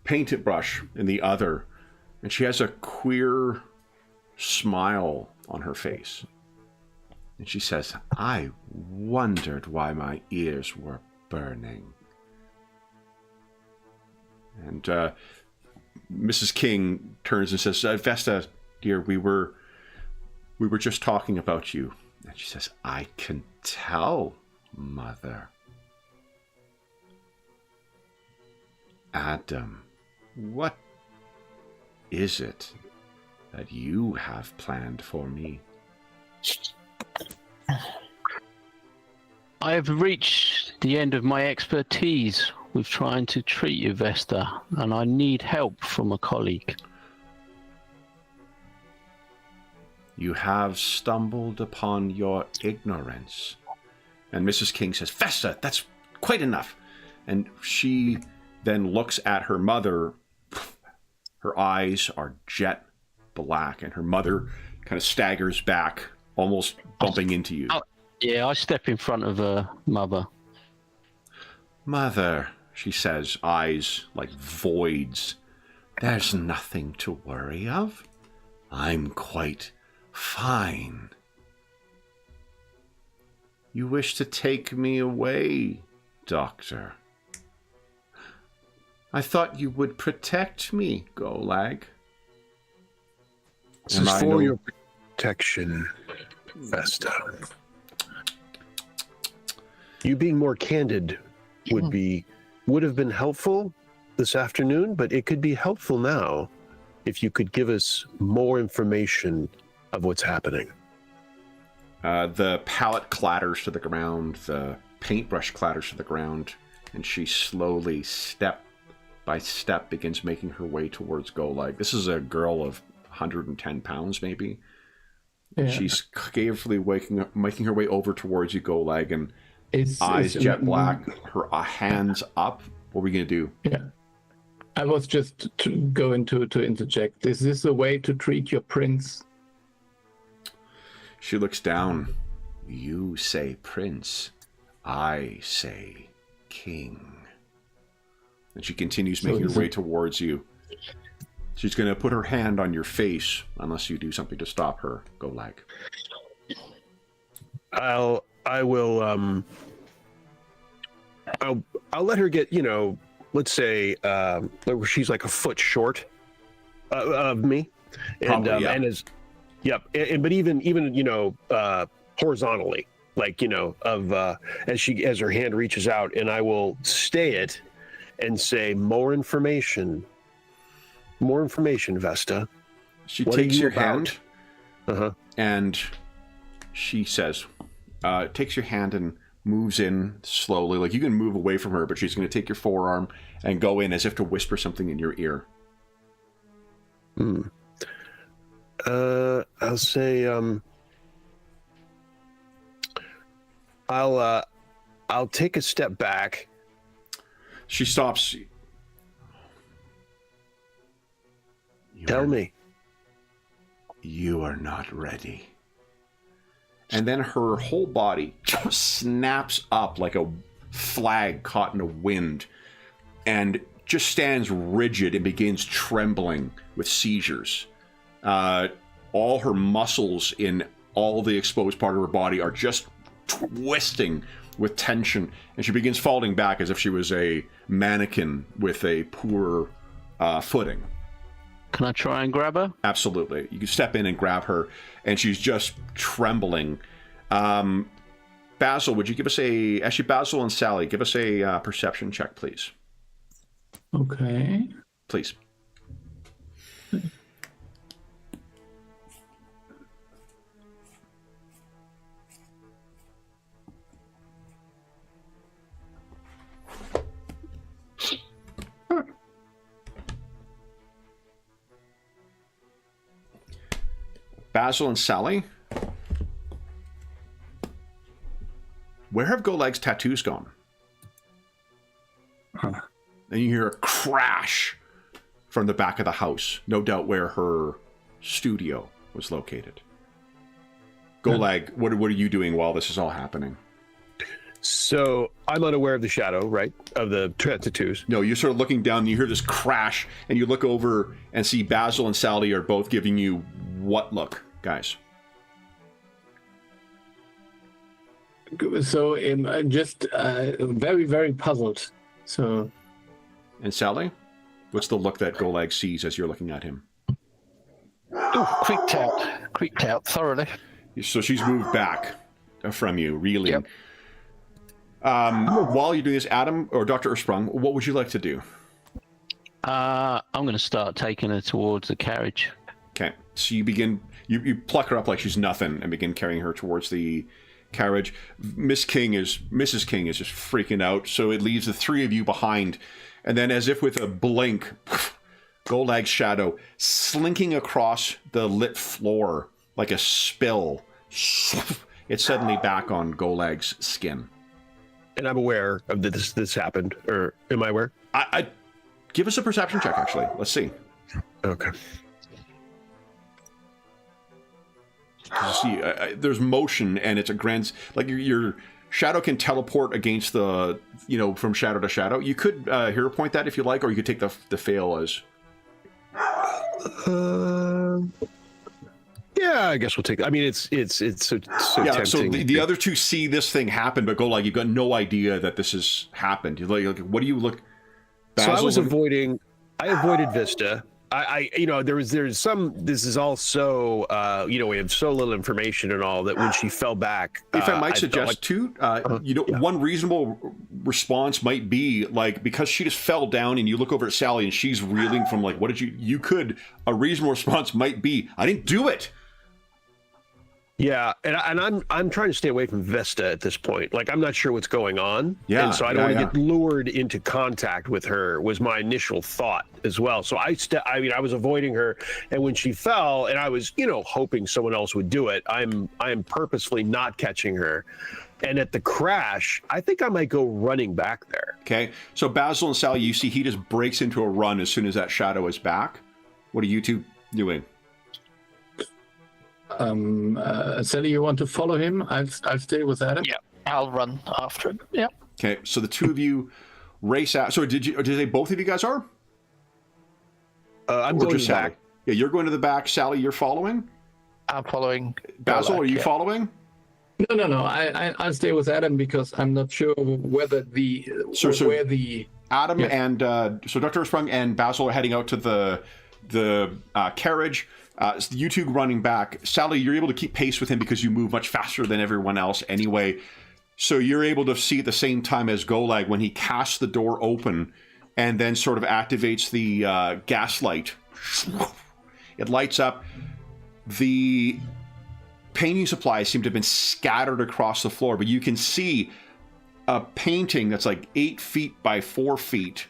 painted brush in the other, and she has a queer smile on her face. And she says, "I wondered why my ears were burning." And Mrs. King turns and says, "Vesta, dear, we were just talking about you." And she says, "I can tell, Mother." "Adam, what is it that you have planned for me?" I have reached the end of my expertise with trying to treat you, Vesta, and I need help from a colleague. "You have stumbled upon your ignorance." And Mrs. King says, "Vesta, that's quite enough." And she then looks at her mother. Her eyes are jet black, and her mother kind of staggers back, almost bumping into you. Yeah, I step in front of her mother. "Mother," she says, eyes like voids, "there's nothing to worry of. I'm quite fine." "You wish to take me away, Doctor? I thought you would protect me, Golag." This is for your protection, Vesta. You being more candid would have been helpful this afternoon, but it could be helpful now if you could give us more information of what's happening. The palette clatters to the ground, the paintbrush clatters to the ground, and she slowly, step by step, begins making her way towards Golag. This is a girl of 110 pounds, maybe. Yeah. She's carefully making her way over towards you, Golag, and eyes jet black, her hands up. What are we going to do? Yeah. I was just going to interject. Is this a way to treat your prince? She looks down. "You say prince. I say king." And she continues making her way towards you. She's going to put her hand on your face unless you do something to stop her, Golag. I'll let her get, let's say she's like a foot short of me, and Probably, yeah. And as but even horizontally, like as her hand reaches out, and I will stay it and say, more information, Vesta. She takes your hand, and she says, takes your hand and moves in slowly. Like, you can move away from her, but she's going to take your forearm and go in as if to whisper something in your ear. I'll say, I'll take a step back. She stops. Tell me. You are not ready. And then her whole body snaps up like a flag caught in a wind and just stands rigid and begins trembling with seizures. All her muscles in all the exposed part of her body are just twisting with tension, and she begins falling back as if she was a mannequin with a poor footing. Can I try and grab her? Absolutely. You can step in and grab her, and she's just trembling. Basil, would you give us actually, Basil and Sally, give us a perception check, please. Okay. Please. Basil and Sally, where have Goleg's tattoos gone? Huh. And you hear a crash from the back of the house, no doubt where her studio was located. Goleg, what are you doing while this is all happening? So I'm unaware of the shadow, right? Of the tattoos. No, you're sort of looking down and you hear this crash, and you look over and see Basil and Sally are both giving you what look, guys? So I'm just very, very puzzled. So. And Sally, what's the look that Goleg sees as you're looking at him? Oh, creeped out thoroughly. So she's moved back from you, reeling. Yep. While you're doing this, Adam or Dr. Ursprung, what would you like to do? I'm going to start taking her towards the carriage. Okay, so you begin, you pluck her up like she's nothing and begin carrying her towards the carriage. Mrs. King is just freaking out, so it leaves the three of you behind. And then, as if with a blink, Goleg's shadow slinking across the lit floor like a spill. It's suddenly back on Goleg's skin. And I'm aware of this happened, or am I aware? I give us a perception check, actually. Let's see. Okay. You see, there's motion, and it's a grand, like your shadow can teleport against the, from shadow to shadow. You could hero point that if you like, or you could take the fail as. Yeah, I guess we'll take. I mean, it's so yeah. tempting. So the other two see this thing happen, but go like you've got no idea that this has happened. You're like, what do you look? So I was avoiding. I avoided Vista. There's some. This is all so. We have so little information and all that when she fell back. If I might suggest too, one reasonable response might be like, because she just fell down and you look over at Sally and she's reeling from like, what did you? A reasonable response might be, I didn't do it. Yeah, and I'm trying to stay away from Vesta at this point. Like, I'm not sure what's going on. Yeah, and so I don't want to get lured into contact with her was my initial thought as well. So I was avoiding her, and when she fell, and I was, hoping someone else would do it, I'm purposefully not catching her. And at the crash, I think I might go running back there. Okay, so Basil and Sally, you see he just breaks into a run as soon as that shadow is back. What are you two doing? Sally, you want to follow him? I'll stay with Adam. Yeah, I'll run after him. Yeah. Okay, so the two of you race out. So did they both of you guys are? I'm going to the back. Yeah, you're going to the back. Sally, you're following? I'm following. Basil, are you following? No. I'll stay with Adam because I'm not sure whether where the Adam and so Dr. Sprung and Basil are heading out to the carriage. You two running back. Sally, you're able to keep pace with him because you move much faster than everyone else anyway. So you're able to see at the same time as Goleg when he casts the door open and then sort of activates the gas light. It lights up. The painting supplies seem to have been scattered across the floor, but you can see a painting that's like 8 feet by 4 feet,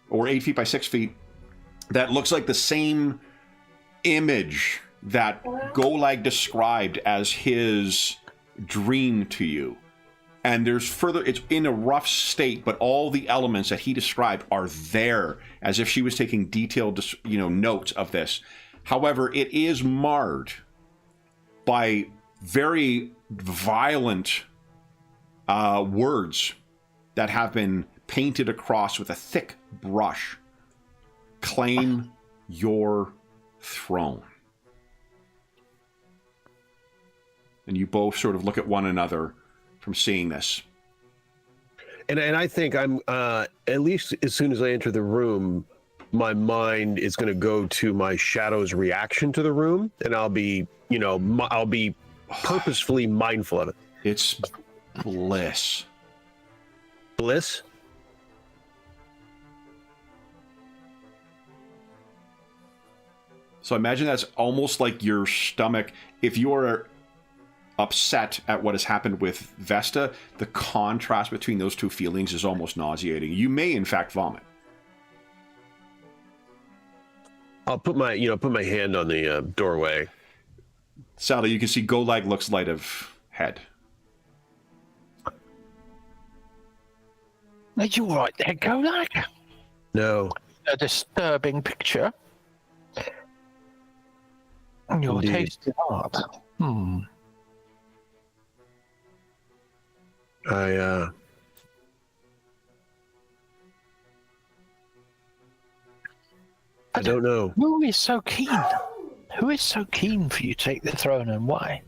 or 8 feet by 6 feet, that looks like the same image that Golag described as his dream to you. And there's further, it's in a rough state, but all the elements that he described are there, as if she was taking detailed, notes of this. However, it is marred by very violent words that have been painted across with a thick brush. Claim your throne. And you both sort of look at one another from seeing this. And I think I'm, at least as soon as I enter the room, my mind is going to go to my shadow's reaction to the room, and I'll be, I'll be purposefully mindful of it. It's bliss. Bliss? So imagine that's almost like your stomach. If you're upset at what has happened with Vesta, the contrast between those two feelings is almost nauseating. You may, in fact, vomit. I'll put my hand on the doorway. Sally, you can see Golag looks light of head. Are you all right there, Golag? No. A disturbing picture. Your Indeed. taste in art. I don't know. Who is so keen? Who is so keen for you to take the throne, and why?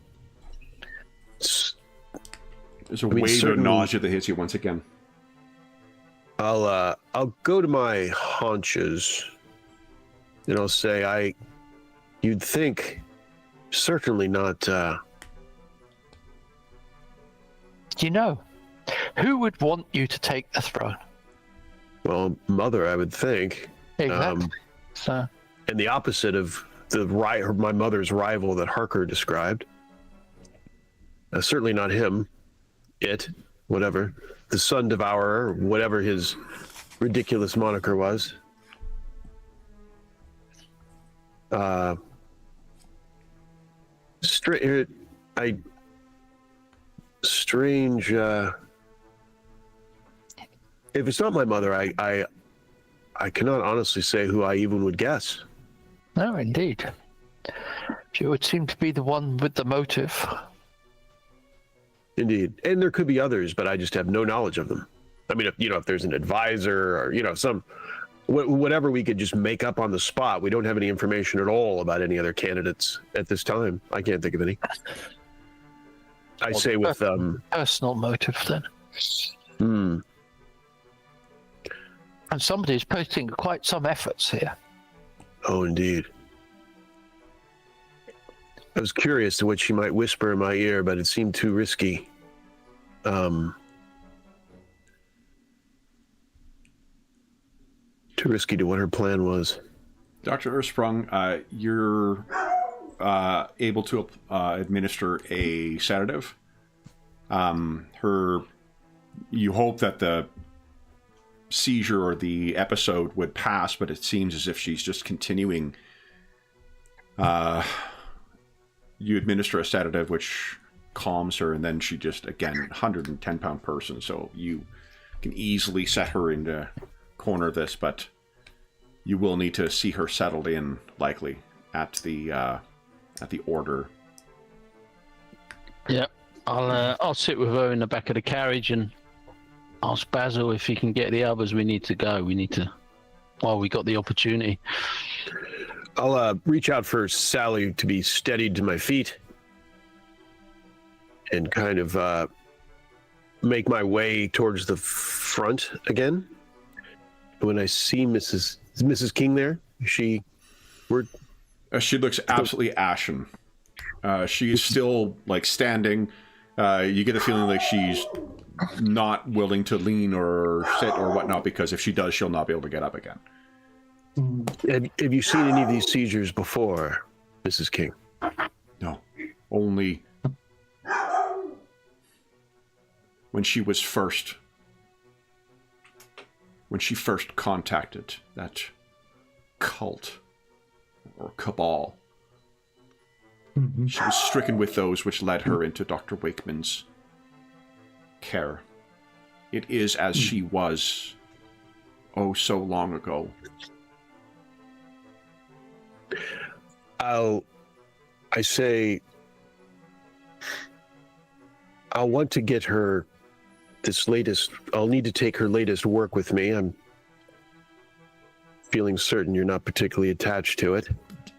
There's a wave of nausea that hits you once again. I'll go to my haunches, and I'll say, you'd think, certainly not. Who would want you to take the throne? Well, Mother, I would think. Exactly. So, and the opposite of my mother's rival that Harker described. Certainly not him. Whatever. The Sun Devourer, whatever his ridiculous moniker was. Strange. If it's not my mother, I cannot honestly say who I even would guess. no, indeed. She would seem to be the one with the motive. Indeed, and there could be others, but I just have no knowledge of them. I mean, if there's an advisor or some whatever we could just make up on the spot. We don't have any information at all about any other candidates at this time. I can't think of any. I say with personal motive then. And somebody's putting quite some efforts here. Oh, indeed. I was curious to what she might whisper in my ear, but it seemed too risky. Too risky to what her plan was. Dr. Ersprung, you're able to administer a sedative. You hope that the seizure or the episode would pass, but it seems as if she's just continuing. You administer a sedative, which calms her, and then she just, again, 110-pound person, so you can easily set her into corner this, but you will need to see her settled in, likely, at the order. Yeah, I'll sit with her in the back of the carriage and ask Basil if he can get the others. We need to go. We got the opportunity. I'll reach out for Sally to be steadied to my feet and kind of make my way towards the front again. When I see Mrs. King there, she looks absolutely ashen. She is still standing. You get the feeling like she's not willing to lean or sit or whatnot, because if she does, she'll not be able to get up again. Have you seen any of these seizures before, Mrs. King? No, only when she first contacted that cult or cabal. She was stricken with those which led her into Dr. Wakeman's care. It is as she was, oh, so long ago. I'll want to get her I'll need to take her latest work with me. I'm feeling certain you're not particularly attached to it.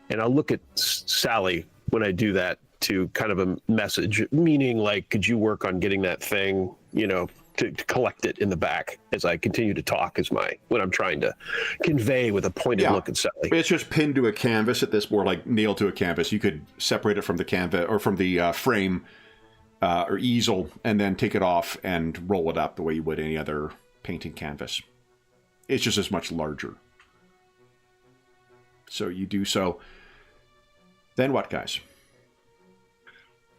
And I'll look at Sally when I do that to kind of a message, meaning like, could you work on getting that thing, to collect it in the back as I continue to talk what I'm trying to convey with a pointed look at Sally. It's just pinned to a canvas at this, more like nailed to a canvas. You could separate it from the canvas or from the frame or easel and then take it off and roll it up the way you would any other painting canvas. It's just as much larger. So you do so. Then what, guys?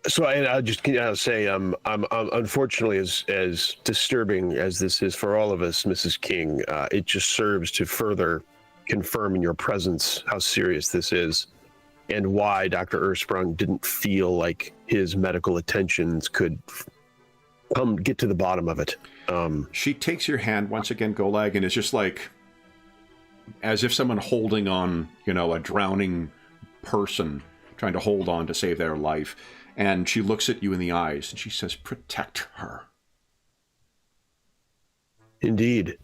So I'll just say, I'm unfortunately, as disturbing as this is for all of us, Mrs. King, it just serves to further confirm in your presence how serious this is and why Dr. Ersprung didn't feel like his medical attentions could get to the bottom of it. She takes your hand once again, Golag, and it's just like as if someone holding on, a drowning person trying to hold on to save their life. And she looks at you in the eyes and she says, protect her. Indeed.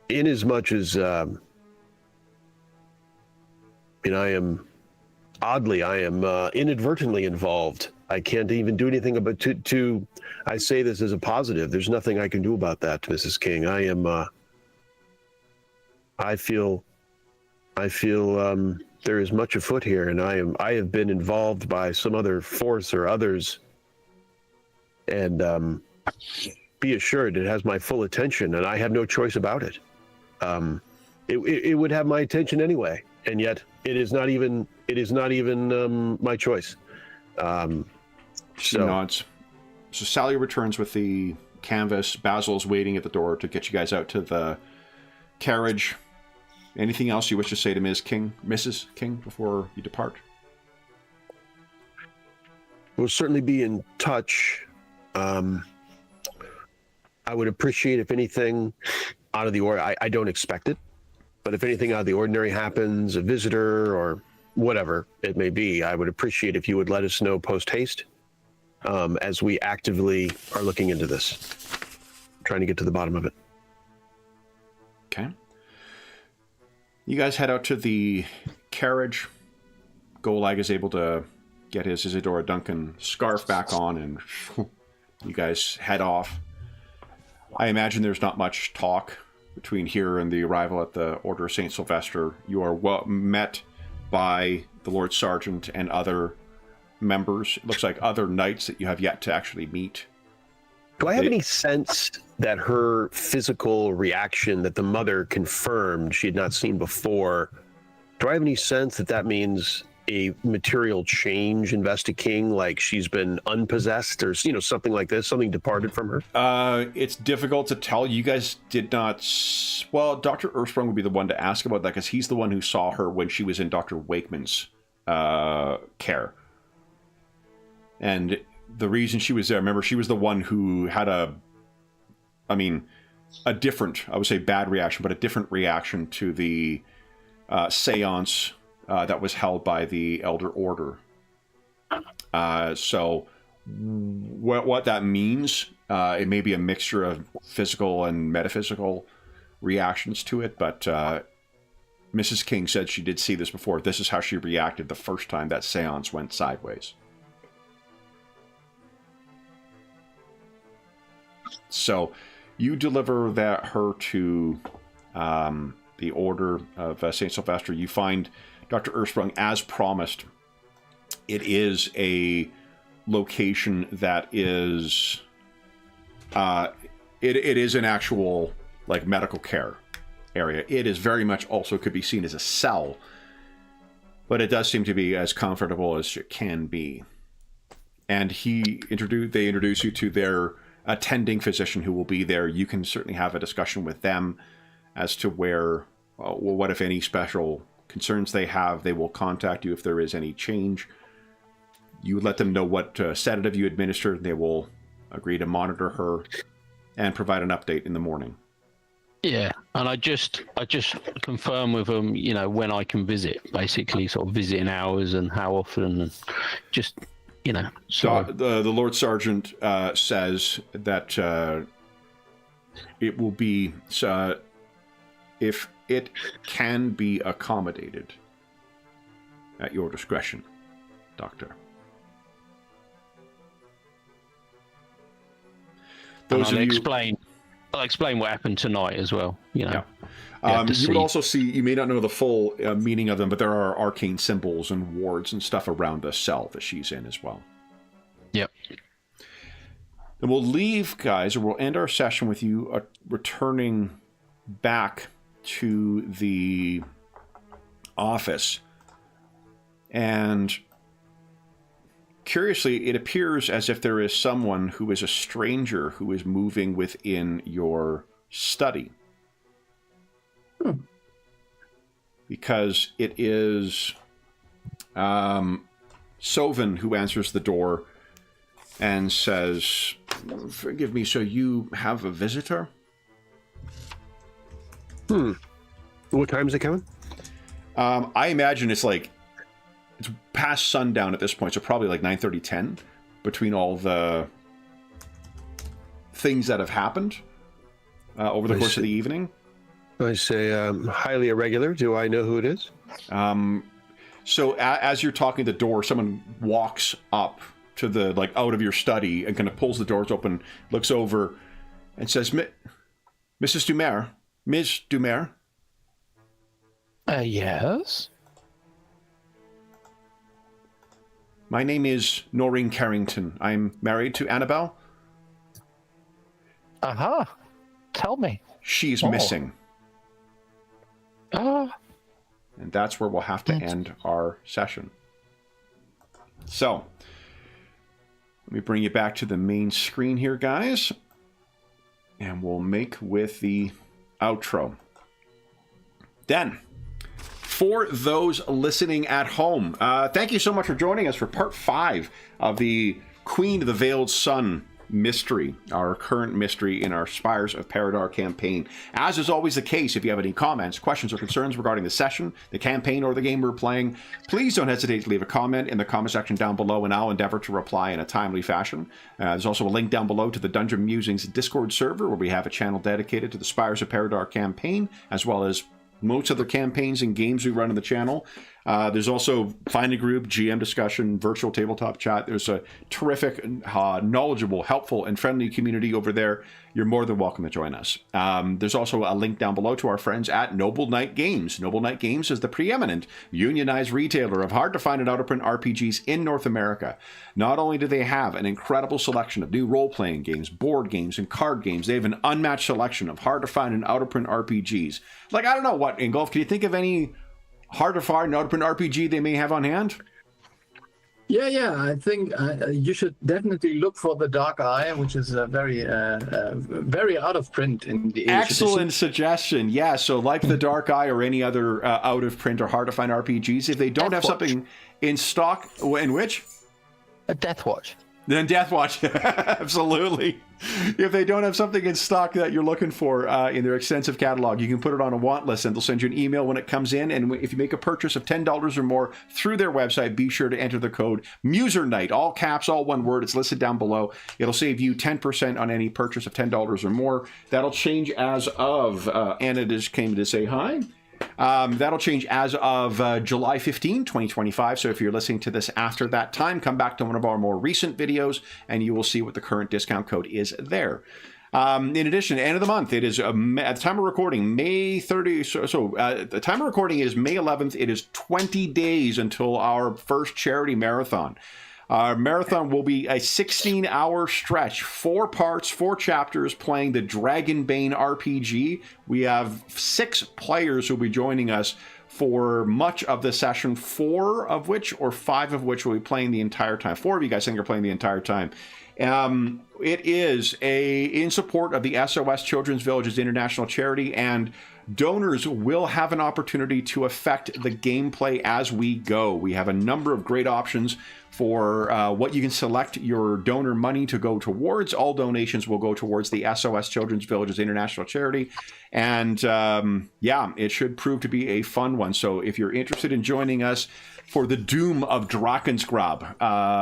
Inasmuch as, I am inadvertently involved. I can't even do anything about I say this as a positive. There's nothing I can do about that, Mrs. King. I feel there is much afoot here, and I have been involved by some other force or others, and be assured it has my full attention, and I have no choice about it. It would have my attention anyway, and yet it is not even my choice. She nods. So Sally returns with the canvas. Basil's waiting at the door to get you guys out to the carriage. Anything else you wish to say to Mrs. King, before you depart? We'll certainly be in touch. I would appreciate if anything out of the ordinary, I don't expect it, but if anything out of the ordinary happens, a visitor or whatever it may be, I would appreciate if you would let us know post-haste as we actively are looking into this, trying to get to the bottom of it. Okay. You guys head out to the carriage. Golag is able to get his Isadora Duncan scarf back on, and you guys head off. I imagine there's not much talk between here and the arrival at the Order of St. Sylvester. You are met by the Lord Sergeant and other members. It looks like other knights that you have yet to actually meet. Do I have any sense that her physical reaction that the mother confirmed she had not seen before, do I have any sense that means a material change in Vesta King, like she's been unpossessed or, something like this, something departed from her? It's difficult to tell. You guys did not... Well, Dr. Ersprung would be the one to ask about that because he's the one who saw her when she was in Dr. Wakeman's care. And the reason she was there, remember, she was the one who had a different, I would say bad reaction, but a different reaction to the seance that was held by the Elder Order. So what that means, it may be a mixture of physical and metaphysical reactions to it, but Mrs. King said she did see this before. This is how she reacted the first time that seance went sideways. So you deliver her to the Order of St. Sylvester. You find Dr. Ersprung, as promised. It is a location that is... it is an actual medical care area. It is very much also could be seen as a cell. but it does seem to be as comfortable as it can be. And they introduce you to their attending physician who will be there. You can certainly have a discussion with them as to what if any special concerns they have. They will contact you if there is any change. You let them know what sedative you administered. They will agree to monitor her and provide an update in the morning. Yeah, and I just confirm with them, when I can visit, basically, sort of visiting hours and how often, and just, So the Lord Sergeant says that it will be, if it can be accommodated, at your discretion, Doctor. I'll explain what happened tonight as well. Yeah. You would also see, you may not know the full meaning of them, but there are arcane symbols and wards and stuff around the cell that she's in as well. Yep. And we'll leave, guys, or we'll end our session with you returning back to the office. And curiously, it appears as if there is someone who is a stranger who is moving within your study. Because it is Sovin who answers the door and says, "Forgive me, so you have a visitor?" What time is it, Kevin? I imagine it's past sundown at this point, so probably like 9:30, 10, between all the things that have happened over the course of the evening. I say highly irregular. Do I know who it is? So as you're talking at the door, someone walks up to the, out of your study and kind of pulls the doors open, looks over, and says, Mrs. Dumer, Ms. Dumer? Yes? My name is Noreen Carrington. I'm married to Annabelle. Aha. Tell me. She's missing. And that's where we'll have to end our session. So, let me bring you back to the main screen here, guys. And we'll make with the outro. Then, for those listening at home, thank you so much for joining us for part 5 of the Queen of the Veiled Sun mystery, our current mystery in our Spires of Paridar campaign. As is always the case, if you have any comments, questions, or concerns regarding the session, the campaign, or the game we're playing, please don't hesitate to leave a comment in the comment section down below, and I'll endeavor to reply in a timely fashion. There's also a link down below to the Dungeon Musings Discord server, where we have a channel dedicated to the Spires of Paridar campaign, as well as most other campaigns and games we run on the channel. There's also Find a Group, GM discussion, virtual tabletop chat. There's a terrific, knowledgeable, helpful, and friendly community over there. You're more than welcome to join us. There's also a link down below to our friends at Noble Knight Games. Noble Knight Games is the preeminent unionized retailer of hard-to-find and out-of-print RPGs in North America. Not only do they have an incredible selection of new role-playing games, board games, and card games, they have an unmatched selection of hard-to-find and out-of-print RPGs. I don't know what, Ingolf, can you think of any hard-to-find and out-of-print RPG they may have on hand? Yeah. I think you should definitely look for the Dark Eye, which is a very out of print in the Excellent suggestion. Yeah, so like the Dark Eye or any other out of print or hard to find RPGs, if they don't have something in stock, in which? A Death Watch. Then Death Watch, absolutely. If they don't have something in stock that you're looking for in their extensive catalog, you can put it on a want list, and they'll send you an email when it comes in. And if you make a purchase of $10 or more through their website, be sure to enter the code MuserNight, all caps, all one word. It's listed down below. It'll save you 10% on any purchase of $10 or more. That'll change as of Anna just came to say hi. That'll change as of July 15, 2025. So if you're listening to this after that time, come back to one of our more recent videos and you will see what the current discount code is there. In addition, end of the month, it is at the time of recording, May 30. The time of recording is May 11th. It is 20 days until our first charity marathon. Our marathon will be a 16-hour stretch, 4 parts, 4 chapters, playing the Dragonbane RPG. We have 6 players who will be joining us for much of the session, 4 of which or 5 of which will be playing the entire time. 4 of you guys think are playing the entire time. It is in support of the SOS Children's Villages International Charity, and donors will have an opportunity to affect the gameplay as we go. We have a number of great options for what you can select your donor money to go towards. All donations will go towards the SOS Children's Villages International Charity. And yeah, it should prove to be a fun one. So if you're interested in joining us for the Doom of Drakensgrab,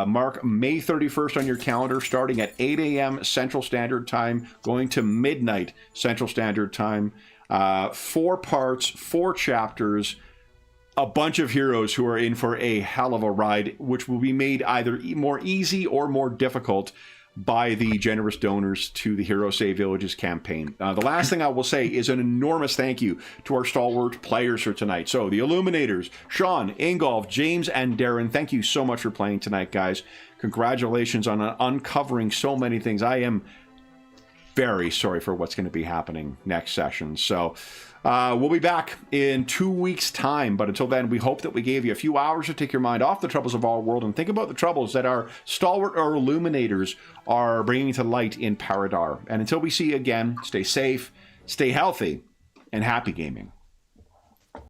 mark May 31st on your calendar, starting at 8 a.m. Central Standard Time, going to midnight Central Standard Time. 4 parts, 4 chapters, a bunch of heroes who are in for a hell of a ride, which will be made either more easy or more difficult by the generous donors to the Hero Save Villages campaign. The last thing I will say is an enormous thank you to our stalwart players for tonight. So the Illuminators, Sean, Ingolf, James, and Darren, thank you so much for playing tonight, guys. Congratulations on uncovering so many things. I am very sorry for what's going to be happening next session. So we'll be back in 2 weeks' time. But until then, we hope that we gave you a few hours to take your mind off the troubles of our world and think about the troubles that our stalwart or illuminators are bringing to light in Paridar. And until we see you again, stay safe, stay healthy, and happy gaming.